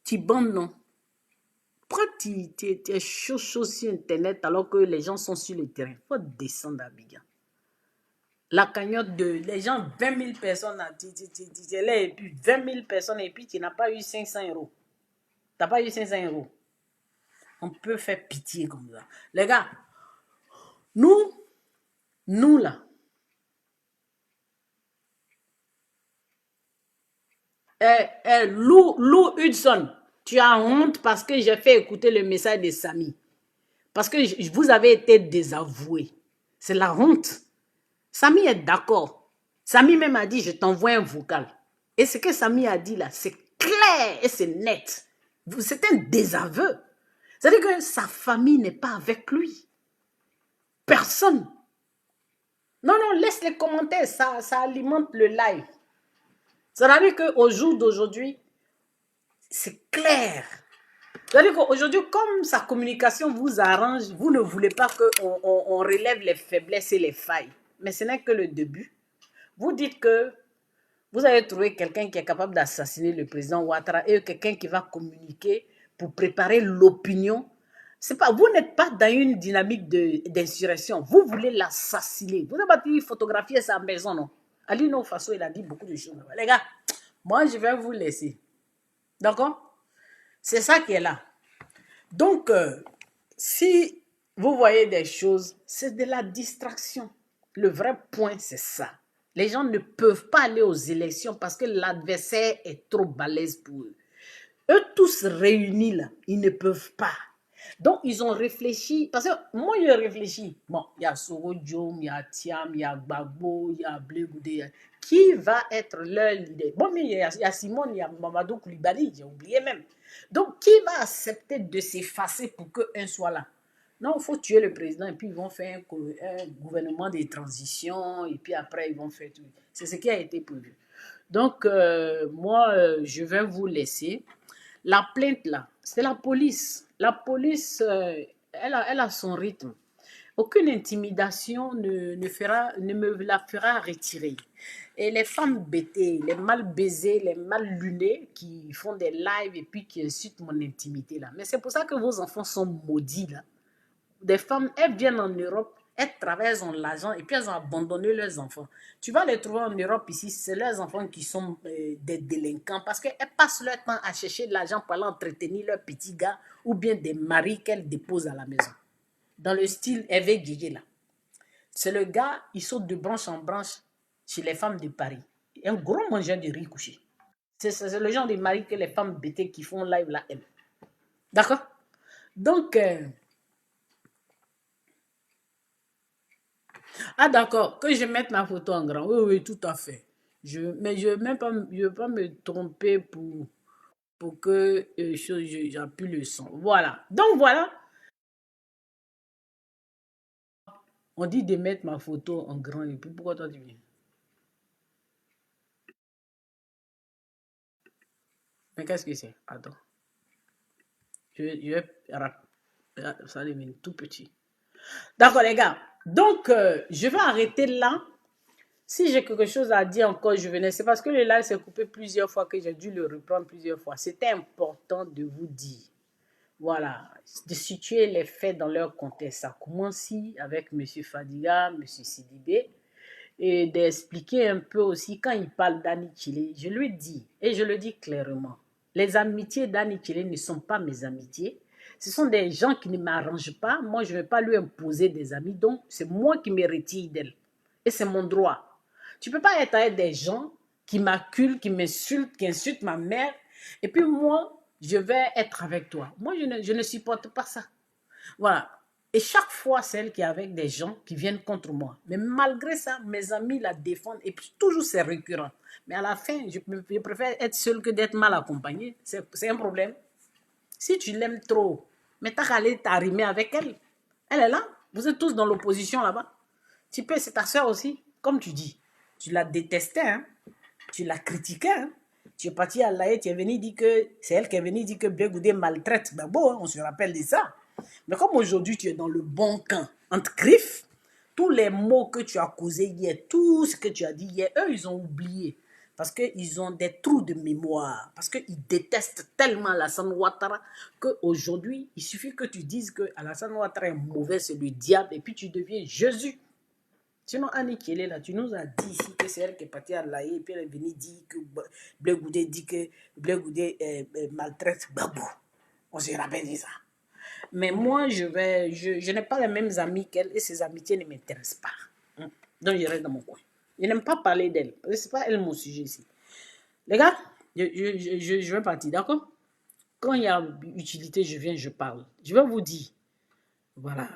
Tu bandes, non? Pourquoi tu es chaud sur Internet alors que les gens sont sur le terrain? Il faut descendre à Abidjan. La cagnotte de les gens, 20 000 personnes, et puis 20 000 personnes, et puis tu n'as pas eu 500 euros. Tu n'as pas eu 500 euros. On peut faire pitié comme ça. Les gars, nous là, Lou Hudson, tu as honte parce que j'ai fait écouter le message de Samy. Parce que vous avez été désavoué. C'est la honte. Samy est d'accord. Samy même a dit, je t'envoie un vocal. Et ce que Samy a dit là, c'est clair et c'est net. C'est un désaveu. C'est-à-dire que sa famille n'est pas avec lui. Personne. Non, laisse les commentaires, ça alimente le live. C'est-à-dire qu'au jour d'aujourd'hui, c'est clair. C'est-à-dire qu'aujourd'hui, comme sa communication vous arrange, vous ne voulez pas qu'on relève les faiblesses et les failles. Mais ce n'est que le début. Vous dites que vous avez trouvé quelqu'un qui est capable d'assassiner le président Ouattara et quelqu'un qui va communiquer pour préparer l'opinion. Vous n'êtes pas dans une dynamique d'insurrection. Vous voulez l'assassiner. Vous n'avez pas photographier sa maison, non? Alino Faso, il a dit beaucoup de choses. Les gars, moi, je vais vous laisser. D'accord? C'est ça qui est là. Donc, si vous voyez des choses, c'est de la distraction. Le vrai point, c'est ça. Les gens ne peuvent pas aller aux élections parce que l'adversaire est trop balèze pour eux. Eux tous réunis là, ils ne peuvent pas. Donc, ils ont réfléchi. Parce que moi, j'ai réfléchi. Bon, il y a Sorodium, il y a Thiam, il y a Gbagbo, il y a Blé Goudé. Qui va être leur leader? Bon, mais il y a Simon, il y a Mamadou Koulibaly, j'ai oublié même. Donc, qui va accepter de s'effacer pour qu'un soit là? Non, il faut tuer le président et puis ils vont faire un gouvernement de transition et puis après, ils vont faire tout. C'est ce qui a été prévu. Donc, moi, je vais vous laisser. La plainte, là, c'est la police. La police, elle a son rythme. Aucune intimidation ne me la fera retirer. Et les femmes bêtées, les mal baisées, les mal lunées qui font des lives et puis qui insultent mon intimité, là. Mais c'est pour ça que vos enfants sont maudits, là. Des femmes, elles viennent en Europe, elles traversent l'argent et puis elles ont abandonné leurs enfants. Tu vas les trouver en Europe ici, c'est leurs enfants qui sont des délinquants parce qu'elles passent leur temps à chercher de l'argent pour aller entretenir leurs petits gars ou bien des maris qu'elles déposent à la maison. Dans le style Hervé Guégué là. C'est le gars, il saute de branche en branche chez les femmes de Paris. Un gros mangeur de riz couché. C'est le genre de mari que les femmes bêtées qui font live là aiment. D'accord? Donc... Ah d'accord, que je mette ma photo en grand. Oui, tout à fait. Mais je ne veux pas me tromper pour que j'appuie le son. Voilà. Donc voilà. On dit de mettre ma photo en grand. Et puis pourquoi toi tu viens? Mais qu'est-ce que c'est? Attends. Ça devient tout petit. D'accord les gars. Donc, je vais arrêter là. Si j'ai quelque chose à dire encore, je venais. C'est parce que le live s'est coupé plusieurs fois que j'ai dû le reprendre plusieurs fois. C'était important de vous dire. Voilà. De situer les faits dans leur contexte. Ça commence avec M. Fadiga, M. Sidibé. et d'expliquer un peu aussi quand il parle d'Annie Chile. Je lui dis, et je le dis clairement, les amitiés d'Annie Chile ne sont pas mes amitiés. Ce sont des gens qui ne m'arrangent pas. Moi, je ne vais pas lui imposer des amis. Donc, c'est moi qui me retire d'elle. Et c'est mon droit. Tu ne peux pas être avec des gens qui m'acculent, qui m'insultent, qui insultent ma mère. Et puis moi, je vais être avec toi. Moi, je ne supporte pas ça. Voilà. Et chaque fois, c'est elle qui est avec des gens qui viennent contre moi. Mais malgré ça, mes amis la défendent. Et puis, toujours, c'est récurrent. Mais à la fin, je préfère être seule que d'être mal accompagnée. C'est un problème. Si tu l'aimes trop, mais t'as qu'à aller t'arrimer avec elle. Elle est là. Vous êtes tous dans l'opposition là-bas. Tu peux, c'est ta soeur aussi. Comme tu dis, tu la détestais, hein? Tu la critiquais. Hein? Tu es parti à l'AE, tu es venu dire que c'est elle qui est venue dire que Blegoudé maltraite. Ben bon, hein, on se rappelle de ça. Mais comme aujourd'hui, tu es dans le bon camp, entre griffes, tous les mots que tu as causés hier, tout ce que tu as dit hier, eux, ils ont oublié. Parce qu'ils ont des trous de mémoire. Parce qu'ils détestent tellement Alassane Ouattara qu'aujourd'hui, il suffit que tu dises que Alassane Ouattara est mauvais, c'est le diable, et puis tu deviens Jésus. Sinon, Annie qui est là, tu nous as dit ici que c'est elle qui est partie à l'AE, et puis elle est venue dire que Blegoudé dit que Blegoudé maltraite Babou. On se rappelle de ça. Mais moi, je n'ai pas les mêmes amis qu'elle et ses amitiés ne m'intéressent pas. Donc, je reste dans mon coin. Je n'aime pas parler d'elle. Parce que ce n'est pas elle mon sujet ici. Les gars, je vais partir, d'accord? Quand il y a utilité, je viens, je parle. Je vais vous dire, voilà,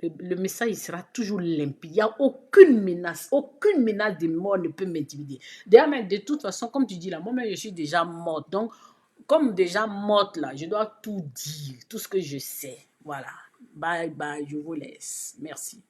le message il sera toujours limpide. Il n'y a aucune menace de mort ne peut m'intimider. D'ailleurs, mais de toute façon, comme tu dis là, moi-même, je suis déjà morte. Donc, comme déjà morte là, je dois tout dire, tout ce que je sais. Voilà. Bye bye, je vous laisse. Merci.